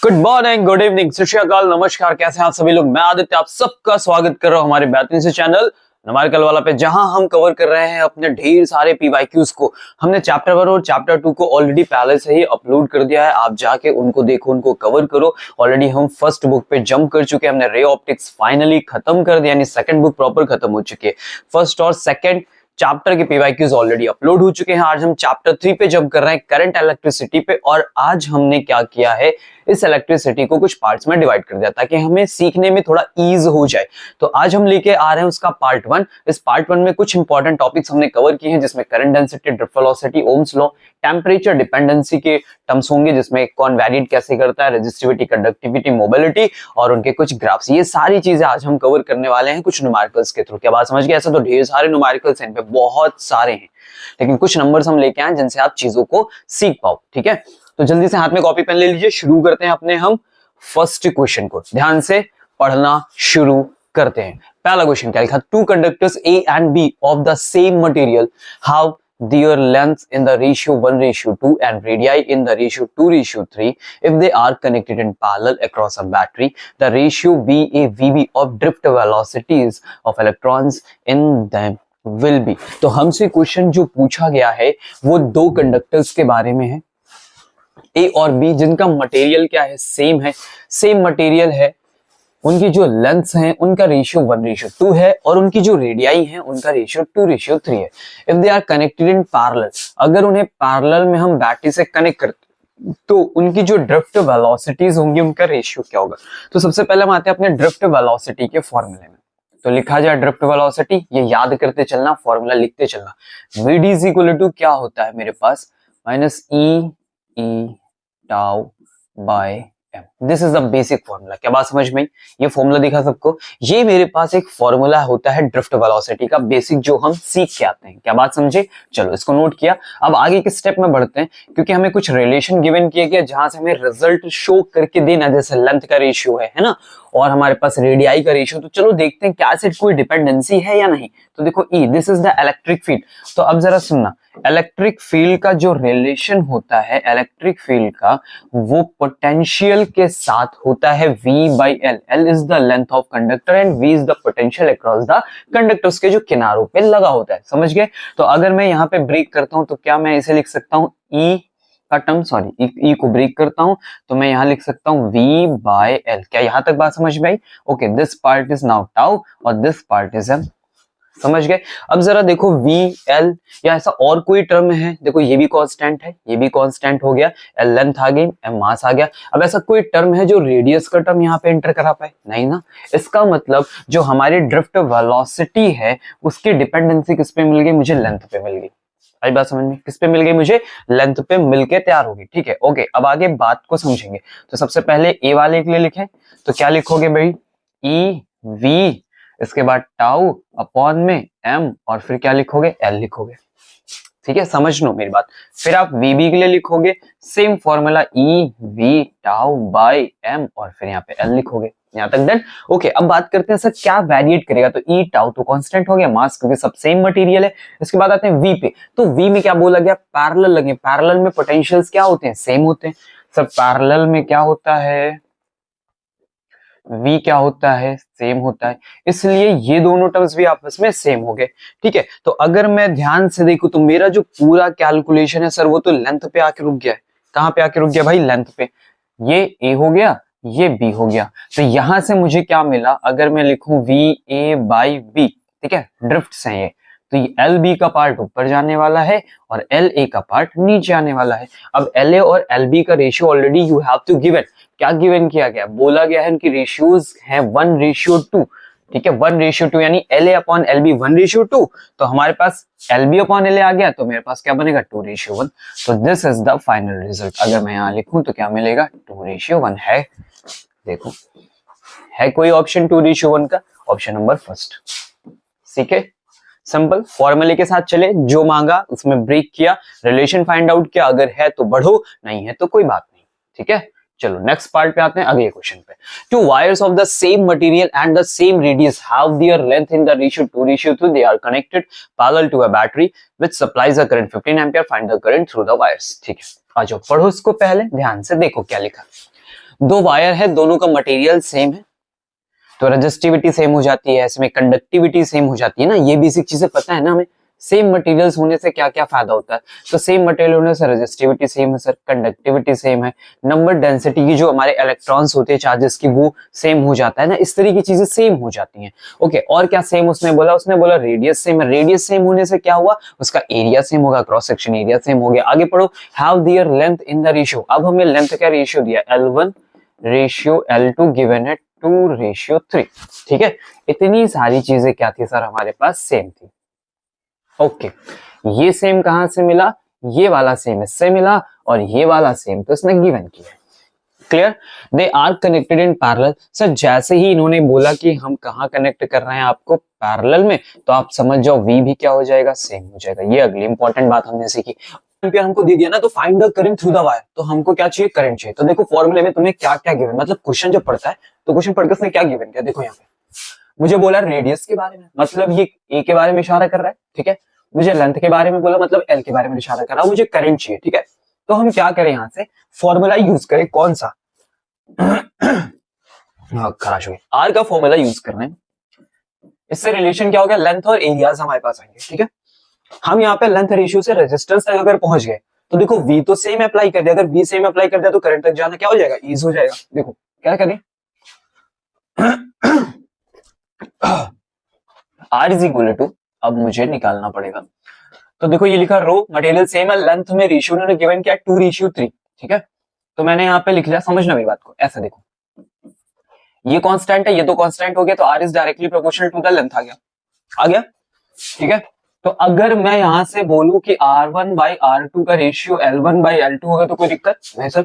Good morning, good evening, सत श्री अकाल, नमस्कार। कैसे हैं आप सभी लोग। मैं आदित्य आप सबका स्वागत कर रहा हूं हमारे बेहतरीन से चैनल न्यूमेरिकल वाला पे, जहां हम कवर कर रहे हैं अपने ढेर सारे पीवाईक्यूज को। हमने चैप्टर 1 और चैप्टर 2 को ऑलरेडी पहले से ही अपलोड कर दिया है, आप जाके उनको देखो, उनको कवर करो। ऑलरेडी हम फर्स्ट बुक पे जंप कर चुके हैं, हमने रे ऑप्टिक्स फाइनली खत्म कर दिया, यानी सेकंड बुक प्रॉपर खत्म हो चुकी है। फर्स्ट और सेकंड चैप्टर के पीवाईक्यूज ऑलरेडी अपलोड हो चुके हैं। आज हम चैप्टर 3 पे जंप कर रहे हैं, करंट इलेक्ट्रिसिटी पे। और आज हमने क्या किया है, इस इलेक्ट्रिसिटी को कुछ पार्ट्स में डिवाइड कर दिया ताकि हमें सीखने में थोड़ा ईज हो जाए। तो आज हम लेके आ रहे हैं उसका पार्ट 1। इस पार्ट 1 में कुछ इंपॉर्टेंट टॉपिक्स हमने कवर किए हैं, जिसमें current density, drift velocity, Ohm's law, temperature dependency के टर्म्स होंगे, जिसमें कौन वेरिएट कैसे करता है, रेजिस्टिविटी, कंडक्टिविटी, मोबिलिटी और उनके कुछ ग्राफ्स। ये सारी चीजें आज हम कवर करने वाले हैं कुछ न्यूमेरिकल्स के थ्रू। क्या बात समझ गए? ऐसा तो ढेर सारे न्यूमेरिकल्स हैं, इन पे बहुत सारे हैं, लेकिन कुछ नंबर्स हम लेके आए जिनसे आप चीजों को सीख पाओ। ठीक है, तो जल्दी से हाथ में कॉपी पेन ले लीजिए। शुरू करते हैं अपने हम फर्स्ट क्वेश्चन को, ध्यान से पढ़ना शुरू करते हैं। पहला क्वेश्चन क्या लिखा, two conductors A and B of the same material have their length in the ratio 1:2 and radii in the ratio 2:3 if they are connected in parallel across a battery. The ratio VA/VB of drift velocities of electrons in them will be. तो हमसे question जो पूछा गया है वो दो conductors के बारे में है, ए और बी, जिनका मटेरियल क्या है, सेम है, सेम मटेरियल है। उनकी जो लेंथ्स हैं उनका रेशियो 1:2 है और उनकी जो रेडियाई है उनका रेशियो 2:3 है। If they are connected in parallel, अगर उन्हें पैरेलल में हम बैटरी से कनेक्ट करते तो उनकी जो ड्रिफ्ट वेलोसिटीज होंगी उनका रेशियो क्या होगा। तो सबसे पहले हम आते हैं अपने ड्रिफ्ट वेलोसिटी के फॉर्मूले में। तो लिखा जाए ड्रिफ्ट वेलोसिटी, ये याद करते चलना, फॉर्मूला लिखते चलना। वीडी इज इक्वल टू क्या होता है मेरे पास, minus e tau by m. This is the basic formula. क्या बात समझ में? ये फॉर्मूला दिखा सबको। ये मेरे पास एक फॉर्मूला होता है ड्रिफ्ट वेलोसिटी का बेसिक, जो हम सीख के आते हैं। क्या बात समझे? चलो इसको नोट किया। अब आगे के स्टेप में बढ़ते हैं, क्योंकि हमें कुछ रिलेशन गिवन किया गया जहां से हमें रिजल्ट शो करके देना, जैसे लेंथ का रेशियो है ना, और हमारे पास रेडियाई का रेशियो। तो चलो देखते हैं क्या से कोई डिपेंडेंसी है या नहीं। तो देखो E, this is the electric field. तो अब जरा सुनना, इलेक्ट्रिक फील्ड का जो रिलेशन होता है इलेक्ट्रिक फील्ड का, वो पोटेंशियल के साथ होता है V/L। L is the length of conductor and V is the potential across the conductors के जो किनारों पे लगा होता है। समझ गए? तो अगर मैं यहाँ पे ब्रेक करता हूं तो क्या मैं इसे लिख सकता हूं, E का टर्म, सॉरी ई को ब्रेक करता हूं तो मैं यहां लिख सकता हूं V/L। क्या यहां तक बात समझ में आई? Okay, this part is now tau और दिस पार्ट इज एम। समझ गए? अब जरा देखो VL या ऐसा और कोई टर्म है, देखो ये भी कांस्टेंट है, ये भी कांस्टेंट हो गया, L लेंथ आ गई, M मास आ गया। अब ऐसा कोई टर्म है जो रेडियस का टर्म यहाँ पे एंटर करा पाए? नहीं ना। इसका मतलब जो हमारी ड्रिफ्ट वेलोसिटी है उसकी डिपेंडेंसी किस पे मिल गई मुझे? लेंथ पे मिल गई। आई बात समझ में? किस पे मिल गई मुझे? लेंथ पे मिलके तैयार होगी। ठीक है, ओके। अब आगे बात को समझेंगे। तो सबसे पहले ए वाले के लिए लिखें, तो क्या लिखोगे भाई, ई वी, इसके बाद टाउ अपॉन में एम, और फिर क्या लिखोगे? एल लिखोगे। ठीक है, समझ लो मेरी बात। फिर आप वीबी के लिए लिखोगे same formula, e v tau by m, और फिर यहाँ पे एल लिखोगे। यहां तक डन। ओके, अब बात करते हैं सर क्या वेरिएट करेगा। तो ई टाउ तो कांस्टेंट हो गया, मास क्योंकि सब सेम मटेरियल है। इसके बाद आते हैं वी पे। तो वी में क्या बोला गया? पैरेलल लगे। पैरेलल में पोटेंशियल्स क्या होते हैं? सेम होते हैं। सर पैरेलल में क्या होता है? V क्या होता है? सेम होता है, इसलिए ये दोनों टर्म्स भी आपस में सेम हो गए। ठीक है, तो अगर मैं ध्यान से देखूं तो मेरा जो पूरा कैलकुलेशन है सर वो तो लेंथ पे आके रुक गया है। कहां पे आके रुक गया भाई? लेंथ पे। ये A हो गया, ये B हो गया। तो यहां से मुझे क्या मिला, अगर मैं लिखूं VA/B, ठीक है, ड्रिफ्ट से ये, तो ये LB का पार्ट ऊपर जाने वाला है और LA का पार्ट नीचे आने वाला है। अब LA और LB का ratio already you have to given. क्या गिवन किया गया? बोला गया है इनकी रेशियोज हैं 1:2। ठीक है, 1:2 यानी LA अपॉन LB 1:2। तो हमारे पास LB अपॉन LA आ गया, तो मेरे पास क्या बनेगा? 2:1। तो this is the final result. अगर मैं यहाँ लिखूं तो क्या मिलेगा? 2:1 है। देखो, है कोई ऑप्शन 2:1 का? Option number first. ठीक है, सिंपल फॉर्मूले के साथ चले, जो मांगा उसमें ब्रेक किया, रिलेशन फाइंड आउट किया, अगर है तो बढ़ो, नहीं है तो कोई बात नहीं। ठीक है, चलो नेक्स्ट पार्ट पे आते हैं, अगले क्वेश्चन पे। Two wires of the same material and the same radius have their length in the ratio 2:3। They are connected parallel to a battery which supplies a current 15 ampere. Find the current through the wires. ठीक है, आ जाओ पढ़ो इसको, पहले ध्यान से देखो क्या लिखा। दो वायर है, दोनों का मटेरियल सेम है, तो रेजिस्टिविटी सेम हो जाती है, इसमें कंडक्टिविटी सेम हो जाती है ना, ये बेसिक चीजें पता है ना हमें। सेम मटेरियल्स होने से क्या क्या फायदा होता है, तो सेम मटेरियल होने से रेजिस्टिविटी सेम है सर, कंडक्टिविटी सेम है, नंबर डेंसिटी की जो हमारे इलेक्ट्रॉन्स होते हैं चार्जेस की वो सेम हो जाता है ना, इस तरह की चीजें सेम हो जाती हैं। ओके, और क्या सेम उसने बोला रेडियस सेम है, रेडियस सेम होने से क्या हुआ, उसका एरिया सेम होगा, क्रॉस सेक्शन एरिया सेम हो गया। आगे पढ़ो, have their length in the ratio, अब हमें लेंथ का रेशियो दिया L1 रेशियो L2 गिवन है 2:3, ठीक है। इतनी सारी चीजें क्या थी सर हमारे पास, सेम थी। ओके, ये सेम कहां से मिला, ये वाला सेम इससे मिला, और ये वाला सेम तो इसने गिवन किया। Clear, they are connected in parallel. Sir जैसे ही इन्होंने बोला कि हम कहां कनेक्ट कर रहे हैं आपको, पैरेलल में, तो आप समझ जाओ V भी क्या हो जाएगा, सेम हो जाएगा। ये अगली इंपॉर्टेंट बात हमने सीखी। एम्पियर हमको दे दिया ना, तो find the current through the wire, तो हमको क्या चाहिए, करंट चाहिए। तो देखो फॉर्मूले में तुम्हें क्या क्या गिवन, मतलब क्वेश्चन जब पढ़ता है तो क्वेश्चन पढ़कर उसने क्या गिवन किया, देखो यहाँ पे मुझे बोला रेडियस के बारे में, मतलब ये ए के बारे में इशारा कर रहा है, ठीक है। मुझे लेंथ के बारे में बोला, मतलब एल के बारे में इशारा कर रहा है, मुझे करंट चाहिए, ठीक है। तो हम क्या करें, यहाँ से फॉर्मूला यूज करें, कौन सा खराश हो गया, आर का फॉर्मूला यूज करना है। इससे रिलेशन क्या हो गया, लेंथ और एरियाज हमारे पास आएंगे, ठीक है। हम यहाँ पे लेंथ रेशियो से रेजिस्टेंस तक अगर पहुंच गए तो देखो V तो सेम अप्लाई कर दिया, अगर V सेम अप्लाई कर दिया तो करंट तक जाना क्या हो जाएगा, ईज हो जाएगा। देखो क्या करें, R इज इक्वल टू, अब मुझे निकालना पड़ेगा, तो देखो ये लिखा रो मटेरियल सेम है, लेंथ में रेशियो उन्होंने गिवन किया 2:3, ठीक है। तो मैंने यहाँ पे लिख लिया, समझना मेरी बात को, ऐसा देखो ये कांस्टेंट है, ये तो कांस्टेंट हो गया, तो R is directly proportional to the length आ गया, ठीक है। तो अगर मैं यहां से बोलूं कि R1/R2 का रेशियो L1/L2 होगा तो कोई दिक्कत नहीं सर,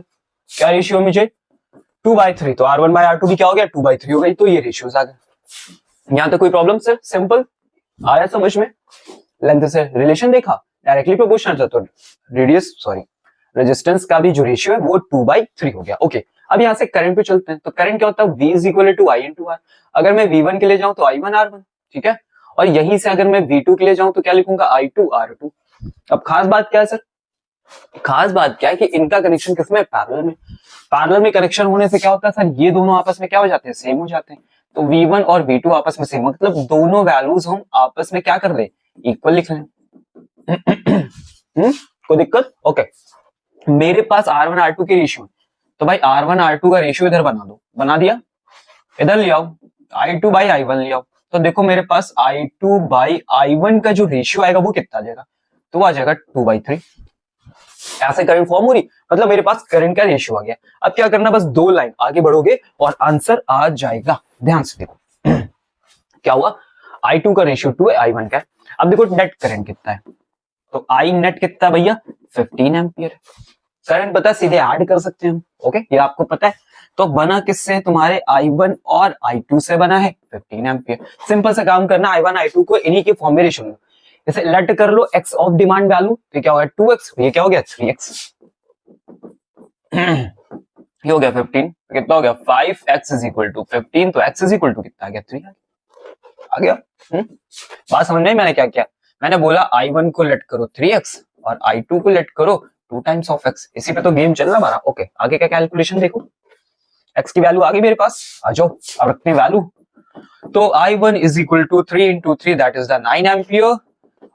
क्या रेशियो मुझे 2/3, तो R1/R2 भी क्या हो गया 2/3 हो गई, तो ये रेशियोज आ गए। यहां तक कोई प्रॉब्लम सर, सिंपल आया समझ में। लेंथ से रिलेशन देखा, डायरेक्टली प्रोपोर्शनल था, तो रेजिस्टेंस का भी जो रेशियो है वो 2/3 हो गया। ओके, अब यहाँ से करंट पे चलते हैं, तो करंट क्या होता है, V is equal to I into R। अगर मैं V1 के लिए जाऊं तो I1R1, ठीक है, और यहीं से अगर मैं V2 के लिए जाऊं तो क्या लिखूंगा, I2R2। अब खास बात क्या है सर, खास बात क्या है कि इनका कनेक्शन किसमें, पैरेलल में। पैरेलल में कनेक्शन होने से क्या होता है सर, ये दोनों आपस में क्या हो जाते हैं, सेम हो जाते हैं। तो V1 और V2 आपस में सेम, मतलब दोनों वैल्यूज हम आपस में क्या कर दे, इक्वल लिख लें। कोई दिक्कत, ओके। मेरे पास R1R2 के रेशियो, तो भाई R1R2 का रेशियो इधर बना दो, बना दिया, इधर ले आओ I2/I1 ले आओ, तो देखो मेरे पास I2/I1 का जो रेशियो आएगा वो कितना आ जाएगा, तो आ जाएगा 2/3। ऐसे करंट फॉर्म हो रही, मतलब मेरे पास करंट का रेशियो आ गया। अब क्या करना, बस 2 लाइन आगे बढ़ोगे और आंसर आ जाएगा। ध्यान से देखो क्या हुआ, I2 का रेशियो 2 है, I1 का है। अब देखो नेट करंट कितना है, तो I नेट कितना भैया 15 एम्पियर है। करंट पता है, सीधे ऐड कर सकते हैं हम, ओके, ये आपको पता है। तो बना किससे, तुम्हारे I1 और I2 से बना है 15 एम्पियर। सिंपल सा काम करना, I1 I2 को इन्हीं के फॉर्म में रेशियो लो, जैसे लेट कर लो x ऑफ डिमांड वैल्यू, तो क्या होगा 2x, ये क्या हो गया 3x, ये हो गया 15, कितना हो गया 5x इज इक्वल टू 15, तो x इज इक्वल टू कितना आ गया 3 आ गया। बात समझ में, मैंने क्या किया, मैंने बोला I1 को लेट करो 3x और I2 को लेट करो 2 टाइम्स ऑफ x, इसी पे तो गेम चल रहा हमारा। ओके, आगे क्या कैलकुलेशन देखो, x की वैल्यू आ गई मेरे पास, आ जाओ अब रखते हैं वैल्यू। तो I1 is equal to 3 into 3 that is the 9 ampere,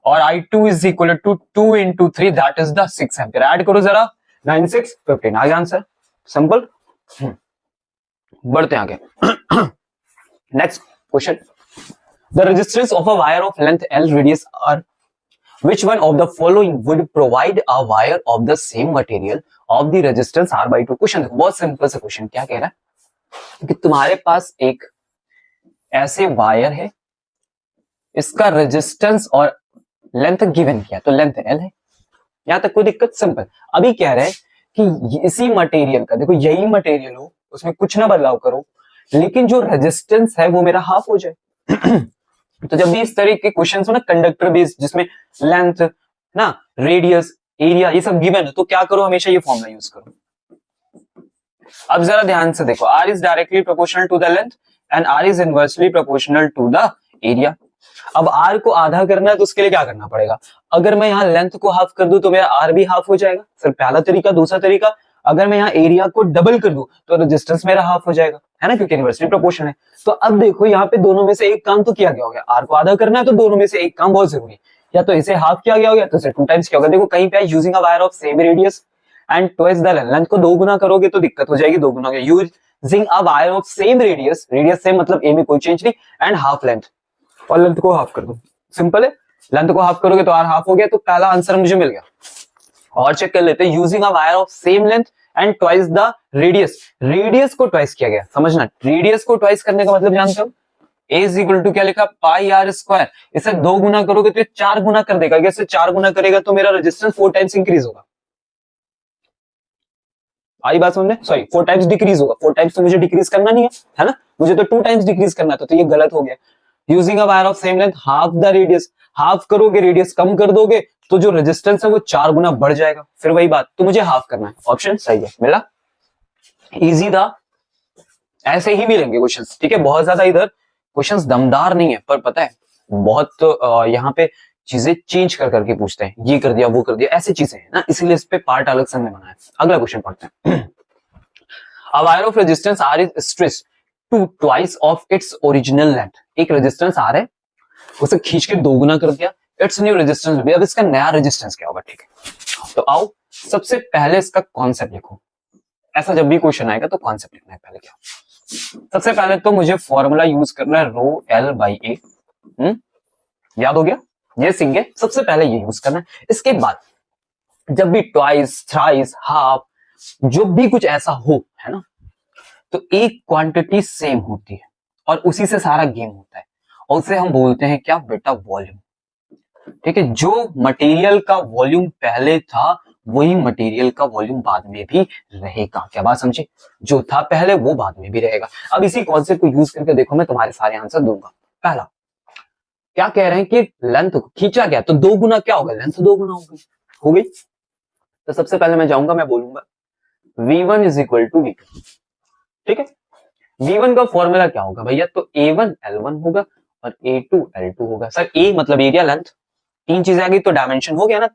और I2 is equal to 2 into 3 that is the 6 ampere. Add करो जरा, 9 6 15 आ गया आंसर, सिंपल। बढ़ते आगे next question, the resistance of a wire of length L radius R, which one of the following would provide a wire of the same material of the resistance R/2। Question बहुत simple सा question, क्या कह रहा है कि तुम्हारे पास एक ऐसे वायर है, इसका रेजिस्टेंस और लेंथ गिवन किया, तो लेंथ L है, यहां तक कोई दिक्कत, सिंपल। अभी कह रहे हैं कि इसी मटेरियल का, देखो यही मटेरियल हो, उसमें कुछ ना बदलाव करो, लेकिन जो रेजिस्टेंस है वो मेरा हाफ हो जाए। तो जब भी इस तरह के क्वेश्चंस हो ना कंडक्टर बेस्ड, जिसमें लेंथ ना, रेडियस, एरिया ये सब गिवन है, तो क्या करो, हमेशा ये फॉर्मूला यूज करो। अब जरा ध्यान से देखो, R is directly proportional to the length and R is inversely proportional to the area. अब R को आधा करना है तो उसके लिए क्या करना पड़ेगा, अगर मैं यहाँ लेंथ को हाफ कर दूं तो मेरा R भी हाफ हो जाएगा। सर पहला तरीका, दूसरा तरीका, अगर मैं यहाँ एरिया को डबल कर दूं तो रेजिस्टेंस मेरा हाफ हो जाएगा, है ना, क्योंकि इनवर्सली प्रोपोर्शन है। तो अब देखो यहाँ पे दोनों में से एक काम तो किया गया हो गया, आर को आधा करना है तो दोनों में से एक काम बहुत जरूरी है, या तो इसे हाफ किया गया हो गया तो इसे 2 टाइम्स किया होगा। देखो कहीं पे using a wire of same radius and twice the length, length को 2 गुना करोगे तो दिक्कत हो जाएगी, 2 गुना using a wire of same radius, radius same मतलब ए में कोई चेंज नहीं, एंड हाफ लेंथ, और लेंथ को हाफ कर दो, सिंपल है, लेंथ को हाफ करोगे तो आर हाफ हो गया, तो पहला आंसर मुझे मिल गया। और चेक कर लेते हैं, using a wire of same length and twice the radius, radius को ट्वाइस किया गया, समझना, रेडियस को ट्वाइस करने का मतलब जानते हो, a इज इक्वल टू क्या लिखा, पाई आर स्क्वायर, इसे 2 गुना करोगे तो ये 4 गुना कर देगा, इसे 4 गुना करेगा तो मेरा रेजिस्टेंस 4 टाइम्स इंक्रीज होगा, आई बात समझ में, सॉरी 4 टाइम्स डिक्रीज होगा, 4 टाइम्स तो मुझे डिक्रीज करना नहीं है ना, मुझे तो 2 टाइम्स डिक्रीज करना था, तो ये गलत हो गया। Using a wire of same length half the radius, half करोगे रेडियस कम कर दोगे तो जो रेजिस्टेंस है वो 4 गुना बढ़ जाएगा, फिर वही बात, तो मुझे हाफ करना है, ऑप्शन सही है, मिला, इजी था। ऐसे ही मिलेंगे क्वेश्चंस, ठीक है, बहुत ज्यादा इधर क्वेश्चंस दमदार नहीं है, पर पता है बहुत यहाँ पे चीजें चेंज कर करके पूछते हैं, ये कर दिया वो कर दिया, ऐसी चीजें हैं ना, इसीलिए इस पे पार्ट अलग से हमने बनाया। अगला क्वेश्चन पढ़ते हैं। A wire of resistance R is stretched to twice of its original length, एक रेजिस्टेंस R है, उसे खींच के 2 गुना कर दिया, इट्स न्यू रेजिस्टेंस भी, अब इसका नया रेजिस्टेंस क्या होगा, ठीक है, तो आओ सबसे पहले इसका कॉन्सेप्ट लिखो, ऐसा जब भी क्वेश्चन आएगा तो कॉन्सेप्ट लिखना है पहले। क्या सबसे पहले तो मुझे फॉर्मूला यूज करना है रो एल बाई ए, याद हो गया, ये सीख गए, सबसे पहले ये यूज करना है। इसके बाद जब भी ट्वाइस, थ्राइस, हाफ, जो भी कुछ ऐसा हो, है ना, तो एक क्वांटिटी सेम होती है और उसी से सारा गेम होता है, और उसे हम बोलते हैं क्या बेटा, वॉल्यूम, ठीक है, जो मटेरियल का वॉल्यूम पहले था वही मटेरियल का वॉल्यूम बाद में भी रहेगा, क्या बात समझे, जो था पहले वो बाद में भी रहेगा। अब इसी कॉन्सेप्ट को यूज करके देखो, मैं तुम्हारे सारे आंसर दूंगा। पहला क्या कह रहे हैं कि लेंथ को खींचा गया तो 2 गुना क्या होगा, लेंथ 2 गुना हो गई, तो सबसे पहले मैं जाऊंगा, मैं बोलूंगा V1 is equal to V2, ठीक है, V1 का फॉर्मूला क्या होगा भैया, तो A1 L1 होगा और A2 L2 होगा। सर A मतलब एरिया, लेंथ, 3 चीजें आ गई तो डायमेंशन हो गया ना,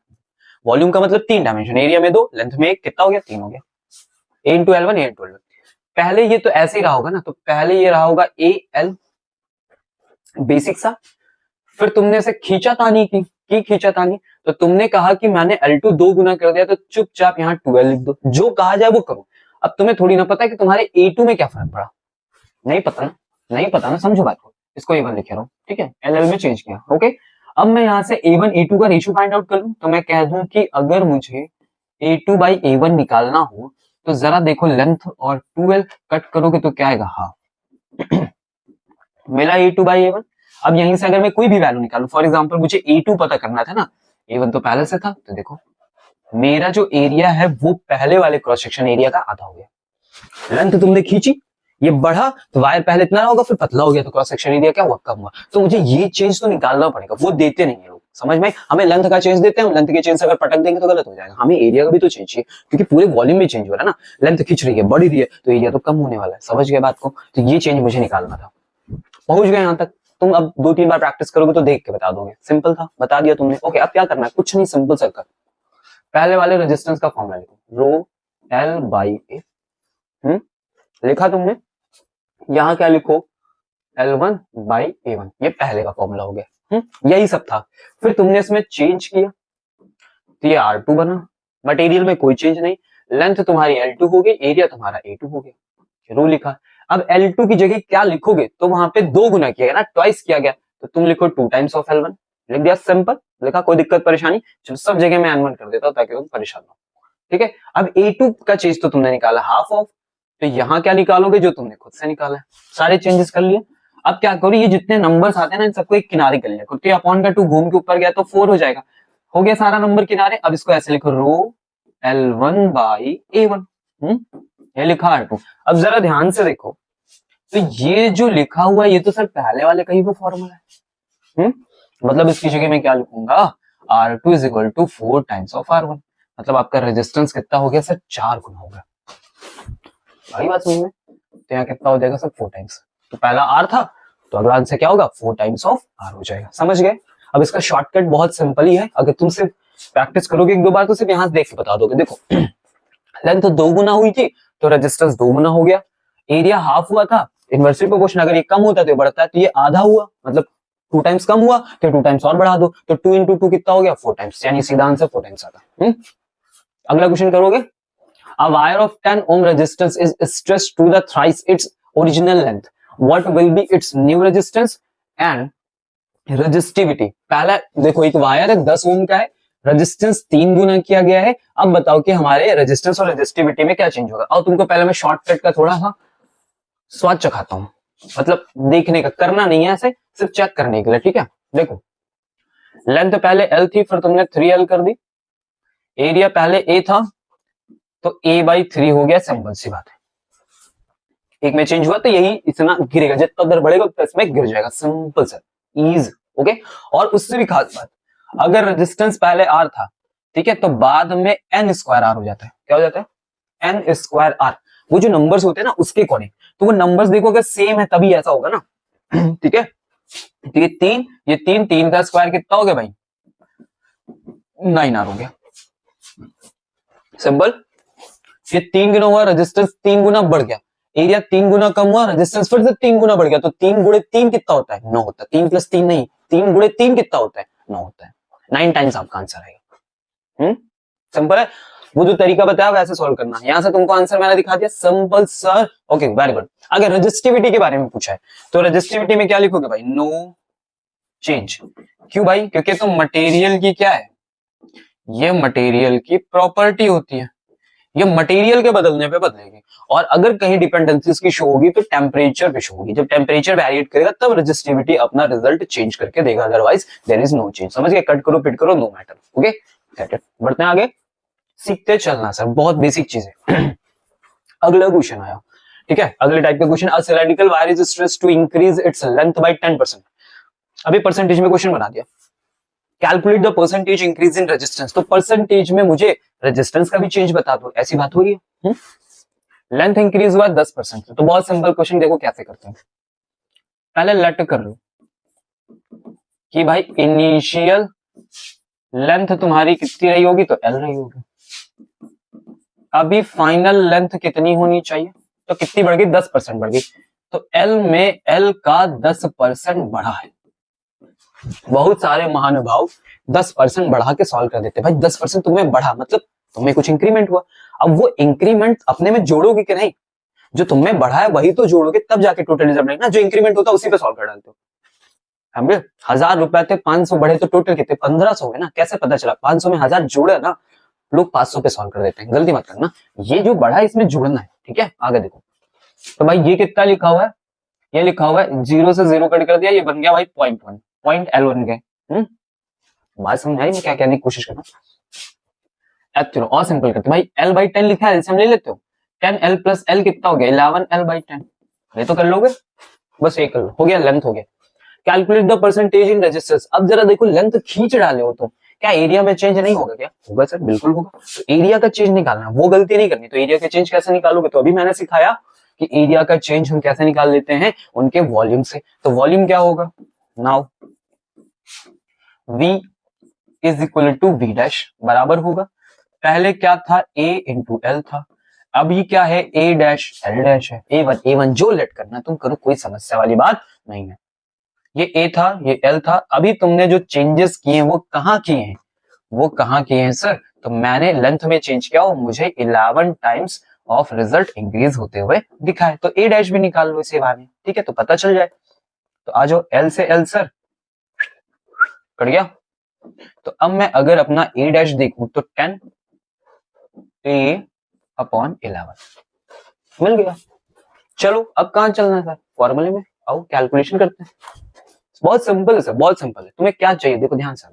वॉल्यूम का मतलब 3 डायमेंशन, एरिया में 2, लेंथ में 1, कितना हो गया, 3 हो गया, A into L1 A into L1। पहले ये तो ऐसे ही रहा होगा ना, तो पहले ये रहा होगा AL, बेसिक सा, फिर तुमने इसे खींचातानी की खींचातानी, तो तुमने कहा कि मैंने L2 2 गुना कर दिया, तो चुपचाप यहाँ 12 लिख दो, जो कहा जाए वो करो। अब तुम्हें थोड़ी ना पता है कि तुम्हारे A2 में क्या फर्क पड़ा, नहीं पता ना, समझो बात को, इसको A1 लिखे रहो, ठीक है, LL में चेंज किया, ओके। अब मैं यहाँ से A1 A2 का रेशियो फाइंड आउट कर लूं, तो मैं कह दूं कि अगर मुझे A2 बाई A1 निकालना हो तो जरा देखो, लेंथ और 12 कट करोगे तो क्या आएगा, हाफ, मिला A2 बाई A1। अब यहीं से अगर मैं कोई भी वैल्यू निकालूं, फॉर एग्जांपल मुझे A2 पता करना था ना, A1 तो पहले से था, तो देखो मेरा जो एरिया है वो पहले वाले क्रॉस सेक्शन एरिया का आधा हो गया, लेंथ तुमने खींची, ये बढ़ा तो वायर पहले इतना होगा, फिर पतला हो गया तो क्रॉस सेक्शन एरिया क्या हुआ, कम हुआ, तो मुझे ये चेंज तो निकालना पड़ेगा, वो देते नहीं है लोग, समझ में, हमें लेंथ का चेंज देते हैं, लेंथ के चेंज अगर पटक देंगे तो गलत हो जाएगा, हमें एरिया का भी तो चेंज चाहिए, क्योंकि पूरे वॉल्यूम में चेंज हो रहा है ना, लेंथ खींच रही है, बढ़ रही है, तो एरिया तो कम होने वाला है, समझ गए बात को, तो ये चेंज मुझे निकालना था। पहुंच गए यहाँ तक, तुम अब 2-3 बार प्रैक्टिस करोगे तो देख के बता दोगे, सिंपल था, बता दिया तुमने, ओके। अब क्या करना है, कुछ नहीं, सिंपल सा कर, पहले वाले रेजिस्टेंस का फॉर्मूला लिखो, रो एल बाई ए, लिखा तुमने, यहाँ क्या लिखो, L1 बाई A1, ये पहले का फॉर्मूला हो गया, यही सब था। फिर तुमने इसमें चेंज किया तो ये R2 बना, मटेरियल में कोई चेंज नहीं, लेंथ तुम्हारी L2 हो गई, एरिया तुम्हारा A2 हो गया, रो लिखा। अब L2 की जगह क्या लिखोगे, तो वहां पे 2 गुना किया गया ना, ट्वाइस किया गया, तो तुम लिखो 2 टाइम्स ऑफ L1, लिख दिया, सिंपल लिखा, कोई दिक्कत परेशानी, चलो सब जगह मैं N1 कर देता हूं ताकि तुम परेशान हो, ठीक है। अब A2 का चेंज तो तुमने निकाला हाफ ऑफ, तो यहाँ क्या निकालोगे, जो तुमने खुद से निकाला है, सारे चेंजेस कर लिए। अब क्या करो, ये जितने नंबर्स आते हैं ना, इन सबको एक किनारे कर लिया, क्योंकि अपॉन का 2 घूम के ऊपर गया तो 4 हो जाएगा, हो गया सारा नंबर किनारे। अब इसको ऐसे लिखो, रो L1 बाई A1, ये लिखा R2। अब जरा ध्यान से देखो, तो ये जो लिखा हुआ है ये तो सर पहले वाले का ही वो फॉर्मूला है, मतलब इसकी जगह मैं क्या लिखूंगा, R2 is equal to 4 times of R1, मतलब आपका रेजिस्टेंस कितना हो गया सर, 4 गुना होगा, भाई बात समझ में, तो यहाँ कितना हो जाएगा सर, 4 टाइम्स, तो पहला R था तो अगला आंसर क्या होगा, 4 टाइम्स ऑफ R हो जाएगा, समझ गए। अब इसका शॉर्टकट बहुत सिंपल ही है, अगर तुम सिर्फ प्रैक्टिस करोगे 1-2 बार तो सिर्फ यहां से देख के बता दोगे। देखो लेंथ 2 गुना हुई थी तो रेजिस्टेंस 2 गुना हो गया। एरिया हाफ हुआ था, इनवर्सली प्रोपोर्शन अगर ये कम होता है तो बढ़ता है, तो ये आधा हुआ, मतलब 2 टाइम्स कम हुआ तो 2 टाइम्स और बढ़ा दो, तो 2 इंटू 2 कितना हो गया 4 टाइम्स, यानी सीधा आंसर 4 टाइम्स आता। अगला क्वेश्चन करोगे। A wire of 10 ohm resistance is stretched to the thrice its original length. What will be its new resistance and resistivity? पहला देखो, एक वायर है 10 ओम का है, रेजिस्टेंस 3 गुना किया गया है। अब बताओ कि हमारे रेजिस्टेंस और रेजिस्टिविटी में क्या चेंज होगा। और तुमको पहले मैं शॉर्टकट का थोड़ा सा स्वाद चखाता हूं, मतलब देखने का, करना नहीं है ऐसे, सिर्फ चेक करने के लिए, ठीक है। देखो, लेंथ पहले L थी, फिर तुमने 3L कर दी। एरिया पहले A था तो A/3 हो गया, सिंपल सी बात है। एक में चेंज हुआ तो यही इतना गिरेगा, जितना उधर बढ़ेगा उतना इसमें गिर जाएगा, सिंपल सर, ईज, ओके। और उससे भी खास बात, अगर रेजिस्टेंस पहले R था, ठीक है, तो बाद में N²R हो जाता है। क्या हो जाता है? N²R। वो जो नंबर्स होते हैं ना उसके अकॉर्डिंग, तो वो नंबर्स देखो अगर सेम है तभी ऐसा होगा ना, ठीक है। तो ये तीन का स्क्वायर कितना हो गया भाई? 9R हो गया, सिंपल। ये 3 गुना हुआ, रेजिस्टेंस 3 गुना बढ़ गया, एरिया 3 गुना कम हुआ, रेजिस्टेंस फिर से 3 गुना बढ़ गया, तो 3 गुणे 3 कितना होता है? 9 होता है। 3 + 3 नहीं, 3 गुणे 3 कितना होता है? 9 होता है। 9 टाइम्स आपका आंसर आएगा। सिंपल है। वो जो तरीका बताया वैसे सॉल्व करना। यहां से तुमको आंसर मैंने दिखा दिया, simple sir, okay, very good. अगर रेजिस्टिविटी के बारे में पूछा है तो रेजिस्टिविटी में क्या लिखोगे भाई? No change. क्यों भाई? क्योंकि तो मटेरियल की क्या है, ये मटेरियल की प्रॉपर्टी होती है, ये मटेरियल के बदलने पे बदलेगी। और अगर कहीं डिपेंडेंसीज की शो होगी तो टेम्परेचर पे शो होगी। जब टेम्परेचर वेरिएट करेगा तब रेजिस्टिविटी अपना रिजल्ट चेंज करके देगा, otherwise there is no change. समझ गए? कट करो पिट करो, नो मैटर, ओके। बढ़ते हैं आगे, सीखते चलना सर, बहुत बेसिक चीज है। अगला क्वेश्चन आया, ठीक है। अगले टाइप का question, a cylindrical wire is stretched to increase its length by 10%। अभी परसेंटेज में क्वेश्चन बना दिया। Calculate the percentage increase in resistance, तो परसेंटेज में मुझे रेजिस्टेंस का भी चेंज बता दो, ऐसी बात हो रही है। लेंथ इंक्रीज हुआ 10%, तो बहुत सिंपल क्वेश्चन, देखो कैसे करते हैं। पहले लेट कर लो कि भाई इनिशियल लेंथ तुम्हारी कितनी रही होगी, तो L रही होगी। अभी फाइनल लेंथ कितनी होनी चाहिए, तो कितनी बढ़ गई? 10% बढ़ गई, तो L में L का 10% बढ़ा है। बहुत सारे महानुभाव 10% बढ़ा के सॉल्व कर देते। भाई 10% तुम्हें बढ़ा मतलब तुम्हें कुछ इंक्रीमेंट हुआ। अब वो इंक्रीमेंट अपने में जोड़ोगे कि नहीं? जो तुम्हें बढ़ा है वही तो जोड़ोगे, तब जाके टोटल रिजल्ट ना, जो इंक्रीमेंट होता है उसी पे सॉल्व कर डालते हो। 1000 रुपए थे, 500 बढ़े तो टोटल कितने? 1500 है ना। कैसे पता चला? 500 में 1000 जोड़ा ना, लोग 500 पे सॉल्व कर देते हैं, गलती मत करना। ये जो बढ़ा है इसमें जुड़ना है, ठीक है। आगे देखो, तो भाई ये कितना लिखा हुआ है? ये लिखा हुआ है 0 से 0 कट कर दिया, ये बन गया भाई 0.1, पॉइंट L बन गए। बात समझ आई? मैं क्या कहने की कोशिश करना। अब चलो और सिंपल करते भाई, L/10 लिखा है, एलसीएम ले लेते हो। 10L + L कितना हो गया? 11L/10। ये तो कर लोगे, बस ये कर लो, हो गया, लेंथ हो गया। Calculate the percentage in resistance. अब जरा देखो, लेंथ खींच डाले हो तो क्या एरिया में चेंज नहीं होगा? क्या होगा सर? बिल्कुल होगा। तो एरिया का चेंज निकालना, वो गलती नहीं करनी। तो एरिया का चेंज कैसे निकालोगे? तो अभी मैंने सिखाया कि एरिया का चेंज हम कैसे निकाल लेते हैं, उनके वॉल्यूम से। तो वॉल्यूम क्या होगा? Now V is equal to V' बराबर होगा, पहले क्या था? A इंटू L था, अभी क्या है? A'-L' है। A1 जो लेट करना तुम करो, कोई समस्या वाली बात नहीं है। ये A था, ये L था। अभी तुमने जो चेंजेस किए वो कहाँ किए हैं? वो कहाँ किए हैं सर? तो मैंने लेंथ में चेंज किया और मुझे 11 टाइम्स ऑफ रिजल्ट इंक्रीज होते हुए दिखा है। तो A' भी निकाल लो इसे बाहर में, ठीक है, तो पता चल जाए। तो आ जाओ, L से L सर कट गया। तो अब मैं अगर अपना A' देखूं तो 10 A/11 मिल गया। चलो अब कहां चलना है सर? फॉर्मूले में आओ, कैलकुलेशन करते हैं। बहुत सिंपल है सर, बहुत सिंपल है। तुम्हें क्या चाहिए देखो ध्यान से,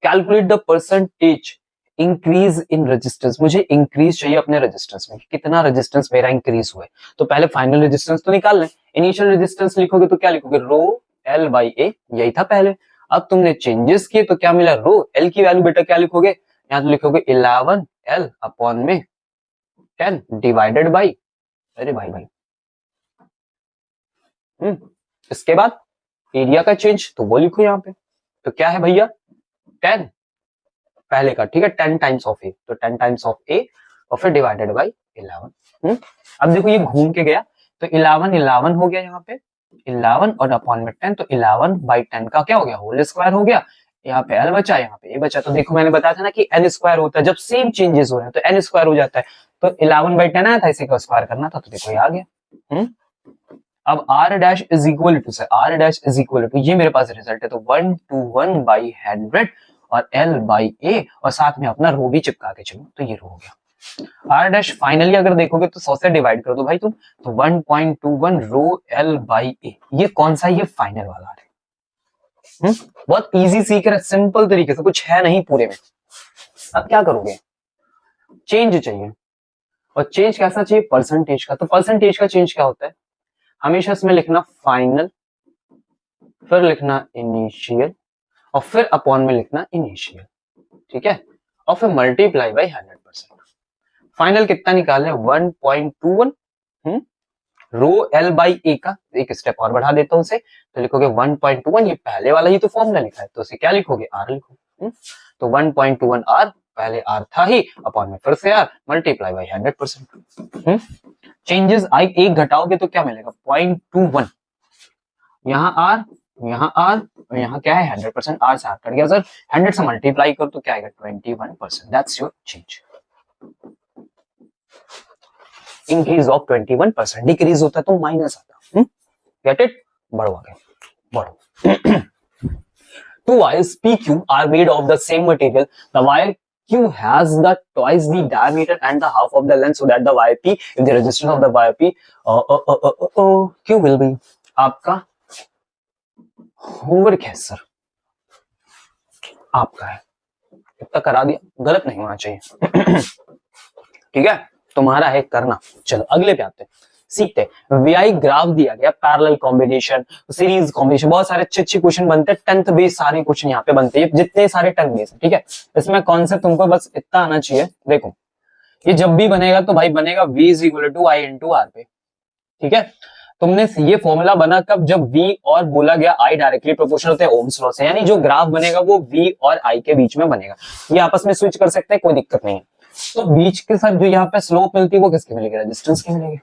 calculate the percentage increase in resistance. मुझे इंक्रीज चाहिए अपने रेजिस्टेंस में, कितना रेजिस्टेंस मेरा इंक्रीज हुआ है। तो पहले फाइनल रेजिस्टेंस तो निकाल लें। इनिशियल रेजिस्टेंस लिखोगे तो क्या लिखोगे? रो L/A, यही था पहले। अब तुमने चेंजेस किए तो क्या मिला? रो L की वैल्यू बेटा क्या लिखोगे? यहां तो लिखोगे 11L अपॉन में 10 डिवाइडेड बाई, अरे भाई इसके बाद एरिया का चेंज तो वो लिखो यहाँ पे। तो क्या है भैया? 10 पहले का, ठीक है, 10 टाइम्स ऑफ ए, तो 10 टाइम्स ऑफ ए और फिर डिवाइडेड बाई 11। अब देखो ये घूम के गया तो 11 हो गया यहाँ पे 11 और अपॉन में 10, तो 11/10 का क्या हो गया, होल स्क्वायर हो गया। यहाँ पे एल बचा, यहाँ पे ए बचा। तो देखो मैंने बताया था ना कि एन स्क्वायर होता है जब सेम चेंजेस हो रहे हैं, तो एन स्क्वायर हो जाता है। तो 11/10 आया था, इसी को स्क्वायर करना था, तो देखो ये आ गया। अब r dash is equal to से r dash is equal to, ये मेरे पास रिजल्ट है, तो 1/100 और l बाई ए और साथ में अपना रो भी चिपका के चलो, तो ये रो हो गया। r डैश फाइनली अगर देखोगे तो 100 से डिवाइड कर दो भाई तुम, तो 1.21 रो l बाई ए, ये कौन सा, ये फाइनल वाला है। बहुत इजी सीख रहे, सिंपल तरीके से, कुछ है नहीं पूरे में। अब क्या करोगे, चेंज चाहिए, और चेंज कैसा चाहिए, परसेंटेज का। तो परसेंटेज का चेंज क्या होता है, हमेशा इसमें लिखना फाइनल, फिर लिखना इनिशियल और फिर अपॉन में लिखना इनिशियल, ठीक है, और फिर मल्टीप्लाई बाई 100%। फाइनल कितना निकालना है, 1.21 रो एल बाई ए का, एक स्टेप और बढ़ा देता हूं उसे, तो लिखोगे 1.21, ये पहले वाला ही तो फॉर्मूला लिखा है, तो उसे क्या लिखोगे, आर लिखो। तो 1.21 आर, पहले आर था ही, अपॉन में फिर से आर, मल्टीप्लाई बाई 100%। चेंजेस आई एक घटाओगे तो क्या मिलेगा, 0.21, यहाँ आर, यहाँ आर और यहाँ क्या है 100%, आर से आर कट गया सर, 100 से मल्टीप्लाई कर तो क्या आएगा 21%, that's your change. Increase of 21%, decrease होता तो माइनस आता। गेट इट, बढ़ो आगे, बढ़ो। Two wires PQ are made of the same material. The wire Q has the twice the diameter and the half of the length, so that the wire P, if the resistance of the wire P, Q will be, आपका homework है sir, आपका है, इतना करा दिया, गलत नहीं होना चाहिए। ठीक है, तुम्हारा है करना। चलो अगले पे आते हैं, सीखते हैं। वीआई ग्राफ दिया गया, पैरेलल कॉम्बिनेशन, सीरीज कॉम्बिनेशन, बहुत सारे अच्छे अच्छे क्वेश्चन बनते हैं, 10th बेस सारे क्वेश्चन यहाँ पे बनते हैं, जितने सारे 10th बेस है, ठीक है। इसमें कॉन्सेप्ट तुमको बस इतना आना चाहिए, देखो ये जब भी बनेगा तो भाई बनेगा V is equal to I into R पे, ठीक है। तुमने ये फॉर्मूला बना कब, जब V और बोला गया I डायरेक्टली प्रोपोर्शनल होते हैं ओम्स लॉ से, यानी जो ग्राफ बनेगा वो V और I के बीच में बनेगा। ये आपस में स्विच कर सकते हैं, कोई दिक्कत नहीं है। तो बीच के साथ जो यहाँ पे स्लोप मिलती है वो किसकी मिलेगी, रेजिस्टेंस की मिलेगी।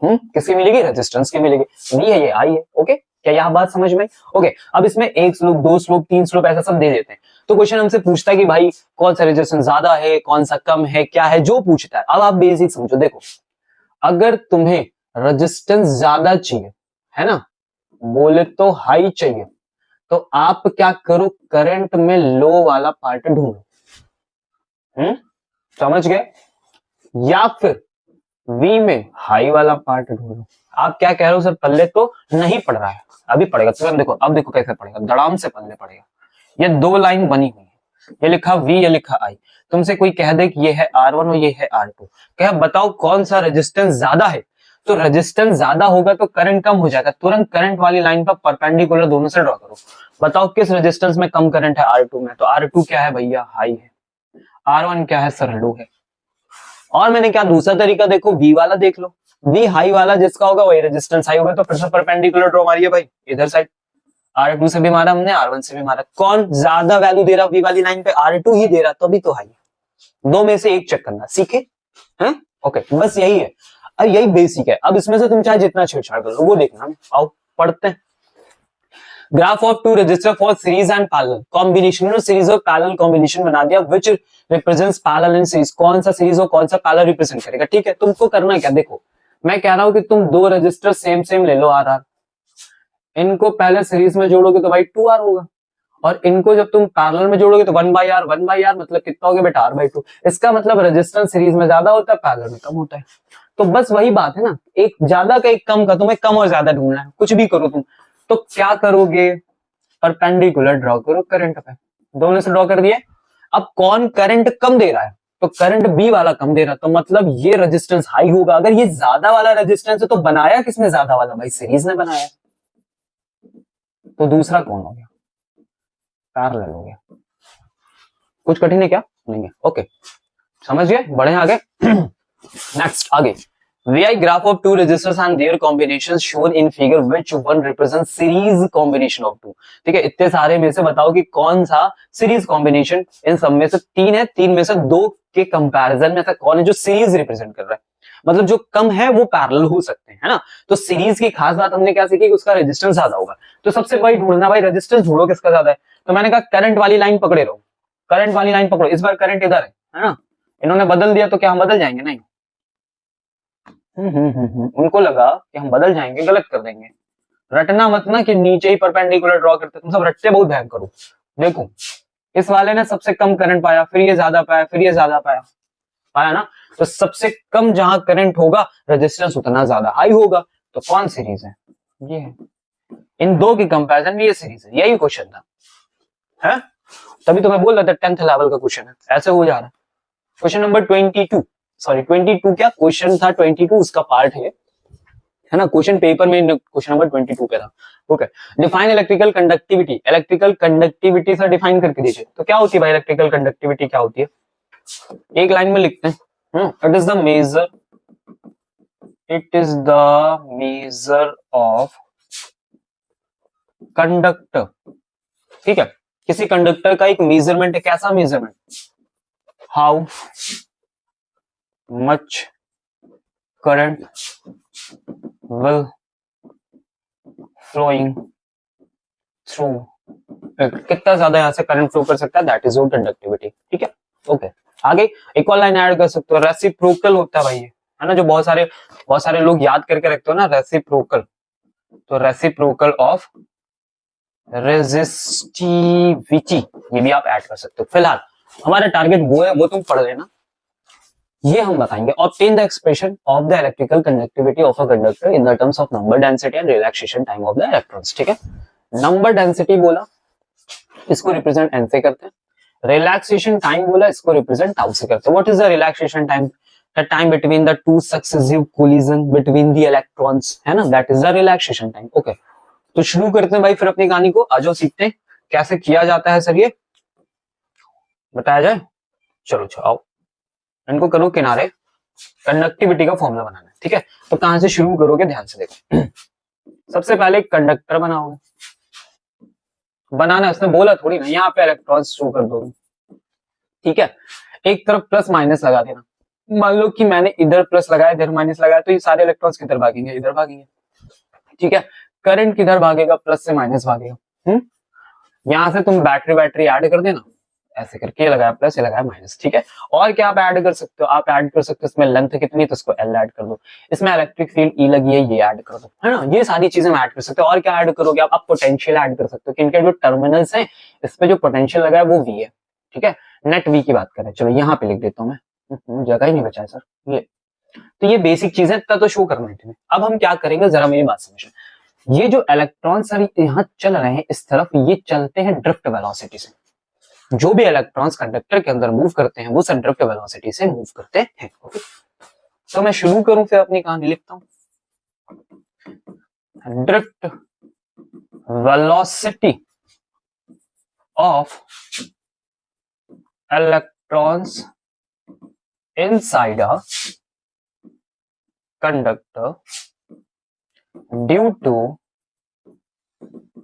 किसकी मिलेगी, रेजिस्टेंस की मिलेगी। V है, ये I है, ओके। क्या यहाँ बात समझ में? ओके। अब इसमें एक स्लोप, दो स्लोप, तीन स्लोप, ऐसा सब दे देते हैं। तो क्वेश्चन हमसे पूछता है कि भाई कौन सा रेजिस्टेंस ज्यादा है, कौन सा कम है, क्या है, जो पूछता है। अब आप बेसिक समझो, देखो अगर तुम्हें रेजिस्टेंस ज्यादा चाहिए है ना, बोले तो हाई चाहिए, तो आप क्या करो, करंट में लो वाला पार्ट ढूंढो। समझ गए? या फिर V में हाई वाला पार्ट ढूंढो। आप क्या कह रहे हो सर, पल्ले तो नहीं पड़ रहा है, अभी पड़ेगा। तो देखो, अब देखो कैसे पड़ेगा, धड़ाम से पल्ले पड़ेगा। ये दो लाइन बनी हुई है, ये लिखा V, ये लिखा I। तुमसे कोई कह दे कि ये है R1 और ये है R2, कह बताओ कौन सा रेजिस्टेंस ज्यादा है, तो रेजिस्टेंस ज्यादा होगा तो करंट कम हो जाएगा। तुरंत करंट वाली लाइन पर परपेंडिकुलर दोनों से ड्रॉ करो, बताओ किस रेजिस्टेंस में कम करंट है, R2 में। तो R2 क्या है भैया, हाई है। R1 क्या है सर, लो है। और मैंने क्या दूसरा तरीका देखो, V वाला देख लो, V हाई वाला जिसका होगा वही रेजिस्टेंस हाई होगा, तो फिर से परपेंडिकुलर ड्रॉ मारिए भाई इधर साइड। R2 से भी मारा हमने, R1 से भी मारा, कौन ज्यादा वैल्यू दे रहा V वाली लाइन पे, R2 ही दे रहा, तो अभी तो हाई। दो में से एक चेक करना, सीखे हैं? ओके, बस यही है, अब यही बेसिक है। अब इसमें से तुम चाहे जितना छेड़छाड़ कर लो, वो देखना। आओ पढ़ते हैं। Graph of two resistor for series and parallel combination, series और पैरेलल कॉम्बिनेशन बना दिया, which represents parallel and series. कौन सा सीरीज और कौन सा पैरेलल रिप्रेजेंट करेगा, ठीक है। तुमको करना क्या, देखो मैं कह रहा हूं कि तुम दो रेजिस्टर सेम सेम ले लो, आर, इनको पहले सीरीज में जोड़ोगे तो भाई 2R होगा, और इनको जब तुम पैरेलल में जोड़ोगे तो 1/R, 1/R मतलब कितना हो गया बेटा, R/2। इसका मतलब रेजिस्टेंस सीरीज में ज्यादा होता है, पैरेलल में कम होता है। तो बस वही बात है ना, एक ज्यादा का एक कम का, तुम्हें कम और ज्यादा ढूंढना है, कुछ भी करो तुम। तो क्या करोगे, परपेंडिकुलर ड्रॉ करो करंट पे, दोनों से ड्रॉ कर दिए। अब कौन करंट कम दे रहा है, तो करंट B वाला कम दे रहा है, तो मतलब ये रेजिस्टेंस हाई होगा। अगर ये ज्यादा वाला रेजिस्टेंस है तो बनाया किसने ज्यादा वाला, भाई सीरीज ने बनाया। तो दूसरा कौन हो गया, पैरेलल हो गया। कुछ कठिन है क्या, नहीं है, ओके समझ गए, बढ़े आगे। नेक्स्ट आगे, VI graph of two resistors and their combinations shown in figure which one represents series combination of two। ठीक है, इतने सारे में से बताओ कि कौन सा सीरीज कॉम्बिनेशन, इन सब में से तीन है, तीन में से दो के कंपैरिजन में ऐसा कौन है जो सीरीज रिप्रेजेंट कर रहा है, मतलब जो कम है वो पैरेलल हो सकते हैं, है ना। तो सीरीज की खास बात हमने क्या सीखी कि उसका रेजिस्टेंस ज्यादा होगा। तो सबसे बड़ी ढूंढना भाई रेजिस्टेंस ढूंढो किसका ज्यादा है। तो मैंने कहा करंट वाली लाइन पकड़े रहो, करंट वाली लाइन पकड़ो। इस बार करंट इधर है ना, इन्होंने बदल दिया तो क्या हम बदल जाएंगे? नहीं। उनको लगा कि हम बदल जाएंगे, गलत कर देंगे। रटना मत ना कि नीचे ही परपेंडिकुलर ड्रॉ करते, तुम सब रटते बहुत भयंकर करो। देखो इस वाले ने सबसे कम करंट पाया, फिर ये ज्यादा पाया, फिर ये ज्यादा पाया, पाया ना। तो सबसे कम जहां करंट होगा रेजिस्टेंस उतना ज्यादा हाई होगा। तो कौन सीरीज है? ये है। इन दो की कंपैरिजन में ये सीरीज है, यही क्वेश्चन था, है? तभी तो मैं बोल रहा था 10th लेवल का क्वेश्चन है, ऐसे हो जा रहा है। क्वेश्चन नंबर 22, सॉरी 22 क्या क्वेश्चन था, 22 उसका पार्ट है ना। क्वेश्चन पेपर में क्वेश्चन नंबर 22 पे था। Okay, define electrical conductivity. Electrical conductivity से डिफाइन करके दीजिए। तो क्या होती है भाई इलेक्ट्रिकल कंडक्टिविटी, क्या होती है? एक लाइन में लिखते हैं, it is the major, it is the major of conductor. ठीक है, किसी कंडक्टर का एक मेजरमेंट है। कैसा measurement? How much current will flowing through, कितना ज्यादा यहां से करंट फ्लो कर सकता है, दैट इज योर कंडक्टिविटी। ठीक है, ओके। आगे एक और लाइन ऐड कर सकते हो, रेसिप्रोकल होता है भाई ये, है ना, जो बहुत सारे लोग याद करके रखते हो ना, रेसिप्रोकल। तो रेसिप्रोकल ऑफ रेजिस्टिविटी, ये भी आप ऐड कर सकते हो। फिलहाल हमारा टारगेट वो है, वो तुम पढ़ लेना, ये हम बताएंगे। Obtain the expression of the electrical conductivity of a conductor in the terms of number density and relaxation time of the electrons. ठीक है, नंबर डेंसिटी बोला, इसको रिप्रेजेंट एन से करते हैं। रिलैक्सेशन टाइम बोला, इसको रिप्रेजेंट टाउ से करते हैं। What is the relaxation time? The time between the two successive collision between the electrons, है ना, that is the relaxation time. Okay, तो शुरू करते हैं भाई फिर अपनी कहानी को। आ जाओ सीखते हैं कैसे किया जाता है सर, ये बताया जाए। चलो आओ, इनको करो किनारे, कंडक्टिविटी का फॉर्मूला बनाना है। ठीक है, तो कहां से शुरू करोगे ध्यान से देखो। सबसे पहले एक कंडक्टर बनाओगे, बनाना उसने बोला थोड़ी ना, यहाँ पे इलेक्ट्रॉन्स शो कर दोगे। ठीक है, एक तरफ प्लस माइनस लगा देना। मान लो कि मैंने इधर प्लस लगाया, इधर माइनस लगाया, तो ये सारे इलेक्ट्रॉन्स किधर भागेंगे? इधर भागेंगे। ठीक है, करंट किधर भागेगा? प्लस से माइनस भागेगा। यहां से तुम बैटरी ऐड कर देना, ऐसे करके लगाया प्लस, ये लगाया माइनस। ठीक है, और क्या आप ऐड कर सकते हो? आप ऐड कर सकते हो इसमें लेंथ कितनी, तो इसको एल ऐड कर दो। इसमें इलेक्ट्रिक फील्ड ई लगी है, ये ऐड कर दो, है ना। ये सारी चीजें हम ऐड कर सकते हो। और क्या ऐड करोगे आप पोटेंशियल ऐड कर सकते हो, किनके जो टर्मिनल्स हैं इस पे जो पोटेंशियल लगा है वो वी है। ठीक है, नेट वी की बात करें, चलो यहाँ पे लिख देता हूँ मैं, जगह ही नहीं बचा है सर। ये तो ये बेसिक चीजें इतना तो शो करना है तुम्हें। अब हम क्या करेंगे, जरा मेरी बात समझो। ये जो इलेक्ट्रॉन सर यहाँ चल रहे हैं इस तरफ, ये चलते हैं ड्रिफ्ट वेलोसिटी से। जो भी इलेक्ट्रॉन्स कंडक्टर के अंदर मूव करते हैं वो सब ड्रिफ्ट वेलोसिटी से मूव करते हैं। ओके, तो मैं शुरू करूं फिर अपनी कहानी लिखता हूं। Drift velocity of electrons inside a conductor due to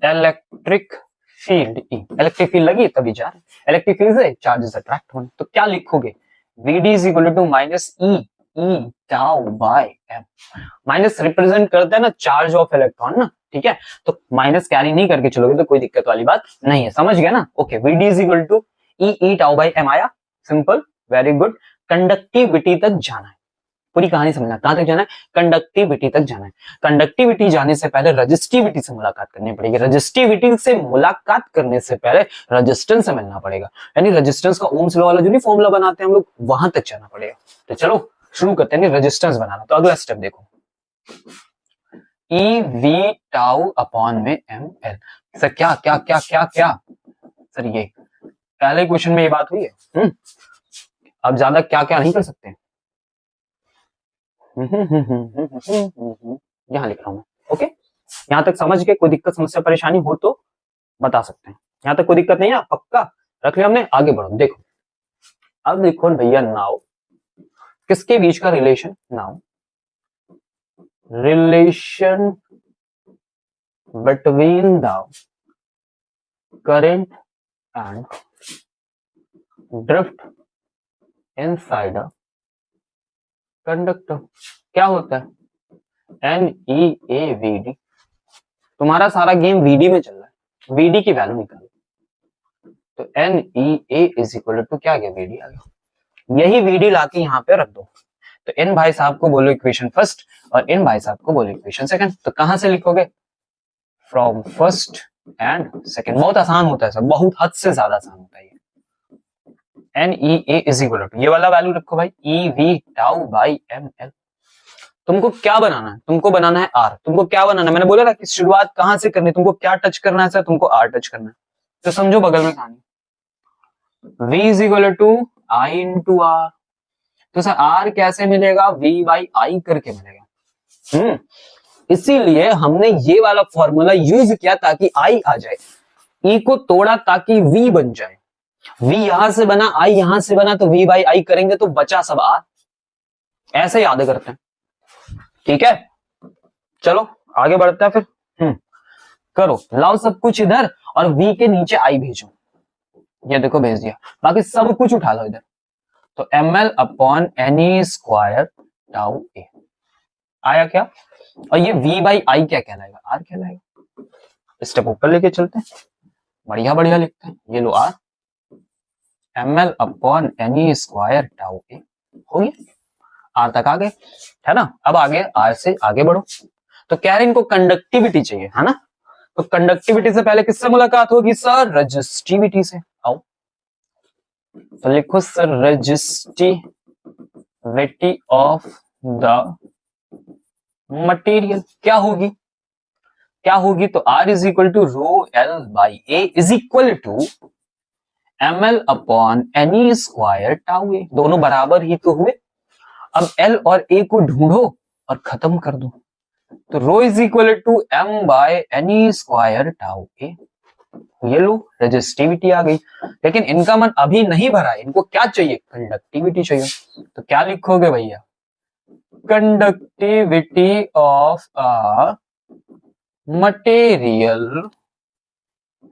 electric field E. Electric field लगी तभी जा रहे, इलेक्ट्रिक फील्ड से चार्जेस अट्रैक्ट होने। तो क्या लिखोगे? Vd is equal to minus e tau by m. Minus represent करता है ना चार्ज ऑफ इलेक्ट्रॉन ना। ठीक है, तो माइनस कैरी नहीं करके चलोगे तो कोई दिक्कत वाली बात नहीं है, समझ गया ना। Okay, Vd is equal to E tau by m आया, सिंपल, वेरी गुड। कंडक्टिविटी तक जाना है, पूरी कहानी समझना। कहां तक जाना है? कंडक्टिविटी तक जाना है। कंडक्टिविटी जाने से पहले रजिस्टिविटी से मुलाकात करनी पड़ेगी। रजिस्टिविटी से मुलाकात करने से पहले रेजिस्टेंस से मिलना पड़ेगा, यानी रेजिस्टेंस का ओम्स लॉ वाला जो नहीं फॉर्मूला बनाते हैं हम लोग, वहां तक जाना पड़ेगा। तो चलो शुरू करते हैं रेजिस्टेंस बनाना। तो अगला स्टेप देखो, ई वी टाउ अपॉन में एम एल। सर क्या क्या क्या क्या क्या सर, ये पहले क्वेश्चन में ये बात हुई है। अब ज्यादा क्या क्या नहीं कर सकते। यहां लिख रहा हूं मैं। ओके, यहां तक समझ के कोई दिक्कत समस्या परेशानी हो तो बता सकते हैं। यहां तक कोई दिक्कत नहीं है, पक्का रख लिया हमने। आगे बढ़ो, देखो अब देखो भैया, नाउ किसके बीच का relation? Now relation between the current and drift inside a conductor. क्या होता है? NEAVD. तुम्हारा सारा गेम VD में चल रहा है, VD की वैल्यू निकालो, तो NEA इज इक्वल टू क्या आ गया? VD आ गया। यही VD लाके यहाँ पे रख दो, तो इन भाई साहब को बोलो इक्वेशन फर्स्ट और इन भाई साहब को बोलो इक्वेशन सेकंड। तो कहां से लिखोगे? From first and second. बहुत आसान होता है सर, बहुत हद से ज्यादा आसान होता है ये। NEA इज इक्वल टू ये वाला वैल्यू रखो भाई, EV टाउ बाई ML। तुमको क्या बनाना है? तुमको बनाना है R। तुमको क्या बनाना है? मैंने बोला ना कि शुरुआत कहां से करनी है, तुमको क्या टच करना है सर? तुमको R टच करना है। तो समझो बगल में कहानी, V is equal to I into R। तो सर R कैसे मिलेगा? V बाई I करके मिलेगा। इसीलिए हमने ये वाला फॉर्मूला यूज किया ताकि I आ जाए, E को तोड़ा ताकि V बन जाए। V यहां से बना, I यहां से बना, तो V बाई I करेंगे तो बचा सब R। ऐसे याद करते हैं, ठीक है? चलो आगे बढ़ते हैं फिर। करो, लाओ सब कुछ इधर और V के नीचे I भेजो। ये देखो भेज दिया, बाकी सब कुछ उठा लो इधर। तो ML upon NE square tau A आया क्या? और ये V बाई I क्या कहलाएगा? R कहलाएगा। स्टेप ऊपर लेके चलते हैं, बढ़िया बढ़िया लिखते हैं। ये लो R, ML upon NE square tau A हो गया। R तक आ गए, है ना? अब आगे R से आगे बढ़ो। तो कह रहे इनको कंडक्टिविटी चाहिए, है ना? तो कंडक्टिविटी से पहले किससे मुलाकात होगी सर? रेजिस्टिविटी से। आओ तो लिखो sir, resistivity of the material क्या होगी? क्या होगी? तो R is equal to rho L by A is equal to ML upon NE square tau A। दोनों बराबर ही तो हुए। अब L और A को ढूंढो और खत्म कर दो। तो rho is equal to M by NE square tau A। ये लो रेजिस्टिविटी आ गई, लेकिन इनका मन अभी नहीं भरा है। इनको क्या चाहिए? कंडक्टिविटी चाहिए। तो क्या लिखोगे भैया? Conductivity of a material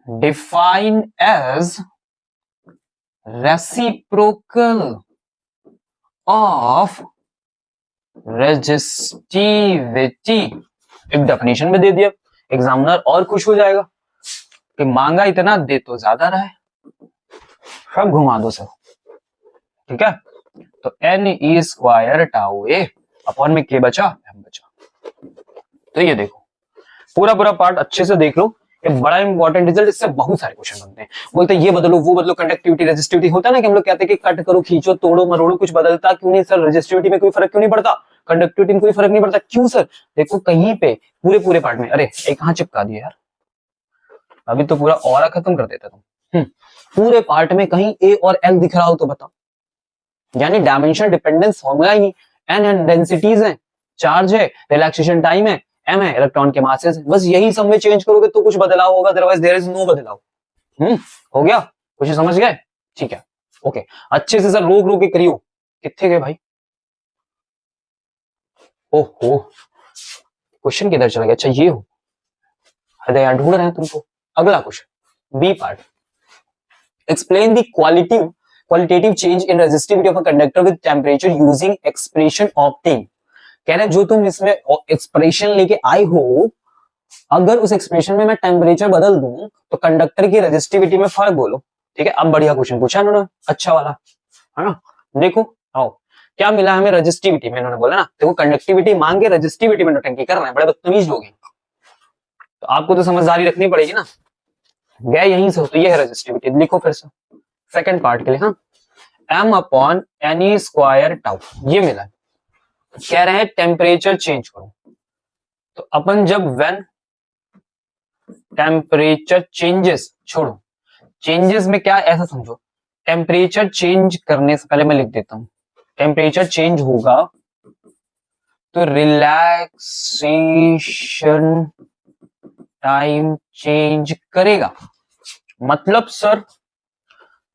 define as reciprocal of resistivity. एक डेफिनेशन में दे दिया, एग्जामिनर और खुश हो जाएगा कि मांगा इतना दे तो ज्यादा रहा है, सब घुमा दो सर, ठीक है? तो NE square tau A upon में K बचा, M बचा। तो ये देखो पूरा पूरा पार्ट अच्छे से देख लो, ये बड़ा इंपॉर्टेंट रिजल्ट। इससे बहुत सारे क्वेश्चन बनते हैं, बोलते हैं ये बदलो वो बदलो, कंडक्टिविटी रेजिस्टिविटी होता है ना कि हम लोग कहते हैं कि कट करो खींचो तोड़ो मरोड़ो, कुछ बदलता क्यों नहीं सर? रेजिस्टिविटी में कोई फर्क क्यों नहीं पड़ता? कंडक्टिविटी में कोई फर्क नहीं पड़ता, क्यों सर? देखो कहीं पे पूरे पूरे पार्ट में, अरे एक कहां चिपका दिया यार, अभी तो पूरा ऑरा खत्म कर देता तुम। पूरे पार्ट में कहीं A और L दिख रहा हो तो बताओ, यानी डायमेंशन डिपेंडेंस फॉर्मूला ही नहीं। N डेंसिटीज है, चार्ज है, रिलैक्सेशन टाइम है, M है इलेक्ट्रॉन के मासेस है, बस यही सब में चेंज करोगे तो कुछ बदलाव होगा, अदरवाइज देयर इज नो बदलाव। हो गया? कुछ समझ गए? ठीक है, ओके। अच्छे से सर रोक रोक के करियो। कितने गए भाई? ओहो क्वेश्चन किधर चला गया? अच्छा ये हो, अरे यार ढूंढ रहे हैं तुमको। अगला question B part, explain the qualitative change in resistivity of a conductor with temperature using expression obtain. कह रहे हैं जो तुम इसमें एक्सप्रेशन लेके आए हो, अगर उस एक्सप्रेशन में मैं टेम्परेचर बदल दूं तो कंडक्टर की रेजिस्टिविटी में फर्क बोलो, ठीक है? अब बढ़िया क्वेश्चन पूछा इन्होंने, अच्छा वाला, है ना? देखो आओ क्या मिला हमें रेजिस्टिविटी में। इन्होंने बोला ना देखो कंडक्टिविटी मांग के रेजिस्टिविटी में नौटंकी कर रहे हैं, बड़े बदतमीज लोग हैं। तो आपको तो समझदारी रखनी पड़ेगी ना, गए यहीं से हो। तो ये है रेजिस्टिविटी, लिखो फिर से सेकंड पार्ट के लिए। हाँ, M upon NE square tau ये मिला है। कह रहे हैं टेम्परेचर चेंज करो, तो अपन जब व्हेन टेम्परेचर चेंजेस, छोड़ो चेंजेस में क्या, ऐसा समझो टेम्परेचर चेंज करने से पहले मैं लिख देता हूं, टेम्परेचर चेंज होगा तो रिलैक्सेशन टाइम चेंज करेगा। मतलब सर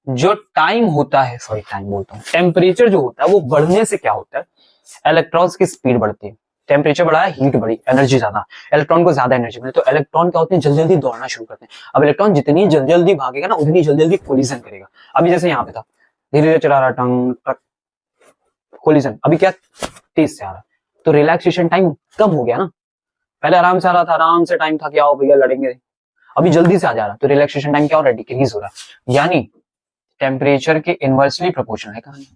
जो टाइम होता है, सॉरी टाइम बोलता हूं, टेम्परेचर जो होता है वो बढ़ने से क्या होता है? इलेक्ट्रॉन्स की स्पीड बढ़ती है। टेम्परेचर बढ़ा, हीट बढ़ी, एनर्जी ज्यादा, इलेक्ट्रॉन को ज्यादा एनर्जी मिली, तो इलेक्ट्रॉन क्या होते हैं, जल्दी जल्दी दौड़ना शुरू करते हैं। अब इलेक्ट्रॉन जितनी जल्दी जल्दी भागेगा ना, उतनी जल्दी जल्दी कोलिजन करेगा। अभी जैसे यहाँ पे था, धीरे धीरे चला रहा, टंग टक कोलिजन, अभी क्या तेज से आ रहा, तो रिलैक्सेशन टाइम कम हो गया ना। पहले आराम से आ रहा था, आराम से टाइम था कि आओ भैया लड़ेंगे, अभी जल्दी से आ जा रहा, तो रिलैक्सेशन टाइम क्या हो रहा है, डिक्रीज हो रहा है। यानी टेम्परेचर के इनवर्सली प्रोपोर्शनल है कहानी,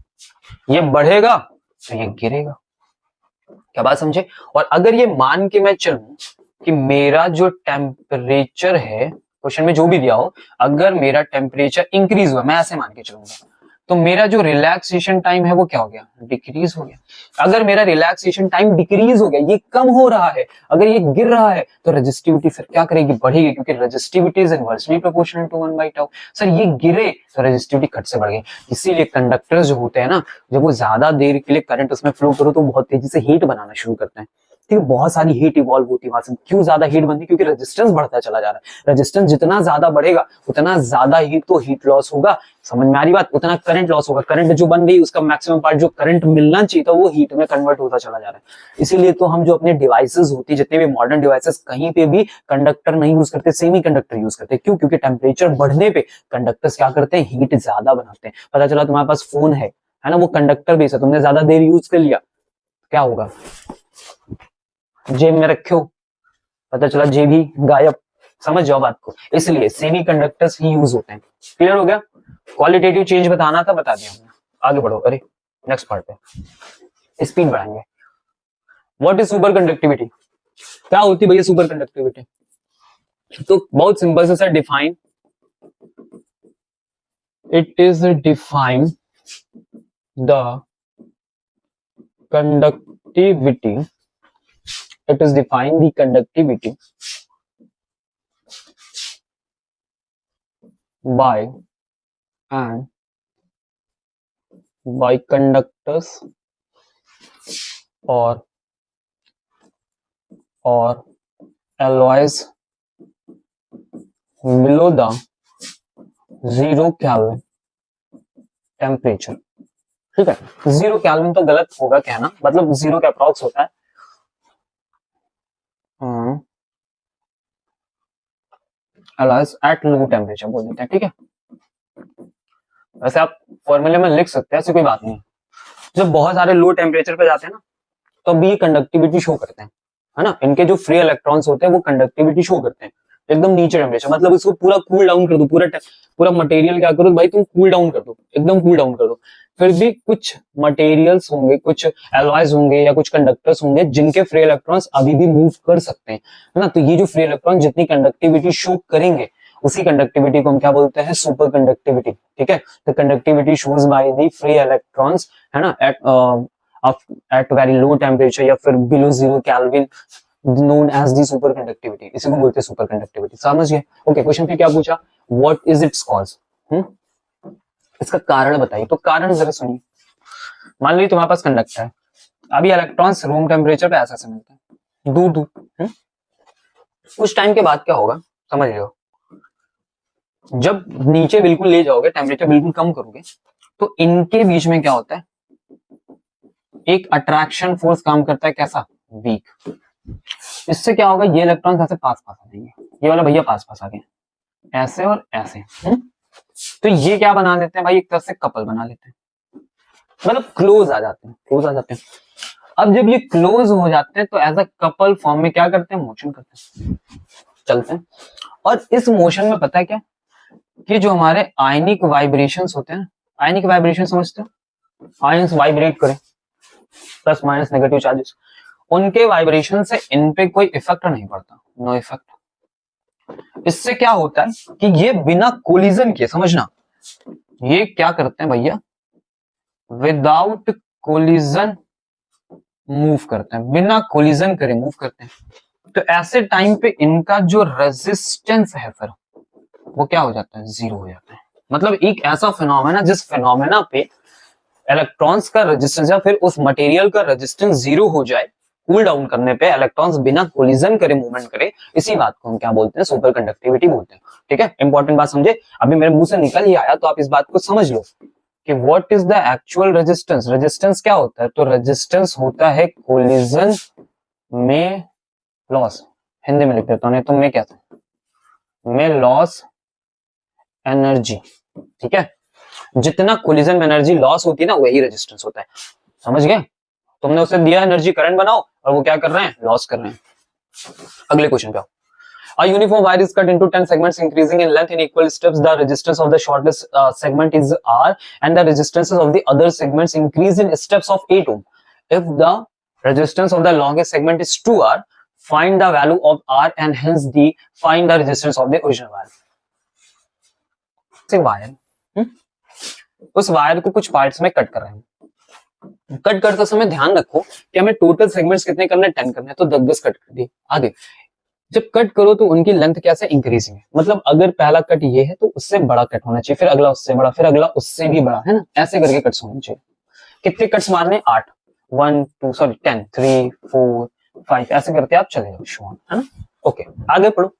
ये बढ़ेगा तो ये गिरेगा। क्या बात समझे? और अगर ये मान के मैं चलूं कि मेरा जो टेम्परेचर है, क्वेश्चन में जो भी दिया हो, अगर मेरा टेम्परेचर इंक्रीज हुआ, मैं ऐसे मान के चलूंगा, तो मेरा जो रिलैक्सेशन टाइम है वो क्या हो गया, डिक्रीज हो गया। अगर मेरा रिलैक्सेशन टाइम डिक्रीज हो गया, ये कम हो रहा है, अगर ये गिर रहा है, तो रेजिस्टिविटी फिर क्या करेगी, बढ़ेगी, क्योंकि resistivity is inversely proportional to 1/τ। Sir ये गिरे तो रेजिस्टिविटी घट से बढ़ गई। इसीलिए कंडक्टर्स जो होते हैं ना, जब वो ज्यादा देर के लिए करंट उसमें फ्लो करो तो बहुत तेजी से हीट बनाना शुरू करते हैं। ठीक है, बहुत सारी हीट इवॉल्व होती है वहां से। क्यों ज्यादा हीट बनती है, क्योंकि रेजिस्टेंस बढ़ता चला जा रहा है। रेजिस्टेंस जितना ज्यादा बढ़ेगा उतना ज्यादा हीट तो हीट लॉस होगा, समझ में आ रही बात, उतना करंट लॉस होगा। करंट जो बन रही है उसका मैक्सिमम पार्ट जो करंट मिलना चाहिए था वो हीट में कन्वर्ट होता चला जा रहा है। इसीलिए तो हम जो अपने डिवाइसेस होती है, जितने भी मॉडर्न डिवाइसेस, कहीं पे भी कंडक्टर नहीं यूज करते, सेमी कंडक्टर यूज करते। क्यों? क्योंकि टेम्परेचर बढ़ने पे कंडक्टर्स क्या करते हैं, हीट ज्यादा बनाते हैं। पता चला तुम्हारे पास फोन है ना, वो कंडक्टर बेस है, तुमने ज्यादा देर यूज कर लिया, क्या होगा, जेब में रखे हो, पता चला जेब ही गायब। समझ जाओ बात को, इसलिए सेमी कंडक्टर्स ही यूज होते हैं। क्लियर हो गया? क्वालिटेटिव चेंज बताना था, बता दिया हमने। आगे बढ़ो, अरे नेक्स्ट पार्ट पे स्पीड बढ़ाएंगे। What is super conductivity? क्या होती है भैया सुपर कंडक्टिविटी? तो बहुत सिंपल से sir, define, it is define the conductivity, it is define the conductivity by conductors or alloys below the 0 Kelvin temperature। ठीक है, 0 केल्विन तो गलत होगा कहना, मतलब 0 का अप्रॉक्स होता है, alloys at low temperature बोल देते हैं। ठीक है, वैसे आप फॉर्मूले में लिख सकते हैं, ऐसी कोई बात नहीं। जब बहुत सारे लो टेम्परेचर पे जाते हैं ना, तो भी कंडक्टिविटी शो करते हैं, है ना। इनके जो फ्री इलेक्ट्रॉन्स होते हैं वो कंडक्टिविटी शो करते हैं एकदम नीचे टेम्परेचर, मतलब इसको पूरा कूल डाउन कर दो, पूरा मटेरियल क्या करो भाई, तुम कूल डाउन कर दो, एकदम कूल डाउन कर दो। फिर भी कुछ मटेरियल्स होंगे, कुछ एलॉयज होंगे या कुछ कंडक्टर्स होंगे जिनके फ्री इलेक्ट्रॉन्स अभी भी मूव कर सकते हैं, है ना। तो ये जो फ्री इलेक्ट्रॉन जितनी कंडक्टिविटी शो करेंगे, उसी कंडक्टिविटी को हम क्या बोलते हैं, सुपर कंडक्टिविटी। ठीक है, तो conductivity shows by the free electrons, है ना, एट वेरी लो टेम्परेचर या फिर below 0 kelvin, known as the super conductivity, इसी को बोलते हैं सुपर कंडक्टिविटी। समझ गए? ओके, क्वेश्चन पे क्या पूछा, व्हाट इज इट्स कॉज, इसका कारण बताइए। तो कारण जरा सुनिए, मान लीजिए तुम्हारे पास कंडक्टर है, अभी इलेक्ट्रॉन्स रूम टेम्परेचर पे ऐसा मिलता है, दूर दूर। कुछ टाइम के बाद क्या होगा, समझ लो, जब नीचे बिल्कुल ले जाओगे, टेम्परेचर बिल्कुल कम करोगे, तो इनके बीच में क्या होता है, एक अट्रैक्शन फोर्स काम करता है, कैसा, वीक। इससे क्या होगा, ये इलेक्ट्रॉन ऐसे पास पास आ जाएंगे, ये वाला भैया पास पास आ गए, ऐसे और ऐसे। तो ये क्या बना लेते हैं भाई, एक तरह से कपल बना लेते हैं, मतलब क्लोज आ जाते हैं, क्लोज आ जाते हैं। अब जब ये क्लोज हो जाते हैं तो एज अ कपल फॉर्म में क्या करते हैं, मोशन करते हैं, चलते हैं। और इस मोशन में पता है क्या, कि जो हमारे आयनिक वाइब्रेशंस होते हैं, आयनिक वाइब्रेशन समझते हो, आयंस वाइब्रेट करें, प्लस माइनस नेगेटिव चार्जेस, उनके वाइब्रेशन से इन पे कोई इफेक्ट नहीं पड़ता, नो इफेक्ट। इससे क्या होता है कि ये बिना कोलिजन के, समझना, ये क्या करते हैं भैया, विदाउट कोलिजन मूव करते हैं, बिना कोलिजन करे मूव करते हैं। तो ऐसे टाइम पे इनका जो रेजिस्टेंस है फिर वो क्या हो जाता है, जीरो हो जाता है। मतलब एक ऐसा फिनोमेना जिस फिनोमेना पे इलेक्ट्रॉन्स का रेजिस्टेंस या फिर उस मटेरियल का रेजिस्टेंस जीरो हो जाए, कूल डाउन करने पे इलेक्ट्रॉन्स बिना कोलिजन करे मूवमेंट करे, इसी बात को हम क्या बोलते हैं, सुपर कंडक्टिविटी बोलते हैं। ठीक है, इंपॉर्टेंट बात समझे, अभी मेरे मुंह से निकल ही आया तो आप इस बात को समझ लो कि what is the actual resistance. Resistance क्या होता है, तो रेजिस्टेंस होता है कोलिजन में लॉस, हिंदी में लिख देता हूं, नहीं तो मैं क्या था, में लॉस एनर्जी, ठीक है। जितना कोलिजन में एनर्जी लॉस होती है ना, वही रेजिस्टेंस होता है, समझ गए। तुमने उसे दिया एनर्जी, करंट बनाओ, और वो क्या कर रहे हैं, लॉस कर रहे हैं। अगले क्वेश्चन पे आओ। A uniform wire is cut into 10 segments increasing in length in equal steps. The resistance of the shortest segment is R and the resistances of the other segments increase in steps of 8 ohm. If the resistance of the longest segment is 2R, find the value of R and hence find the resistance of the original wire. Wire, उस wire को कुछ parts में cut कर रहे हैं। Cut करते समय ध्यान रखो कि हमें टोटल सेगमेंट्स कितने करने हैं, 10 करने हैं, तो 10-10 कट कर दिए। आगे जब कट करो तो उनकी लेंथ कैसे इंक्रीजिंग है, मतलब अगर पहला कट ये है तो उससे बड़ा कट होना चाहिए, फिर अगला उससे बड़ा, फिर अगला उससे भी बड़ा, है ना, ऐसे करके कट्स होने चाहिए। कितने कट्स मारने, 8, 1 2 सॉरी 10 3 4 5 ऐसे करते आप चले जाओ, है ना। ओके आगे पढ़ो।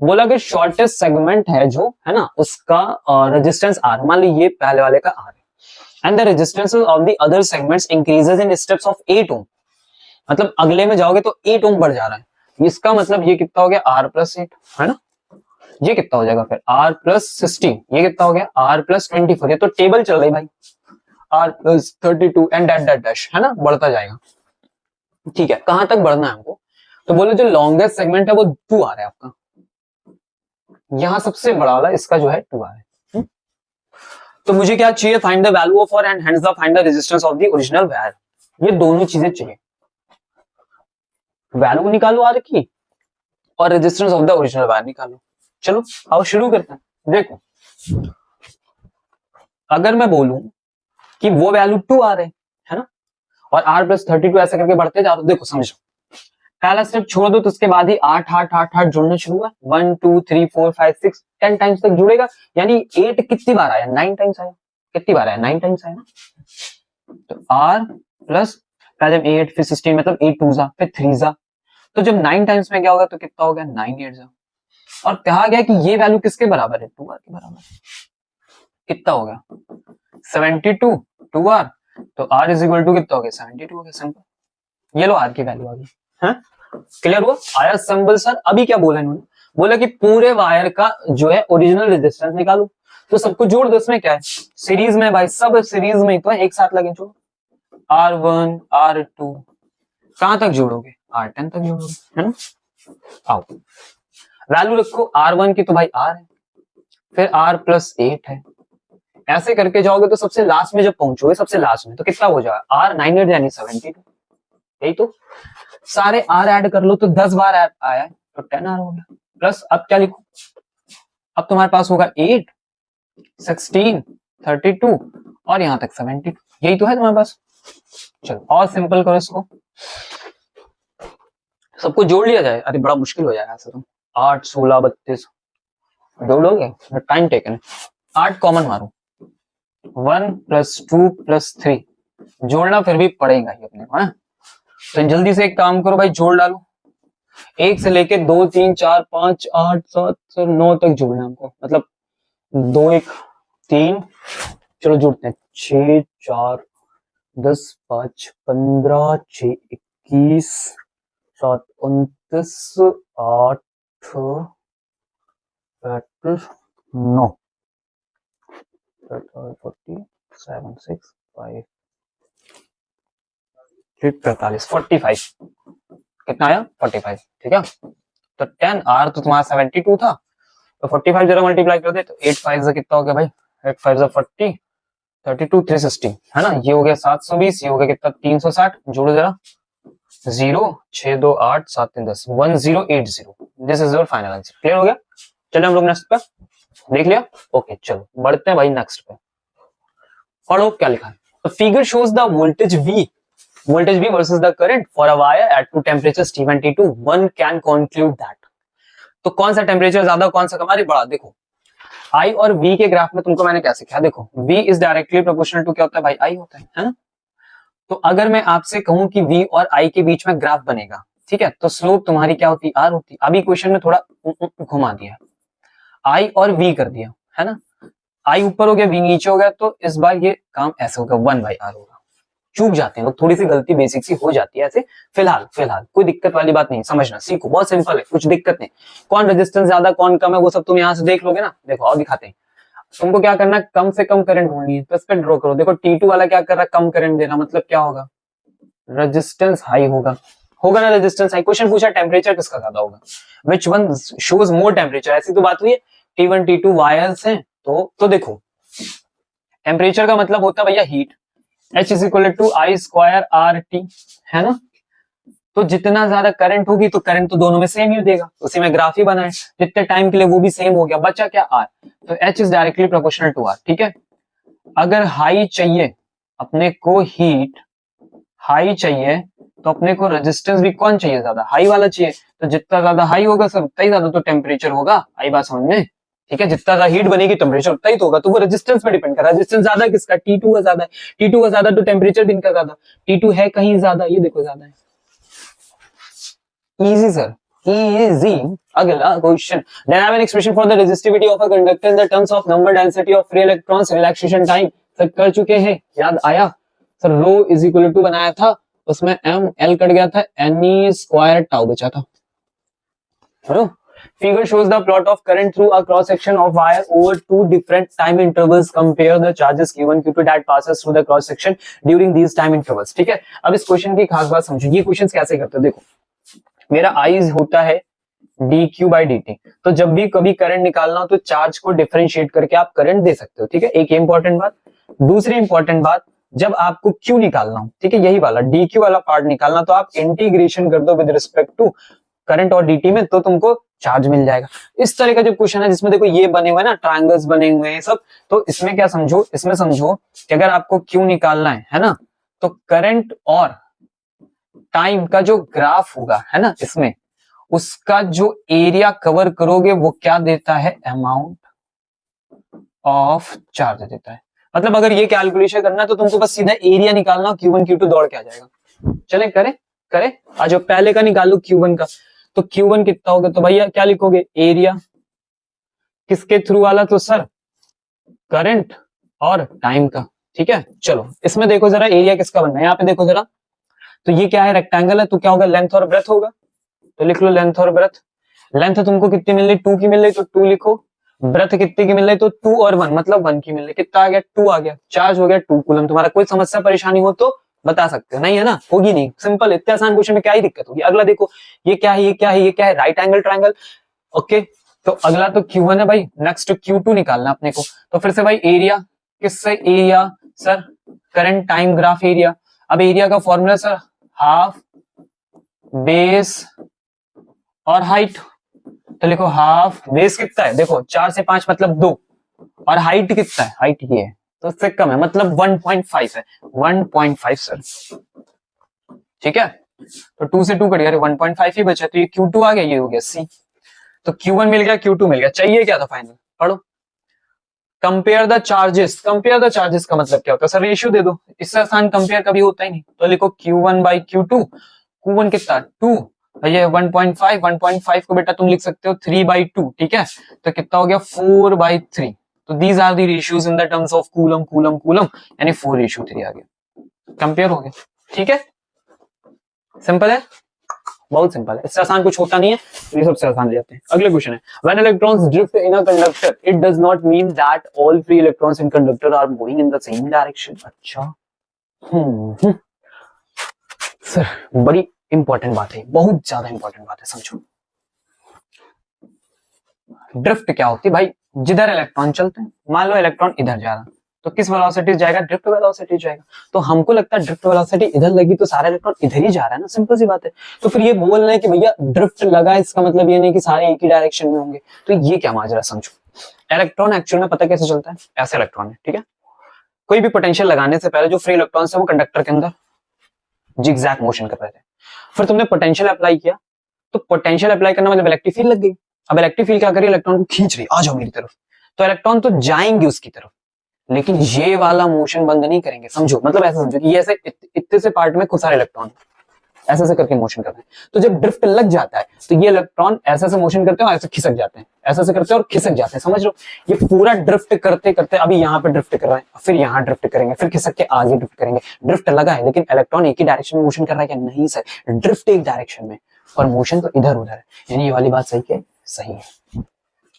बोला कि शॉर्टेस्ट सेगमेंट है जो, है ना, उसका रेजिस्टेंस आर, मान ली ये पहले वाले का आर है, and the resistance of the other segments increases in steps of 8 ओम, मतलब अगले में जाओगे तो 8 ओम बढ़ जा रहा है। इसका मतलब ये कितना हो गया, R प्लस 8, है ना। ये कितना हो जाएगा फिर, R प्लस 16, ये कितना हो गया, R प्लस 24। ये तो टेबल चल रही भाई, R प्लस 32 एंड डैश, है ना, बढ़ता जाएगा। ठीक है, कहां तक बढ़ना है हमको, तो बोले जो लॉन्गेस्ट सेगमेंट है वो 2R है आपका, यहां सबसे बड़ा वाला इसका जो है 2R है। तो मुझे क्या चाहिए, find the value of R and hence the find the resistance of the original wire. ये दोनों चीजें चाहिए, वैल्यू निकालो आर की और resistance of the original wire निकालो। चलो आओ शुरू करते हैं। देखो अगर मैं बोलूं कि वो वैल्यू 2R है ना, और R प्लस 32 ऐसे करके बढ़ते जा रहे, देखो समझो, पहला स्टेप छोड़ दो तो उसके बाद ही 8 जुड़ने शुरू हुआ, 1 2 3 4 5 6 10 टाइम्स तक जुड़ेगा, यानी 8 कितनी बार आया, 9 टाइम्स आया। कितनी बार आया, 9 टाइम्स आया ना। तो R प्लस पहले 8 फिर 16, मतलब 8 2 जा फिर 3 जा, तो जब 9 टाइम्स में क्या होगा तो कितना हो गया, 9 8 जा। और कहा गया कि ये वैल्यू किसके बराबर है, 2R के बराबर। कितना हो गया, 72 2R, तो R इज इक्वल टू कितना हो गया, 72 हो गया, सिंपल। ये लो R की वैल्यू आ गई, है क्लियर हुआ, आया सिंपल सर। अभी क्या बोला इन्होंने, बोला कि पूरे वायर का जो है ओरिजिनल रेजिस्टेंस निकालो, तो सबको जोड़ दो, इसमें क्या है, सीरीज में भाई, सब सीरीज में तो है, एक साथ लगे जोड़ो, R1 R2, कहां तक जोड़ोगे, R10 तक जोड़ोगे, है ना। आओ वैल्यू रखो R1 की, तो भाई R है, फिर R प्लस 8 है, ऐसे करके जाओगे तो सबसे लास्ट में जब पहुंचोगे, सबसे लास्ट में तो कितना हो जाएगा, R 9 8 यानी 72, यही तो। सारे R ऐड कर लो तो 10 बार आया तो 10R हो गया, प्लस अब क्या लिखो, अब तुम्हारे पास होगा 8 16 32 और यहां तक 72, यही तो है तुम्हारे पास। चलो और सिंपल करो इसको, सबको जोड़ लिया जाए, अरे बड़ा मुश्किल हो जाएगा ऐसे तो। 8 16 32 जोड़ोगे, टाइम टेकन है। 8 कॉमन मारो, 1 प्लस 2 प्लस 3, जोड़ना फिर भी पड़ेगा ही अपने को, है। तो जल्दी से एक काम करो भाई, जोड़ डालो, 1 से लेके 2 3 4 5 8 7 9 तक जोड़ना हमको, मतलब 2 1 3, चलो जोड़ते हैं, 6 4 10 5 15 6 21 7 29 8 35 9 47 6 5 45 45, कितना आया 45, ठीक है। तो 10R तो तुम्हारा 72 था, तो 45 जरा मल्टीप्लाई कर दे तो 8 5 से कितना हो गया भाई, 8 5 से 40 32 360, है ना, ये हो गया 720, ये हो गया कितना 360, जोड़ो जरा, 0 6 2 8 7 3 10 1080, this is your final answer. Clear हो गया, चलो हम लोग नेक्स्ट पे देख लिया। ओके चलो बढ़ते हैं भाई नेक्स्ट पे, पढ़ो क्या लिखा है। The figure shows the voltage V versus the current for a wire at two temperatures T1 T2. One can conclude that. तो कौन सा टेम्परेचर ज्यादा कौन सा कम, अरे बड़ा देखो I और V के ग्राफ में तुमको मैंने क्या सिखाया, देखो V is directly proportional to क्या होता है भाई, I होता है ना। तो अगर मैं आपसे कहूं कि V और I के बीच में ग्राफ बनेगा, ठीक है, तो स्लोप तुम्हारी क्या होती है, R होती। अभी क्वेश्चन में थोड़ा घुमा दिया, I और V कर दिया, है ना, I ऊपर हो गया V नीचे हो गया, तो इस बार ये काम ऐसे होगा 1/R होगा, चूक जाते हैं लोग, थोड़ी सी गलती बेसिक सी हो जाती है ऐसे। फिलहाल फिलहाल कोई दिक्कत वाली बात नहीं, समझना सीखो, बहुत सिंपल है, कुछ दिक्कत नहीं। कौन रेजिस्टेंस ज्यादा कौन कम है वो सब तुम यहाँ से देख लोगे ना। देखो और दिखाते हैं। तुमको क्या करना है, कम से कम करंट ढूंढनी है, तो इस पर ड्रॉ करो। देखो T2 वाला क्या कर रहा है, कम करंट दे रहा, मतलब क्या होगा, रेजिस्टेंस हाई होगा, होगा ना रेजिस्टेंस हाई। क्वेश्चन पूछा टेम्परेचर किसका ज्यादा होगा, which one shows more temperature, ऐसी तो बात हुई है। T1 T2 वायर्स हैं, तो देखो टेम्परेचर का मतलब होता है भैया heat, H is equal to I square R T, है ना। तो जितना ज्यादा करंट होगी तो करंट तो दोनों में सेम ही देगा, उसी में ग्राफ ही बनाए, जितने टाइम के लिए वो भी सेम हो गया, बचा क्या आर, तो H is directly proportional to R, ठीक है। अगर हाई चाहिए अपने को, हीट हाई चाहिए तो अपने को रेजिस्टेंस भी कौन चाहिए, ज्यादा हाई वाला चाहिए। तो जितना ज्यादा हाई होगा सर उतना ही ज्यादा तो टेम्परेचर होगा, आई बात समझ में, ठीक है। जितना ज्यादा हीट बनेगी टेम्परेचर उतना ही तो होगा, तो वो रेजिस्टेंस पे डिपेंड कर रहा है। रेजिस्टेंस ज्यादा किसका, T2 का ज्यादा है, T2 का ज्यादा तो टेम्परेचर भी इनका ज्यादा, T2 है कहीं ज्यादा, ये देखो ज्यादा है। Easy sir, easy. अगला question, dynamic expression for the resistivity of a conductor in the terms of number density of free electrons relaxation time, sir कर चुके हैं, याद आया सर। रो इज इक्वल टू बनाया था, उसमें एम एल कट गया था, एन ई स्क्वायर टाउ बचा था। Figure shows the plot of current through a cross section of wire over two different time intervals. Compare the charges Q1 Q2 that passes through the cross section during these time intervals. ठीक है, अब इस question की खास बात समझो। ये question कैसे करते हो, देखो मेरा I होता है dq by dt, तो जब भी कभी करंट निकालना हो तो चार्ज को डिफरेंशिएट करके आप करंट दे सकते हो, ठीक है। एक इंपॉर्टेंट बात। दूसरी इंपॉर्टेंट बात, जब आपको Q निकालना हो, ठीक है, यही वाला dq वाला पार्ट निकालना, तो आप इंटीग्रेशन कर दो विद रिस्पेक्ट टू करंट और dt में, तो तुमको चार्ज मिल जाएगा। इस तरह का जो क्वेश्चन है जिसमें देखो ये बने हुए ना ट्रायंगल्स बने हुए हैं सब, तो इसमें क्या समझो, इसमें समझो कि अगर आपको Q निकालना है ना, तो करंट और टाइम का जो ग्राफ होगा, है ना, इसमें उसका जो एरिया कवर करोगे वो क्या देता है, अमाउंट ऑफ चार्ज देता है। मतलब अगर ये कैलकुलेशन करना है तो तुमको बस सीधा एरिया निकालना, Q1 Q2 दौड़ के आ जाएगा। चले करे करे, आज पहले का निकालो Q1 का, तो Q1 कितना होगा, तो भैया क्या लिखोगे, एरिया किसके थ्रू वाला, तो सर करंट और टाइम का, ठीक है। चलो इसमें देखो जरा एरिया किसका बनना है, यहाँ पे देखो जरा, तो ये क्या है, रेक्टेंगल है, तो क्या होगा, लेंथ और ब्रेथ होगा, तो लिख लो लेंथ और ब्रेथ। लेंथ तुमको कितनी मिल रही, 2 की मिल रही, तो 2 लिखो। ब्रेथ कितनी की मिल रही, तो 2 और 1 मतलब 1 की मिल रही, कितना आ गया, 2 आ गया। चार्ज हो गया 2 कूलम। तुम्हारा कोई समस्या परेशानी हो तो बता सकते हो, नहीं है ना, होगी नहीं, सिंपल, इतने आसान क्वेश्चन में क्या ही दिक्कत होगी। अगला देखो, ये क्या है, ये क्या है, ये क्या है, राइट एंगल ट्रायंगल, ओके। तो अगला तो Q1 है भाई, नेक्स्ट Q2 निकालना अपने को, तो फिर से भाई एरिया किससे, area sir current time graph area. अब एरिया का फॉर्मूला सर हाफ बेस और हाइट, तो लिखो हाफ बेस कितना है, देखो 4 से 5 मतलब 2, और हाइट कितना है, हाइट ये है तो उससे कम है, मतलब 1.5 है, 1.5 सर, ठीक है। तो 2 से 2 कट गया, 1.5 ही बचा, तो ये Q2 आ गया, ये हो गया C। तो Q1 मिल गया, Q2 मिल गया, चाहिए क्या था फाइनल, पढ़ो। Compare the charges, compare the charges का मतलब क्या होता है, सर रेशियो दे दो, इससे आसान कंपेयर कभी होता ही नहीं। तो लिखो Q1 बाई Q2, Q1 कितना 2, ये 1.5 को बेटा तुम लिख सकते हो 3/2, ठीक है। तो कितना हो गया 4/3। तो these are the ratios in the terms of coulomb coulomb coulomb, यानी 4:3 आ गया, कंपेयर हो गया, ठीक है। सिंपल है, बहुत सिंपल है, इससे आसान कुछ होता नहीं है, तो ये सबसे आसान ले जाते हैं। अगले क्वेश्चन है, when electrons drift in a conductor it does not mean that all free electrons in conductor are moving in the same direction. अच्छा सर बड़ी इंपॉर्टेंट बात है, बहुत ज्यादा इंपॉर्टेंट बात है, समझो। ड्रिफ्ट क्या होती है भाई, जिधर इलेक्ट्रॉन चलते हैं, मान लो इलेक्ट्रॉन इधर जा रहा तो किस वेलोसिटी जाएगा, ड्रिफ्ट वेलोसिटी जाएगा। तो हमको लगता है ड्रिफ्ट वेलोसिटी इधर लगी तो सारा इलेक्ट्रॉन इधर ही जा रहा है ना, सिंपल सी बात है। तो फिर ये बोल रहे हैं कि भैया ड्रिफ्ट लगा, इसका मतलब ये नहीं कि सारे एक ही डायरेक्शन में होंगे। तो ये क्या माजरा, समझो। इलेक्ट्रॉन एक्चुअल में पता कैसे चलता है, ऐसे इलेक्ट्रॉन है, ठीक है। कोई भी पोटेंशियल लगाने से पहले जो फ्री इलेक्ट्रॉन्स है वो कंडक्टर के अंदर जिगजैग मोशन कर रहे थे। फिर तुमने पोटेंशियल अप्लाई किया, तो पोटेंशियल अप्लाई करना मतलब इलेक्ट्रिक फील्ड लग गई। अब इलेक्ट्रिक फील्ड क्या करी, इलेक्ट्रॉन को खींच रही, आ जाओ मेरी तरफ। तो इलेक्ट्रॉन तो जाएंगे उसकी तरफ, लेकिन ये वाला मोशन बंद नहीं करेंगे, समझो। मतलब ऐसा समझो कि ये ऐसे इतने से पार्ट में खूब सारे इलेक्ट्रॉन, ऐसे ऐसे करके मोशन कर रहे हैं। तो जब ड्रिफ्ट लग जाता है तो ये इलेक्ट्रॉन ऐसे ऐसे मोशन करते हैं और ऐसे खिसक जाते हैं, ऐसे ऐसे करते हैं और खिसक जाते हैं, समझ लो। ये पूरा ड्रिफ्ट करते करते अभी यहाँ पे ड्रिफ्ट कर रहे हैं, फिर यहाँ ड्रिफ्ट करेंगे, फिर खिसक के आगे ड्रिफ्ट करेंगे। ड्रिफ्ट लगा है लेकिन इलेक्ट्रॉन एक ही डायरेक्शन में मोशन कर रहा है क्या? नहीं सर, ड्रिफ्ट एक डायरेक्शन में और मोशन तो इधर उधर है। यानी ये वाली बात सही है, सही है।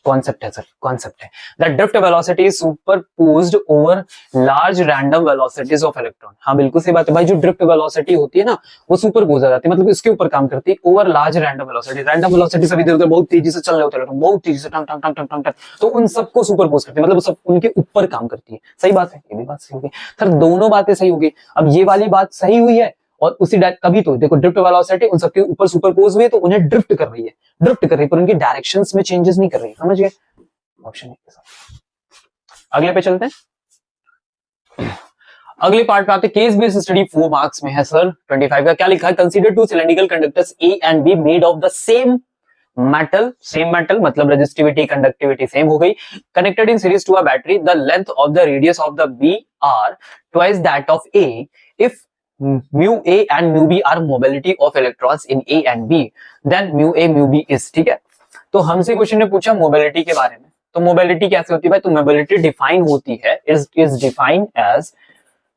कॉन्सेप्ट है सर, कॉन्सेप्ट है। The drift velocity is superposed over large random velocities of electron. हाँ बिल्कुल सही बात है भाई, जो ड्रिफ्ट वेलोसिटी होती है ना वो सुपरपोज हो जाती है, मतलब इसके ऊपर काम करती है over large random velocity. Random velocity सब इधर उधर बहुत तेजी से चल रहे होते हैं, बहुत तेजी से टंग टंग टंग टंग टंग टंग, तो उन सबको सुपरपोज करती है, मतलब सब उनके ऊपर काम करती है। सही बात है, ये भी बात सही होगी सर, दोनों बातें सही होगी। अब ये वाली बात सही हुई है और उसी तभी तो देखो ड्रिफ्ट वेलोसिटी उन सबके ऊपर सुपरपोज हुई है तो उन्हें ड्रिफ्ट कर रही है, ड्रिफ्ट कर रही है, पर उनकी डायरेक्शंस में चेंजेस नहीं कर रही है, समझ गए? ऑप्शन है के साथ। अगले पे चलते हैं, अगले पार्ट पे आते हैं। केस बेस्ड स्टडी 4 मार्क्स में है सर। 25 का क्या लिखा है? Consider two cylindrical conductors A and B made of the same metal मतलब रेजिस्टिविटी कंडक्टिविटी सेम हो गई, connected in series to a battery. The length of the radius of the B are twice that of A if mu a and mu b are mobility of electrons in a and b, then mu a mu b is, ठीक है। तो हमसे question ने पूछा mobility के बारे में, तो मोबिलिटी कैसे होती है भाई? तो मोबिलिटी डिफाइन होती है is defined as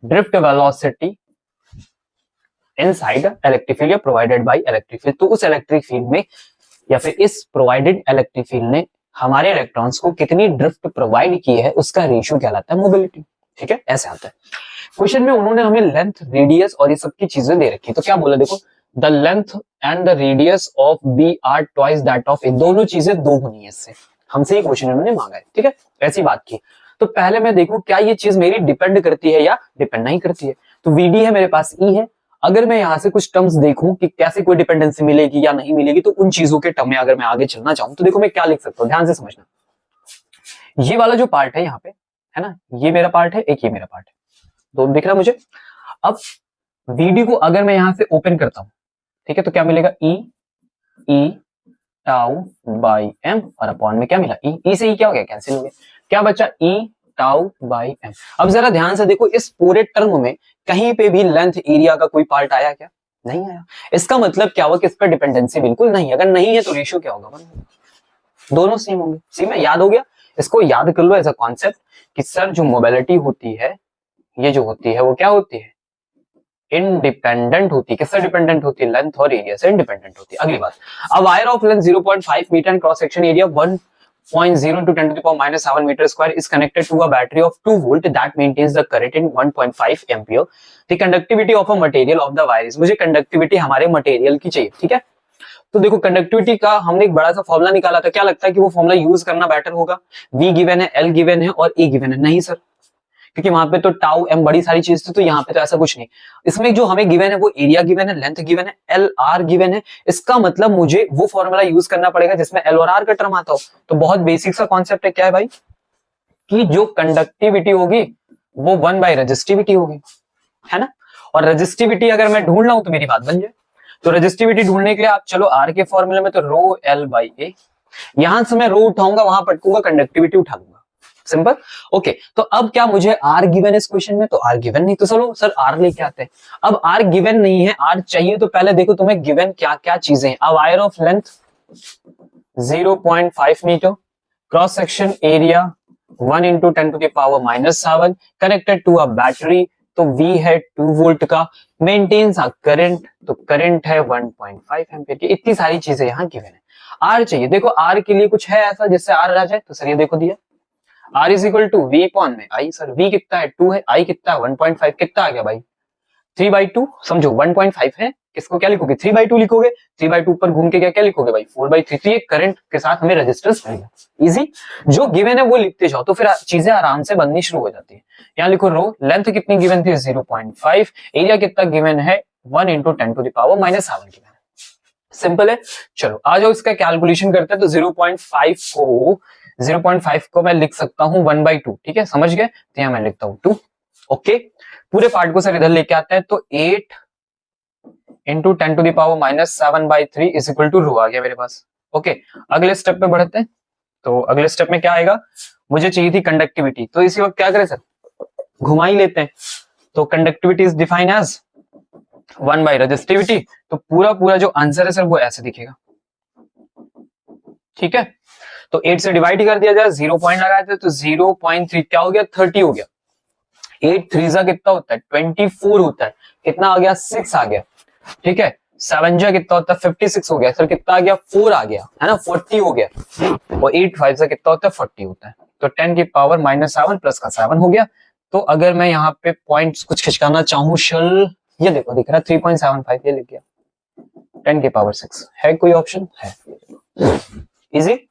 drift velocity inside electric field provided by electric field। तो उस इलेक्ट्रिक फील्ड में या फिर इस प्रोवाइडेड इलेक्ट्रिक फील्ड ने हमारे इलेक्ट्रॉन्स को कितनी ड्रिफ्ट प्रोवाइड की है उसका रेशियो कहलाता है मोबिलिटी, ठीक है। ऐसे आता है क्वेश्चन में, उन्होंने हमें लेंथ, रेडियस और ये सब की चीजें दे रखी है। तो क्या बोला देखो, the length and the radius of B are twice that of A, दोनों चीजें दो होनी है इससे, हमसे ये क्वेश्चन उन्होंने मांगा है, ठीक है। ऐसी बात की तो पहले मैं देखूं क्या ये चीज मेरी डिपेंड करती है या डिपेंड नहीं करती है। तो वीडी है मेरे पास, ई है, अगर मैं यहां से कुछ टर्म्स देखूं कि कैसे कोई डिपेंडेंसी मिलेगी या नहीं मिलेगी, तो उन चीजों के टर्म में अगर मैं आगे चलना चाहूं तो देखो मैं क्या लिख सकता हूं, ध्यान से समझना। ये वाला जो पार्ट है यहाँ पे है ना, ये मेरा पार्ट है, एक ये मेरा पार्ट है, दोनों दिख रहा है मुझे। अब वीडी को अगर मैं यहां से ओपन करता हूं, ठीक है, तो क्या मिलेगा? ई टाउ बाई एम और अपॉन में क्या मिला? ई से ई क्या हो गया? कैंसिल हो गया। क्या बचा? ई टाउ बाई एम। अब जरा ध्यान से देखो, इस पूरे टर्म में कहीं पे भी लेंथ एरिया का कोई पार्ट आया क्या? नहीं आया। इसका मतलब क्या हुआ कि इस पर डिपेंडेंसी बिल्कुल नहीं है। अगर नहीं है तो रेशियो क्या होगा? दोनों सेम होंगे। सेम है, याद हो गया? इसको याद कर लो एज अ कॉन्सेप्ट कि सर जो मोबिलिटी होती है, ये जो होती है वो क्या होती है? इंडिपेंडेंट होती है। किससे डिपेंडेंट होती है? लेंथ और एरिया से इंडिपेंडेंट होती है। अगली बात, a wire of length 0.5 metre and cross section area 1.0 into 10 to the power minus 7 meter square is connected to a battery of 2 volt that maintains the current in 1.5 ampere. The conductivity of a material of the wire is, मुझे conductivity हमारे material की चाहिए, ठीक है। तो देखो conductivity का हमने एक बड़ा सा फॉर्मूला निकाला था, क्या लगता है कि वो फॉर्मूला यूज करना बेटर होगा? V गिवन है, L गिवन है और A गिवन है। नहीं सर, क्योंकि वहां पे तो टाउ एम बड़ी सारी चीज थी, तो यहाँ पे तो ऐसा कुछ नहीं। इसमें जो हमें गिवन है वो एरिया गिवन है, लेंथ गिवन है, एल आर गिवन है। इसका मतलब मुझे वो फॉर्मूला यूज करना पड़ेगा जिसमें एल और आर का टर्म आता हो। तो बहुत बेसिक सा कॉन्सेप्ट है, क्या है भाई? कि जो कंडक्टिविटी होगी वो 1 बाय रेजिस्टिविटी होगी, है ना। और रेजिस्टिविटी अगर मैं ढूंढ रहा हूं तो मेरी बात बन जाए। तो रेजिस्टिविटी ढूंढने के लिए आप चलो आर के फॉर्मूले में, तो रो एल बाई ए, यहां से मैं रो उठाऊंगा, वहां पटकूंगा, कंडक्टिविटी उठा लूंगा, सिंपल। ओके, तो अब क्या मुझे आर गिवन है इस क्वेश्चन में? तो आर गिवन नहीं, तो चलो सर आर लेके आते हैं। अब आर गिवन नहीं है, आर चाहिए, तो पहले देखो तुम्हें गिवन क्या क्या चीजें हैं। A wire of length 0.5 metre, cross section area 1 into 10 to the power minus 7, connected to a battery, तो V है 2 वोल्ट का, मेंटेन्स अ करंट, तो करंट है 1.5 एम्पीयर की। इतनी सारी चीजें यहाँ गिवन है। आर चाहिए, देखो आर के लिए कुछ है ऐसा जिससे आर आ जाए? तो सर ये देखो दिया, R is equal to V upon में I। सर V कितना है? 2 है, I कितना है? 1.5। कितना आ गया भाई? 3/2। समझो 1.5 है, इसको क्या लिखोगे? 3/2 लिखोगे। 3/2 पर घूम के क्या लिखोगे भाई? 4/3। तो ये करंट के साथ हमें रेजिस्टेंस मिलेगा। इजी, जो गिवन है वो लिखते जाओ तो फिर चीजें आराम से बननी शुरू हो जाती है। यहाँ लिखो रो, लेंथ कितनी गिवन थी? 0.5, एरिया कितना गिवन है? 1 into 10 to the power minus 7 given है। सिंपल है। चलो आ जाओ इसका कैलकुलेशन करते हैं। तो 0.5 को मैं लिख सकता हूं 1/2, ठीक है, समझ गए? तो यहां मैं लिखता हूं 2। ओके, पूरे पार्ट को सर इधर लेके आते हैं। तो 8 into 10 to the power minus 7/3 is equal to rho आ गया मेरे पास। ओके, अगले स्टेप पे बढ़ते हैं। तो अगले स्टेप में क्या आएगा? मुझे चाहिए थी कंडक्टिविटी, तो इसी वक्त क्या करें सर? घुमा ही लेते हैं। तो conductivity is define as 1 by resistivity, तो पूरा पूरा जो आंसर है सर वो ऐसे दिखेगा। ठीक है, तो 8 से डिवाइड कर दिया जाए, 0 पॉइंट लगाए थे तो 0.3 क्या हो गया, 30 हो गया। 8 3 जा कितना होता है, 24 होता है। कितना आ गया, 6 आ गया। ठीक है, 7 जा कितना होता है, 56 हो गया। सर कितना आ गया, 4 आ गया, है ना, 40 हो गया। और 8 5 से कितना होता है, 40 होता है। तो 10 की पावर -7 प्लस का 7 हो गया। तो अगर मैं यहाँ पे पॉइंट्स कुछ खिंचकाना चाहूँ, शल ये देखो दिख रहा है 3.75, ये लिख गया 10 की पावर 6। है कोई ऑप्शन, है इजी।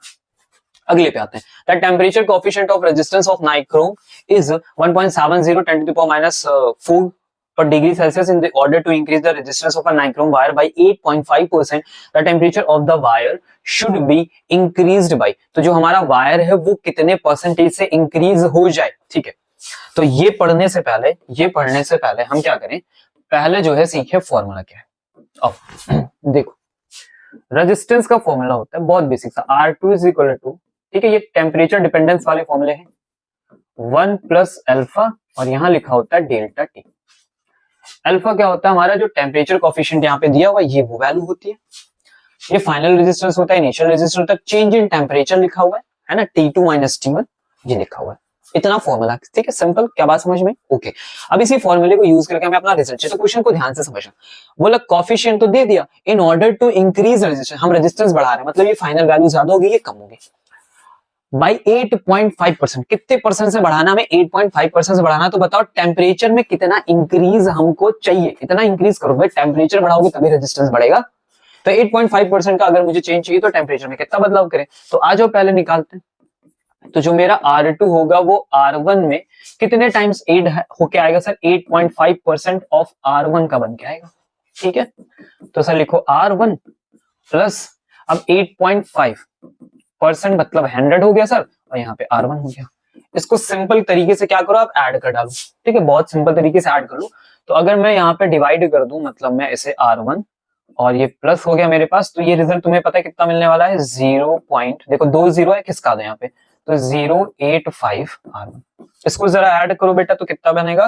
अगले पे आते हैं। The temperature coefficient of resistance of nichrome is 1.70 10 to the power -4 per degree Celsius. In the order to increase the resistance of a nichrome wire by 8.5%, the temperature of the wire should be increased by, तो जो हमारा wire है वो कितने percentage से increase हो जाए। ठीक है, तो ये पढ़ने से पहले हम क्या करें, पहले जो है सीखे फॉर्मूला क्या है। अब देखो, रेजिस्टेंस का फॉर्मूला होता है बहुत बेसिक सा, R2 इज इक्वल टू, ठीक है, ये टेम्परेचर डिपेंडेंस वाले फॉर्मूले हैं, 1 प्लस अल्फा और यहां लिखा होता है डेल्टा टी। अल्फा क्या होता है, हमारा जो टेम्परेचर कोएफिशिएंट यहाँ पे दिया हुआ ये वो वैल्यू होती है। ये फाइनल रेजिस्टेंस होता है, इनिशियल रेजिस्टेंस होता है, चेंज इन टेम्परेचर लिखा हुआ है ना, T2 माइनस T1 ये लिखा हुआ है। इतना फॉर्मूला, ठीक है, सिंपल। क्या बात समझ में, ओके। अब इसी फॉर्मूले को यूज करके हमें अपना रिजल्ट चाहिए, तो क्वेश्चन को ध्यान से समझना। बोला कोएफिशिएंट तो दे दिया, in order to increase resistance, हम रेजिस्टेंस बढ़ा रहे हैं, मतलब ये फाइनल वैल्यू ज्यादा होगी ये कम होगी, बाई 8.5%। कितने परसेंट से बढ़ाना, हमें 8.5% से बढ़ाना। तो बताओ टेम्परेचर में कितना इंक्रीज हमको चाहिए, इतना इंक्रीज करो भाई, टेम्परेचर बढ़ाओगे तभी रेजिस्टेंस बढ़ेगा। तो 8.5% का अगर मुझे चेंज चाहिए तो टेम्परेचर में कितना बदलाव करें, तो आ जाओ पहले निकालते हैं। तो जो मेरा R2 होगा वो R1 में कितने टाइम्स एड होके आएगा सर, 8.5% ऑफ R1 का बन के आएगा। ठीक है, तो सर लिखो R1 प्लस अब 8.5% मतलब 100 हो गया सर, और यहाँ पे R1 हो गया। इसको सिंपल तरीके से क्या करो, आप ऐड कर डालो। ठीक है, बहुत सिंपल तरीके से ऐड कर लो। तो अगर मैं यहाँ पे डिवाइड कर दूं, मतलब मैं इसे R1 और ये प्लस हो गया मेरे पास, तो ये रिजल्ट तुम्हें पता है कितना मिलने वाला है, 0 पॉइंट, देखो 2 जीरो है, किसका दो यहाँ पे, तो 0.85 R1। इसको जरा ऐड करो बेटा, तो कितना बनेगा,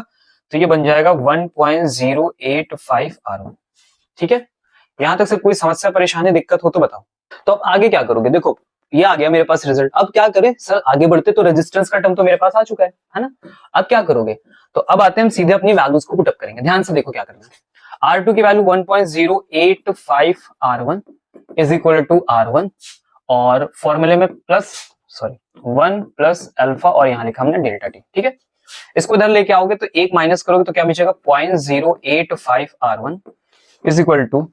तो ये बन जाएगा 1.085 R1। ठीक है, यहां तक से कोई समस्या परेशानी दिक्कत हो तो बताओ। तो अब आगे क्या करोगे, देखो ये आ गया मेरे पास रिजल्ट। अब क्या करें सर, आगे बढ़ते, तो रेजिस्टेंस का टर्म तो मेरे पास आ चुका है ना। अब क्या करोगे, तो अब आते हैं हम सीधे अपनी वैल्यूज को पुट अप करेंगे। ध्यान से देखो क्या करना है। R2 की value 1.085 R1 is equal to R1 और फॉर्मूले में प्लस 1 प्लस अल्फा और यहां लिखा हमने डेल्टा टी। ठीक है, इसको इधर लेके आओगे तो एक माइनस करोगे तो क्या बचेगा, 0.085 R1 इज इक्वल टू,